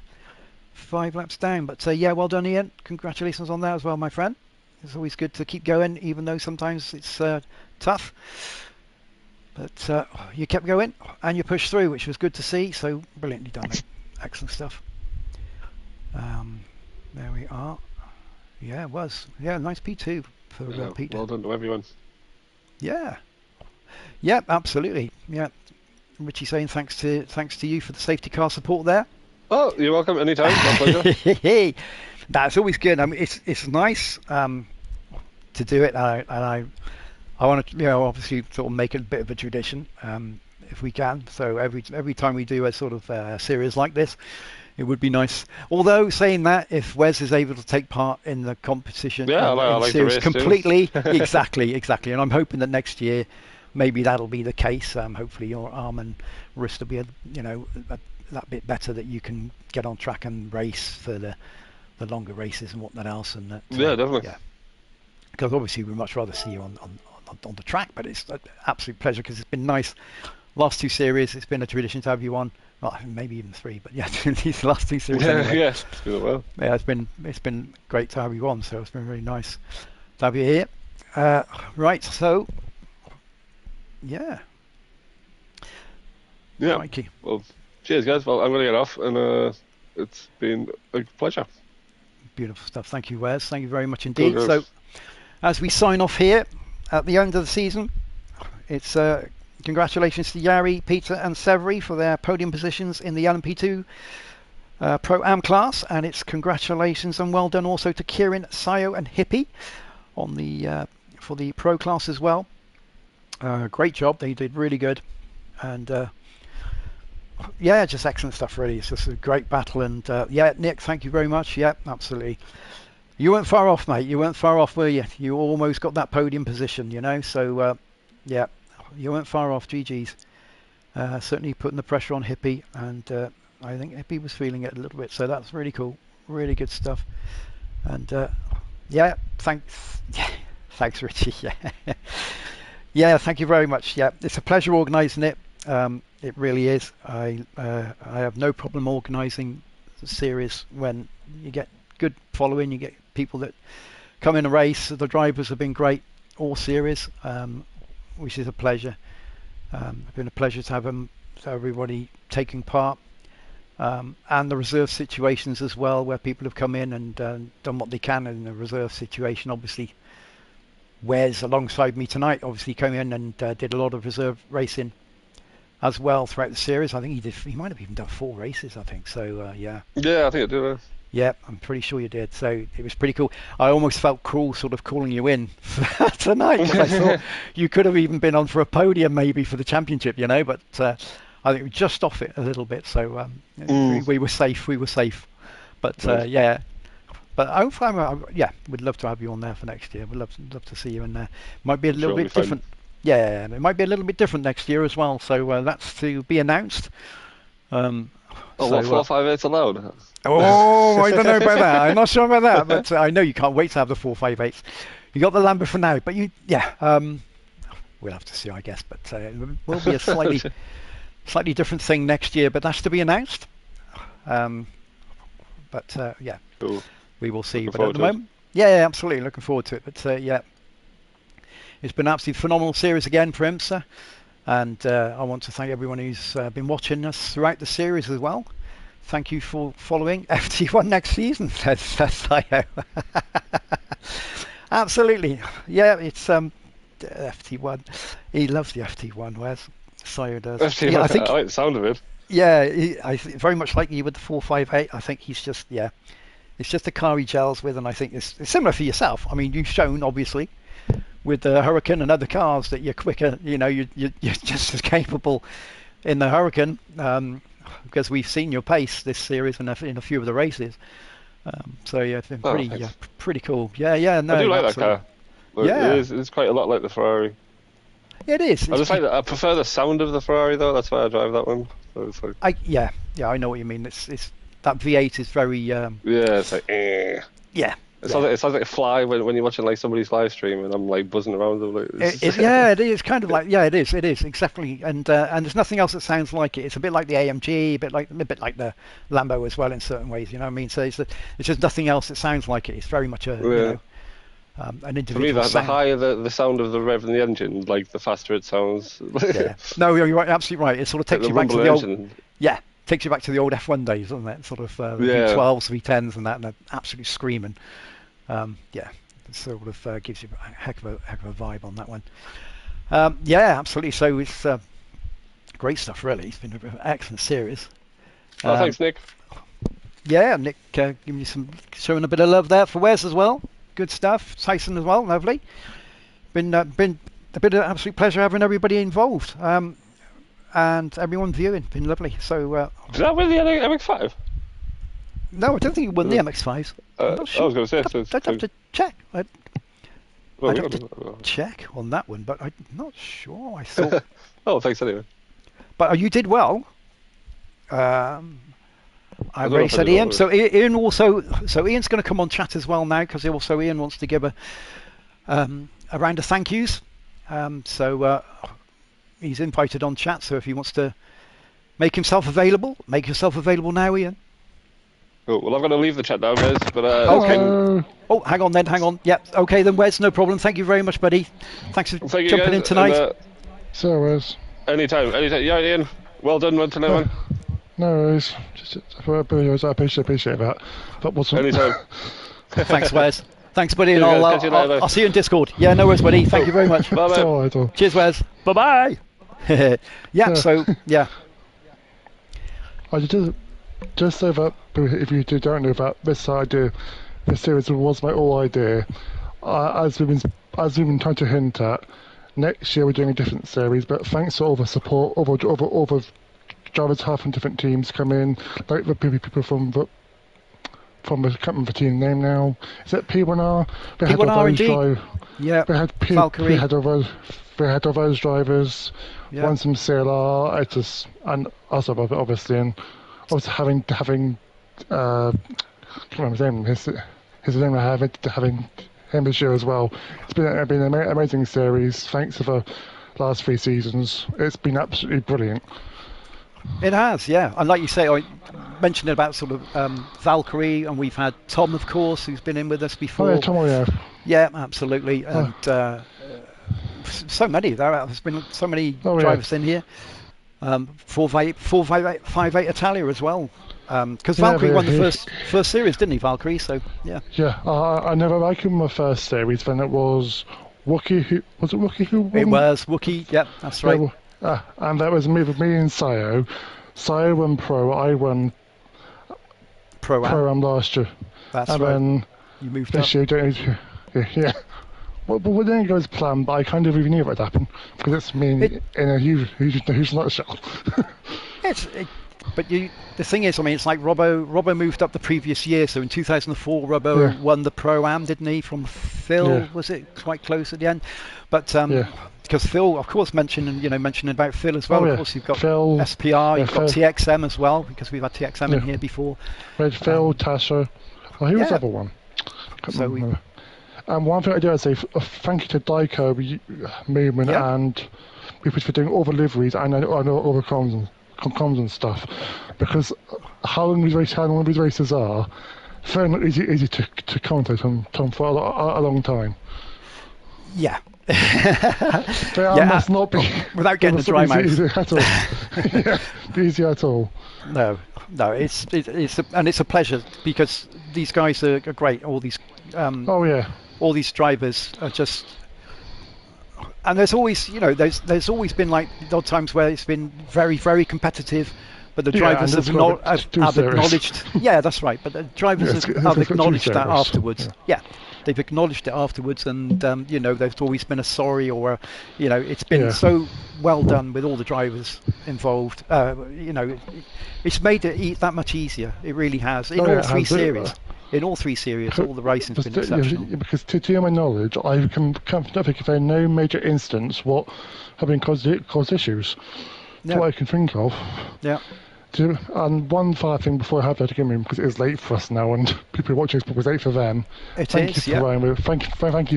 5 laps down. But yeah, well done, Ian. Congratulations on that as well, my friend. It's always good to keep going, even though sometimes it's tough. But you kept going and you pushed through, which was good to see. So brilliantly done, mate. Excellent stuff. There we are. Yeah, it was. Yeah, nice P2 for Peter.
Well done to everyone.
Yeah. Yeah, absolutely. Yeah. Richie saying thanks to you for the safety car support there.
Oh, you're welcome. Anytime. My pleasure.
That's always good. I mean, it's nice to do it, and I want to, obviously sort of make it a bit of a tradition if we can. So every time we do a sort of series like this, it would be nice. Although saying that, if Wes is able to take part in the competition,
I like the
series
race
completely, exactly, and I'm hoping that next year maybe that'll be the case. Hopefully your arm and wrist will be that bit better, that you can get on track and race for the longer races and whatnot else. And that,
yeah, definitely.
Yeah, because obviously we'd much rather see you on the track, but it's an absolute pleasure because it's been nice. Last two series, it's been a tradition to have you on. Well, maybe even three, but yeah, these last two series. Anyway.
Yeah, it's been a while.
Yeah, it's been great to have you on. So it's been really nice to have you here. Right, so yeah.
Crikey. Well, cheers, guys. Well, I'm going to get off, and it's been a pleasure.
Beautiful stuff. Thank you, Wes. Thank you very much indeed. Cool, so, as we sign off here at the end of the season, it's congratulations to Yari, Peter, and Severy for their podium positions in the LMP2 Pro-Am class, and it's congratulations and well done also to Kieran, Sayo, and Hippie on the for the Pro class as well. Great job. They did really good, and yeah, just excellent stuff. Really, it's just a great battle. And yeah, Nick, thank you very much. Yeah, absolutely. You weren't far off, mate. You weren't far off, were you? You almost got that podium position, So yeah, you weren't far off. GG's. Certainly putting the pressure on Hippie, and I think Hippie was feeling it a little bit. So that's really cool. Really good stuff. And yeah, thanks. Thanks, Richie. Yeah. Yeah, thank you very much. Yeah, it's a pleasure organising it. It really is. I have no problem organising the series when you get good following, you get people that come in a race. The drivers have been great all series, which is a pleasure. It's been a pleasure to have everybody taking part, and the reserve situations as well, where people have come in and done what they can in the reserve situation. Obviously, Wes alongside me tonight obviously came in and did a lot of reserve racing as well throughout the series. I think he might have even done 4 races, I think. So yeah.
Yeah, I think I did.
Yeah, I'm pretty sure you did. So it was pretty cool. I almost felt cruel sort of calling you in for tonight, because I thought you could have even been on for a podium maybe for the championship, but I think we just off it a little bit. So we were safe. But nice. Yeah. But yeah, we'd love to have you on there for next year. We'd love to see you in there. Might be a little bit different. Yeah, it might be a little bit different next year as well. So that's to be announced.
What 458's allowed?
Oh, I don't know about that. I'm not sure about that, but I know you can't wait to have the 458s. You got the Lambert for now, but we'll have to see, I guess. But it will be a slightly different thing next year. But that's to be announced. Yeah.
Cool.
We will see. But at the moment, yeah, absolutely looking forward to it. But yeah, it's been an absolutely phenomenal series again for IMSA, and I want to thank everyone who's been watching us throughout the series as well. Thank you for following FT1 next season, says Sayo. Absolutely, yeah, it's FT1. He loves the FT1, Wes. Sayo does.
FT1, yeah, I like the sound of it.
Yeah, very much like you with the 458. I think he's just it's just a car he gels with, and I think it's similar for yourself. I mean, you've shown obviously with the Hurricane and other cars that you're quicker. You're just as capable in the Hurricane, because we've seen your pace this series and in a few of the races. So yeah, it's been pretty cool. Yeah. No,
I do like that car.
Yeah,
it's quite a lot like the Ferrari.
Yeah, it is.
I prefer the sound of the Ferrari though. That's why I drive that one. So it's like...
yeah, I know what you mean. It's that V8 is very.
Yeah, it's like.
Yeah.
It sounds like a fly when you're watching like somebody's live stream and I'm like buzzing around them. Like,
yeah, it is kind of like it is exactly, and there's nothing else that sounds like it. It's a bit like the AMG, a bit like the Lambo as well in certain ways. You know what I mean? So it's just nothing else that sounds like it. It's very much a an
For me,
individual
the
sound.
higher the sound of the rev in the engine, like the faster it sounds.
Yeah. No, you're right, absolutely right. It sort of takes
The
you back to
rumble
the old.
engine.
Yeah, takes you back to the old F1 days, doesn't it? Sort of the
Yeah.
V12s, V10s, and that, and they're absolutely screaming. Yeah, it sort of gives you a heck of a vibe on that one. Yeah, absolutely. So it's great stuff, really. It's been an excellent series.
Oh, thanks, Nick.
Yeah, Nick giving you showing a bit of love there for Wes as well. Good stuff. Tyson as well, lovely. Been a bit of an absolute pleasure having everybody involved. And everyone viewing, been lovely. So
Did that win the MX-5?
no, I don't think it won the MX-5s. I'm not sure.
I was going to say.
I'd have to check. I'd
Well,
have to check on that one, but I'm not sure. I thought.
Oh, thanks anyway.
But you did well. I
don't know
already
if I
said
did
Ian.
well.
So Ian also. So Ian's going to come on chat as well now because also Ian wants to give a round of thank yous. So he's invited on chat. So if he wants to make himself available now, Ian.
Cool. Well, I'm going to leave the chat now, guys. But
Okay. Oh, hang on then. Hang on. Yeah. Okay then, Wes. No problem. Thank you very much, buddy. Thanks for
thank you,
jumping
guys,
in tonight.
And,
So, Wes.
anytime. Yeah, Ian. Well done, one tonight, man.
No worries. I appreciate that. That wasn't.
Anytime.
Thanks, Wes. Thanks, buddy. And
Yeah, catch you later.
I'll see you in Discord. Yeah, no worries, buddy. Thank you very much.
Bye,
It's
man.
all right, all.
Cheers, Wes. Bye bye. Yeah. So yeah.
I just so that if you don't know that this series was my whole idea. As we've been trying to hint at, next year we're doing a different series. But thanks to all the support, all the drivers half from different teams come in, like the people from the can't remember the team name now. Is it P1R?
P1R indeed. Yeah. Valkyrie.
We had all those drivers.
Yeah.
Won some CLR. And also obviously, and also having can't remember his name. Having him this year as well. It's been an amazing series. Thanks for the last 3 seasons. It's been absolutely brilliant.
It has, yeah. And like you say, I mentioned about sort of Valkyrie, and we've had Tom, of course, who's been in with us before.
Oh yeah, Tom, yeah.
Yeah, absolutely. And so many. There's been so many drivers in here. 458 Italia as well. Because Valkyrie won the first series, didn't he, Valkyrie? So yeah.
Yeah, I never liked him in the first series. Then it was Wookie who was it Wookie who won?
It was Wookie. Yeah, that's right.
And that was me and Sayo. Sayo won Pro. I won Pro-Am last year.
That's
and
right.
Then
you moved
this
up.
year, yeah. Well, we didn't go as planned, but I kind of even knew it would happen because it's me in a huge nutshell.
But the thing is, I mean, it's like Robbo moved up the previous year. So in 2004, Robbo won the Pro-Am, didn't he? From Phil, was it quite close at the end? But because Phil, of course, mentioning about Phil as well. Of course, you've got Phil, SPR, you've got TXM as well, because we've had TXM in here before.
Red Phil, Tasha. Oh, who was the other one? And one thing I do is say thank you to Dyko Movement and people for doing all the liveries and all the comms and stuff, because how long these races are, very not easy to commentate on Tom for a long time.
Yeah.
Must not be
without getting the dry mouth.
Easy at all. Easy at all.
No, it's a pleasure because these guys are great. All these all these drivers are just, and there's always there's always been like odd times where it's been very, very competitive, but the drivers have acknowledged. Yeah, that's right. But the drivers have acknowledged that afterwards. Yeah. They've acknowledged it afterwards, and there's always been a sorry or it's been so well done with all the drivers involved. It's made it that much easier. It really has in all 3 series. In all 3 series, all the racing's been exceptional.
Because to my knowledge, I can think of no major instance what have been caused issues. That's what I can think of. Yeah. And one final thing before I have that again, because it is late for us now, and people watching this was late for them. Thank you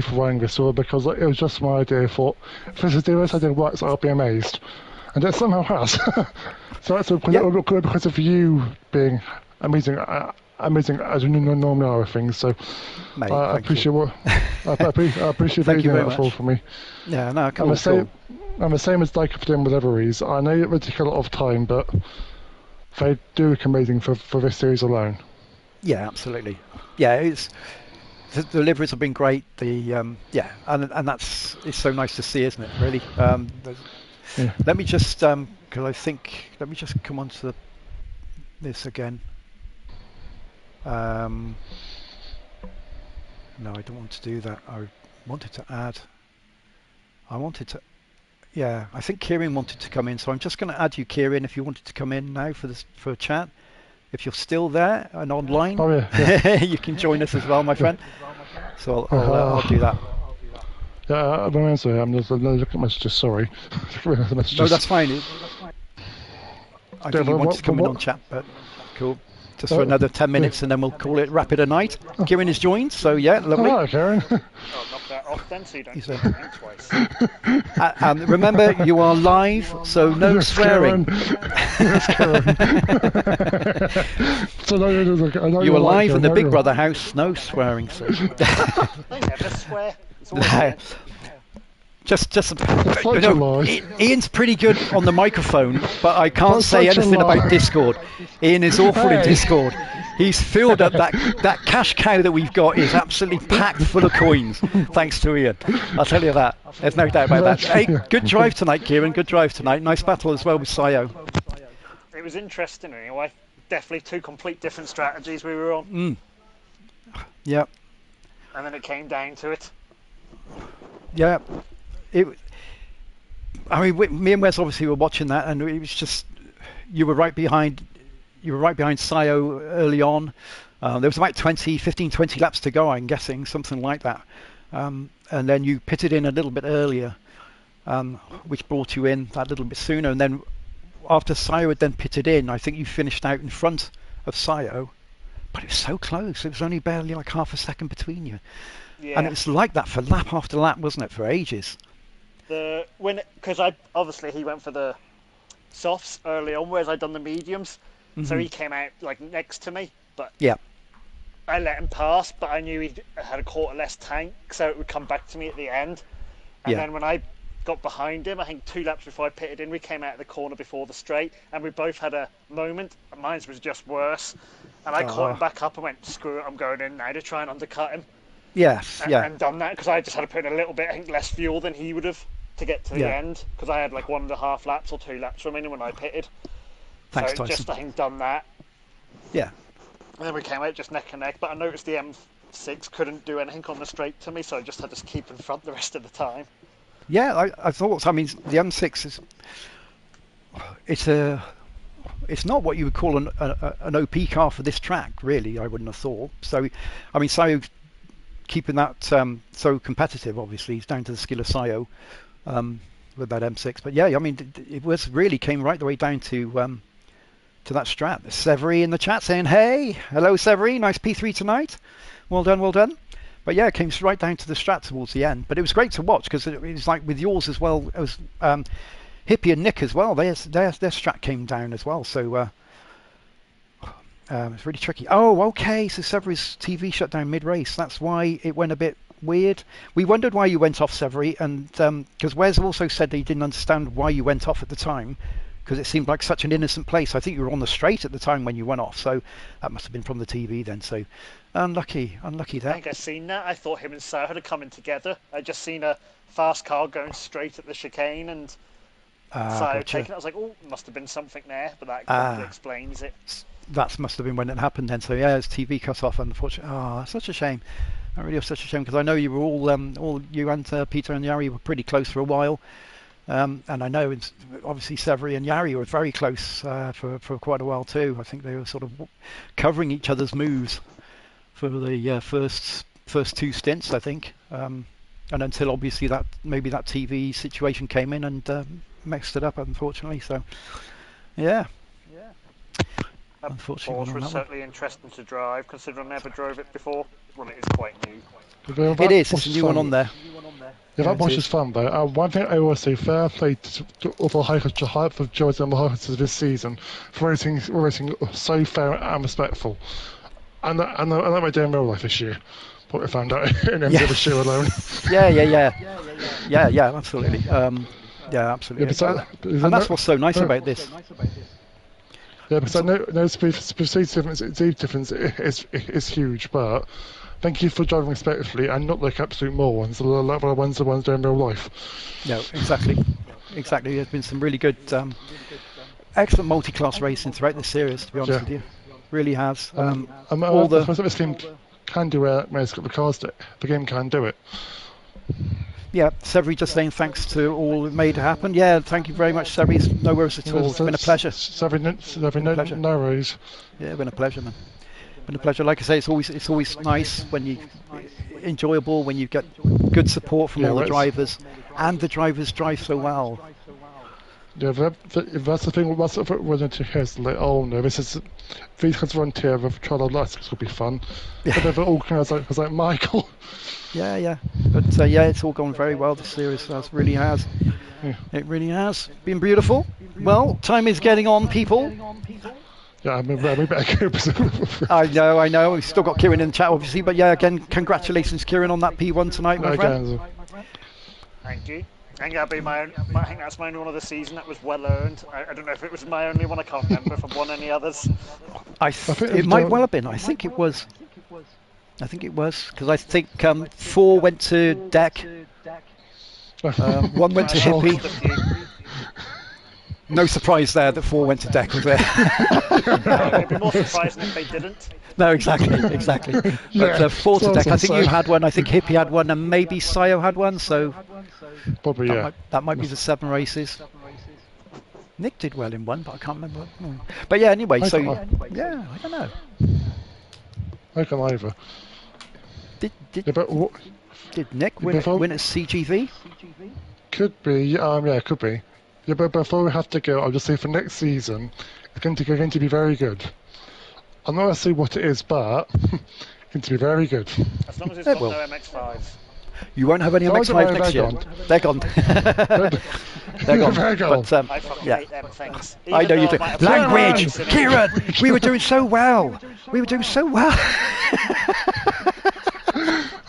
for running this all, because it was just my idea. I thought, if this idea works, I'll be amazed, and it somehow has. So that's because of you being amazing amazing as you normally are with things. So
Mate,
I
thank
appreciate
you.
I appreciate
Thank you
everything
very
that for
much.
me.
Yeah, no,
I'm
cool,
the same.
cool.
I'm the same as Dyke for doing with Everease. I know it would take a lot of time, but they do look amazing for this series alone.
Yeah, absolutely. Yeah, the deliveries have been great. Yeah, and it's so nice to see, isn't it? Really.
Yeah.
Let me just because I think let me just come on to this again. No, I don't want to do that. I wanted to add. I wanted to. Yeah, I think Kieran wanted to come in, so I'm just going to add you, Kieran, if you wanted to come in now for a chat. If you're still there and online,
Oh yeah.
you can join us as well, my friend. So I'll do
Yeah.
that.
Yeah, I'm sorry. I'm just looking at messages. Sorry.
No,
Messages.
that's fine. I
Yeah,
think you wanted to come in on
what,
chat, but cool. Just for another 10 minutes and then we'll call it wrap it a night. Kieran is joined, so yeah, lovely.
Hello, Karen.
I'll knock that off then so you don't
He's
say
a-
my name twice.
And remember, you are live, so no
Yes,
swearing.
Yes, Karen. So I know
You
you're
are
like
live
her,
in the
I know
Big
you're-
Brother house, no swearing. So
They never swear. It's always
No.
good.
just
such
you
a
know,
lie.
Ian's pretty good on the microphone, but I can't
That's
say
such a
anything
lie.
about Discord. Ian is awful in
Hey.
Discord. He's filled up that cash cow that we've got is absolutely packed full of coins, thanks to Ian. I'll tell you that. There's no doubt about that. Hey, good drive tonight, Kieran. Good drive tonight. Nice battle as well with Sayo.
It was interesting anyway. Definitely two complete different strategies we were on.
Yep.
And then it came down to it.
Yeah. Me and Wes obviously were watching that, and it was just you were right behind Sayo early on. There was about 20 laps to go, I'm guessing, something like that. And then you pitted in a little bit earlier, which brought you in that little bit sooner. And then after Sayo had then pitted in, I think you finished out in front of Sayo, but it was so close. It was only barely like half a second between you.
Yeah.
And it was like that for lap after lap, wasn't it, for ages?
Because obviously he went for the softs early on, whereas I'd done the mediums. So he came out like next to me, but
Yeah.
I let him pass, but I knew he had a quarter less tank, so it would come back to me at the end. And
Yeah.
then when I got behind him, I think 2 laps before I pitted in, we came out of the corner before the straight, and we both had a moment. Mine was just worse, and I caught him back up and went, "Screw it, I'm going in now to try and undercut him."
Yes. Yeah.
And done that because I just had to put in a little bit, I think, less fuel than he would have to get to the
Yeah.
end, because I had like 1.5 laps or 2 laps remaining when I pitted.
Thanks,
So
Tyson.
just I think done that.
Yeah.
And then we came out just neck and neck, but I noticed the M6 couldn't do anything on the straight to me, so I just had to keep in front the rest of the time.
Yeah, I thought. I mean, the M6 is it's not what you would call an OP car for this track, really. I wouldn't have thought. So, I mean, Sayo keeping that so competitive. Obviously, he's down to the skill of Sayo with that M6. But yeah, I mean, it was really came right the way down to that strat. Severy in the chat saying, "Hey, hello, Severy. Nice P3 tonight. Well done, well done." But yeah, it came right down to the strat towards the end. But it was great to watch because it was like with yours as well. It was Hippie and Nick as well. Their strat came down as well. So it's really tricky. Oh, okay. So Severy's TV shut down mid-race. That's why it went a bit weird. We wondered why you went off, Severy, and because Wes also said that he didn't understand why you went off at the time, because it seemed like such an innocent place. I think you were on the straight at the time when you went off, so that must have been from the TV then. So unlucky
I
there.
think I seen that. I thought him and Sarah had come in together. I just seen a fast car going straight at the chicane and Sarah
Gotcha.
taking it. I was like, oh, must have been something there, but that probably explains it.
That must have been when it happened then. So yeah, his TV cut off, unfortunately. Oh, such a shame. That really was such a shame because I know you were all you and Peter and Yari were pretty close for a while. And I know obviously Severy and Yari were very close for quite a while too. I think they were sort of covering each other's moves for the first 2 stints, I think. And until obviously maybe that TV situation came in and messed it up, unfortunately. So yeah. Unfortunately,
Porsche
on
was
that one.
certainly interesting to drive, considering I never drove it before. Well, it is quite new.
It is. It's a new one on there.
Yeah, that
it
Bosch
is.
is fun though. One thing I will say, fair play to all the hype of Joe's and the hype this season for racing so fair and respectful. And that might do in real life this year. What we found out in the the show alone.
Yeah, absolutely. Yeah, absolutely. And that's what's so nice about this.
Yeah, because no speed difference is huge, but thank you for driving respectfully and not like absolute morons, the ones doing real life.
No, exactly. There's been some really good, excellent multi-class racing throughout the series, to be honest with you. Really has.
All this game can do it when it's got the cars. The game can do it.
Yeah, Severy just saying thanks to all that made it happen. Yeah, thank you very much, Severy. No worries at all. It's been a pleasure.
No worries.
Yeah, it's been a pleasure, man. Been a pleasure. Like I say, it's always nice when you enjoyable when you get good support from all the drivers, and the drivers drive so well.
Yeah, that's the thing. That's what we're into here. It's like, oh no, these guys run tier of trial of lights. This will be fun. But they're all kind of like Michael.
Yeah. But it's all gone very well. This series really has. Yeah. It really has been beautiful. Well, time is getting on, people.
Yeah, I mean, we better go.
I know. We've still got Kieran in the chat, obviously. But yeah, again, congratulations, Kieran, on that P1 tonight, my friend.
Thank you. I think that's my only one of the season that was well earned. I don't know if it was my only one. I can't remember if I've won any others.
It might well have been. I think it was because I think 4 went to Deck, 1 went to Hippie. No surprise there that 4 went to Deck, was there?
It'd be more surprising if they didn't.
No, exactly. But 4 to Deck. I think you had one. I think Hippie had one, and maybe Sayo had one. So
probably
that might be the 7 races. Nick did well in one, but I can't remember. But yeah, anyway. I don't know.
I can either.
Did Nick win at CGV?
Could be. Yeah, could be. Yeah, but before we have to go, I'll just say for next season, it's going to be very good. I'm not going to say what it is, but it's going to be very good.
As long as it's got no MX-5s.
You won't have any MX-5 next year. They're gone. They're gone.
They're gone.
But,
I fucking hate them things.
I know you do. Language! Kieran! We were doing so well!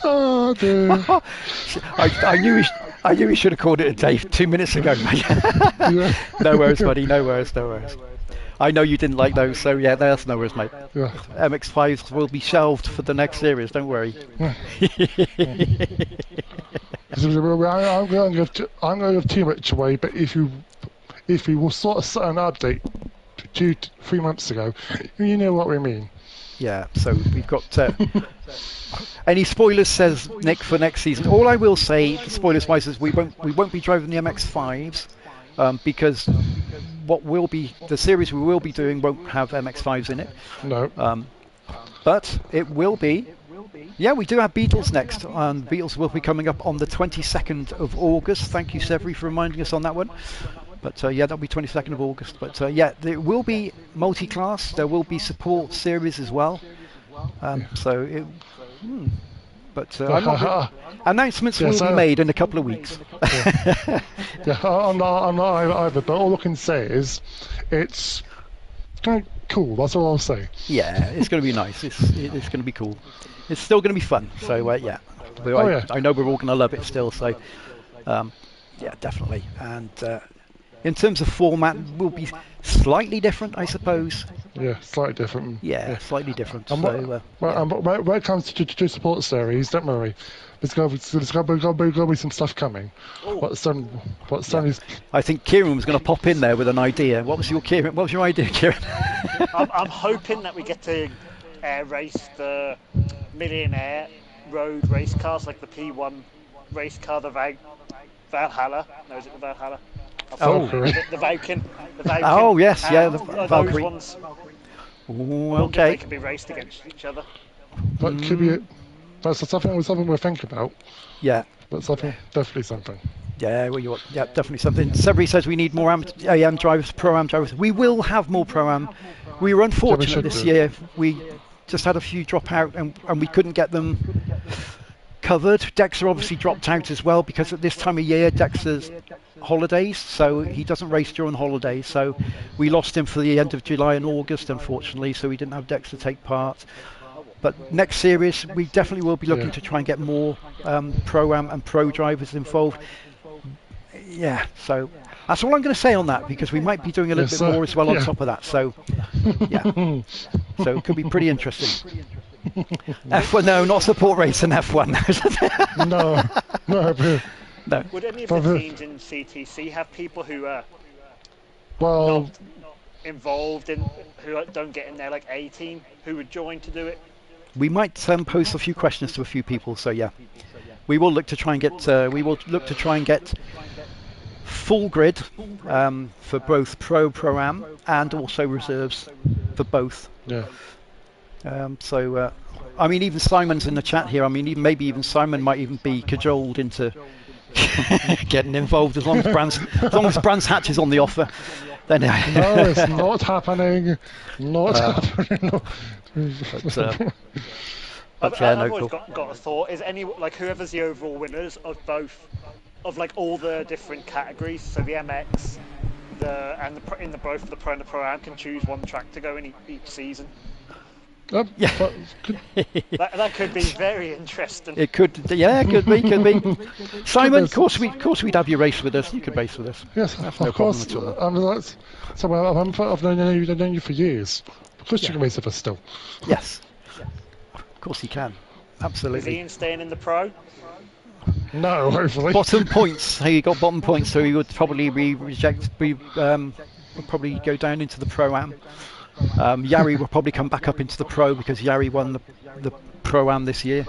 Oh, dear.
I knew we should have called it a day 2 minutes ago, mate. No worries, buddy. No worries. I know you didn't like those, so yeah, that's no worries, mate.
Yeah.
MX-5s will be shelved for the next series, don't worry.
I'm going to give too much away, but if we will sort of set an update 3 months ago, you know what we mean.
Yeah, so we've got... any spoilers, says Nick, for next season? All I will say, spoilers-wise, is we won't be driving the MX-5s because the series we will be doing won't have MX-5s in it.
No.
But it will be. Yeah, we do have Beatles next. Beatles will be coming up on the 22nd of August. Thank you, Severy, for reminding us on that one. But that'll be 22nd of August. But there will be multi-class. There will be support series as well. Announcements will be made in a couple of weeks.
I'm not either. But all I can say is, it's kind of cool. That's all I'll say.
Yeah, it's going to be nice. It's going to be cool. It's still going to be fun. So I know we're all going to love it still. So definitely. And in terms of format, will be slightly different, I suppose.
Yeah, slightly different.
Yeah, slightly different.
When it comes to support series, don't worry. There's going to be some stuff coming.
I think Kieran was going to pop in there with an idea. What was your idea, Kieran?
I'm hoping that we get to race the millionaire road race cars, like the P1 race car, the Valhalla. No, is it the Valhalla? The Valkyrie.
Oh yes, the Valkyrie.
Those ones.
Ooh, okay.
They can be raced against each other.
That could be it. That's something we'll think about.
Yeah.
That's definitely something.
Yeah, definitely something. Severy says we need more AM drivers, Pro-Am drivers. We will have more Pro-Am. We were unfortunate this year. We just had a few drop out and we couldn't get them covered. Dexter obviously dropped out as well because at this time of year Dexter's holidays, so he doesn't race during holidays, so we lost him for the end of July and August, unfortunately, so we didn't have Dexter take part. but next series we definitely will be looking to try and get more pro-am and pro drivers involved. Yeah, so that's all I'm going to say on that, because we might be doing a little bit more as well on top of that. So yeah, so it could be pretty interesting. F1, no, not support race in F1.
No.
Would any of the teams in CTC have people who are
well
not involved in, who don't get in there, like A team, who would join to do it?
We might pose a few questions to a few people. So yeah, we will look to try and get full grid for both pro-am and also reserves for both.
Yeah.
I mean, even Simon's in the chat here. I mean, maybe even Simon might even be cajoled into getting involved, as long as Brands Hatch is on the offer. Then
no, it's not happening. Not happening.
I've always got a thought. Is whoever's the overall winners of both, of like all the different categories, so the MX, both the pro and the pro-am can choose one track to go in each season.
Yeah,
that could be very interesting.
It could, yeah, could be. Simon, of course we'd have you race with us. You could race with us.
Yes,
that's
of course. I've known you for years. Of course, you can race with us still.
Yes, of course you can. Absolutely.
Is Ian staying in the pro?
No, hopefully.
Bottom points. He got bottom points, so he would probably probably go down into the pro-am. Yari will probably come back up into the pro, because Yari won the pro-am this year.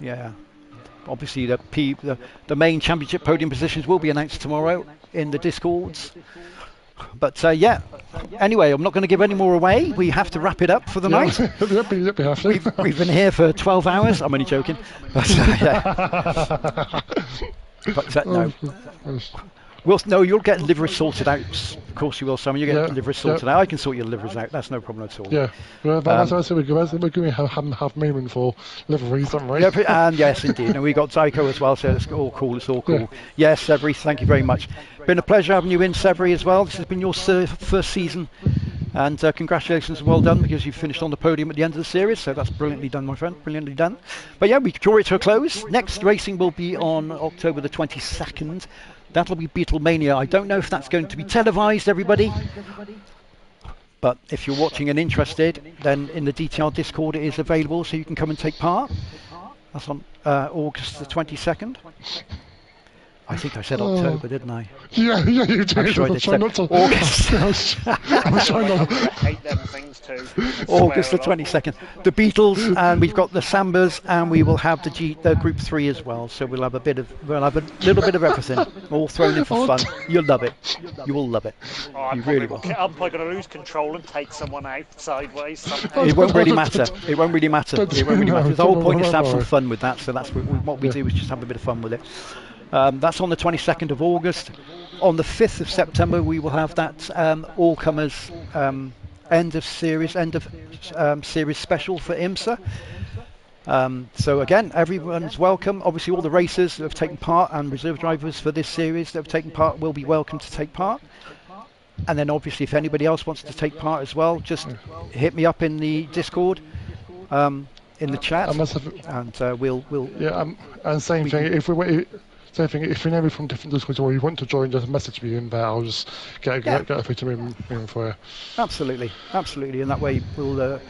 Yeah, obviously the main championship podium positions will be announced tomorrow in the Discords. But yeah, anyway, I'm not going to give any more away. We have to wrap it up for the night. We've been here for 12 hours. I'm only joking. But, yeah. But no. No, you'll get livery sorted out. Of course you will, Simon. You get livery sorted out. I can sort your liveries out. That's no problem at all.
Yeah, well, that's what I said. We're going to have movement for liveries, aren't we?
Yeah, and yes, indeed. And we got Zyko as well, so it's all cool. It's all cool. Yeah. Yes, Severi, thank you very much. Been a pleasure having you in, Severi, as well. This has been your first season, and congratulations, well done, because you finished on the podium at the end of the series. So that's brilliantly done, my friend. Brilliantly done. But yeah, we draw it to a close. Next racing will be on October the 22nd. That'll be Beatlemania. I don't know if that's going to be televised, everybody. But if you're watching and interested, then in the DTR Discord it is available, so you can come and take part. That's on August the 22nd. I think I said October, didn't I?
Yeah, you did.
I'm sure I did. August.
I hate them things too.
August the 22nd. The Beatles, and we've got the Sambas, and we will have the Group 3 as well. So we'll have a little bit of everything, all thrown in for fun. You'll love it. You will love it. You really will.
I'm probably going to lose control and take someone out sideways somehow.
It won't really matter. It won't really matter. The whole point is to have some fun with that. So that's what we do, is just have a bit of fun with it. That's on the 22nd of August. On the 5th of September, we will have that all-comers end of series special for IMSA. So again, everyone's welcome. Obviously, all the racers that have taken part and reserve drivers for this series that have taken part will be welcome to take part. And then obviously, if anybody else wants to take part as well, just hit me up in the Discord. In the chat, and we'll.
Yeah, and same thing. If you know me from different Discords or you want to join, just message me in there. I'll just get a fit in for you.
Absolutely, and that way we'll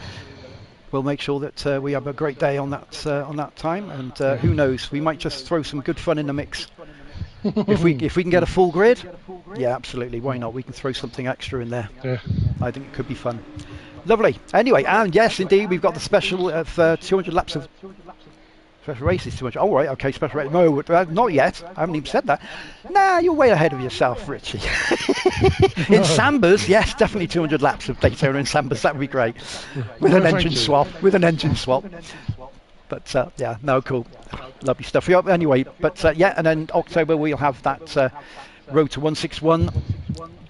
make sure that we have a great day on that time. And who knows, we might just throw some good fun in the mix. if we can get a full grid, yeah, absolutely. Why not? We can throw something extra in there.
Yeah,
I think it could be fun. Lovely. Anyway, and yes, indeed, we've got the special of 200 laps of. Special races too much. Oh, right, okay, special race. No, not yet. I haven't even said that. Nah, you're way ahead of yourself, Richie. In Sambas, yes, definitely 200 laps of Daytona in Sambas. That would be great. With an engine swap. But yeah, no, cool. Lovely stuff. Yeah, anyway, but yeah, and then October we'll have that Road to 161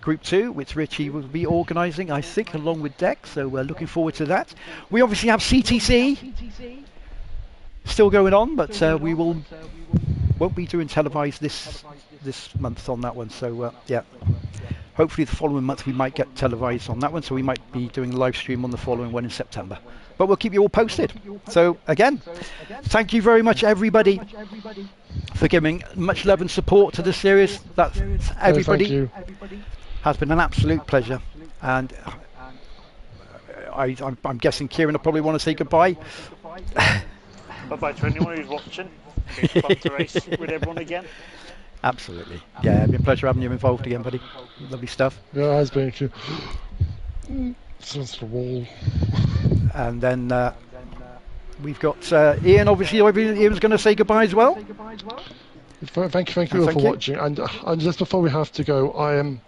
Group 2, which Richie will be organising, I think, along with Deck. So we're looking forward to that. We obviously have CTC. Still going on, but we won't be doing televised this month on that one. So yeah, hopefully the following month we might get televised on that one, so we might be doing a live stream on the following one in September. But we'll keep you all posted. So again, thank you very much everybody for giving much love and support to this series. That's everybody. Has been an absolute pleasure, and I'm guessing Kieran will probably want to say goodbye.
Bye-bye to anyone who's watching. It's fun to race with everyone again.
Absolutely. Yeah, it's been a pleasure having you involved again, buddy. Lovely stuff.
Yeah, it has been. Since the wall.
And then we've got Ian. Obviously, Ian's going to say goodbye as well.
Thank you all for watching. And just before we have to go, I am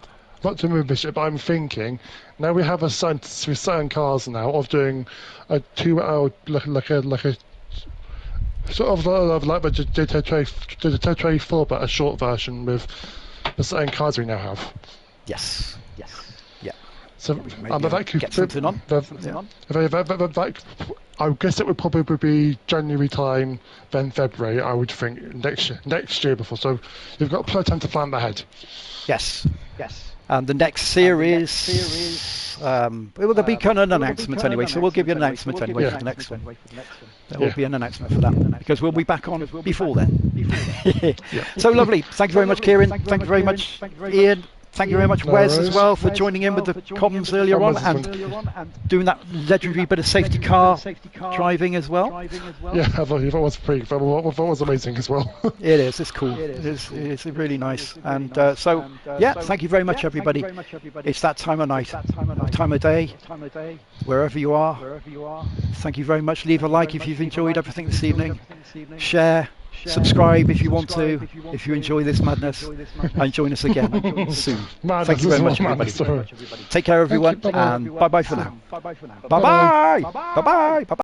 not to move this, but I'm thinking now we have a certain cars now of doing a 2-hour like a sort of like the GT3 4, but a short version with the certain cars we now have.
Yes.
So that could
get something on.
I guess it would probably be January time, then February. I would think next year before. So you've got plenty of time to plan ahead.
Yes. And the next series, there'll be kind of an announcement anyway. So we'll give you an announcement anyway for the next one. There will be an announcement for that because we'll be back on before then. So lovely. Thank you very much, Kieran. Thank you very much, Ian. Thank you very much, Wes, as well, for joining in with the comms earlier on and doing that legendary bit of safety car driving as well.
Yeah, that was amazing as well.
It is. It's cool. It's really nice. And so, thank you very much, everybody. It's that time of night, time of day, wherever you are. Thank you very much. Leave a like if you've enjoyed everything this evening. Share. Subscribe if you want to, if you enjoy this madness, and join us again soon. Thank you very much, everybody. Take care, everyone, and bye-bye for now. Bye-bye. Bye-bye. Bye-bye.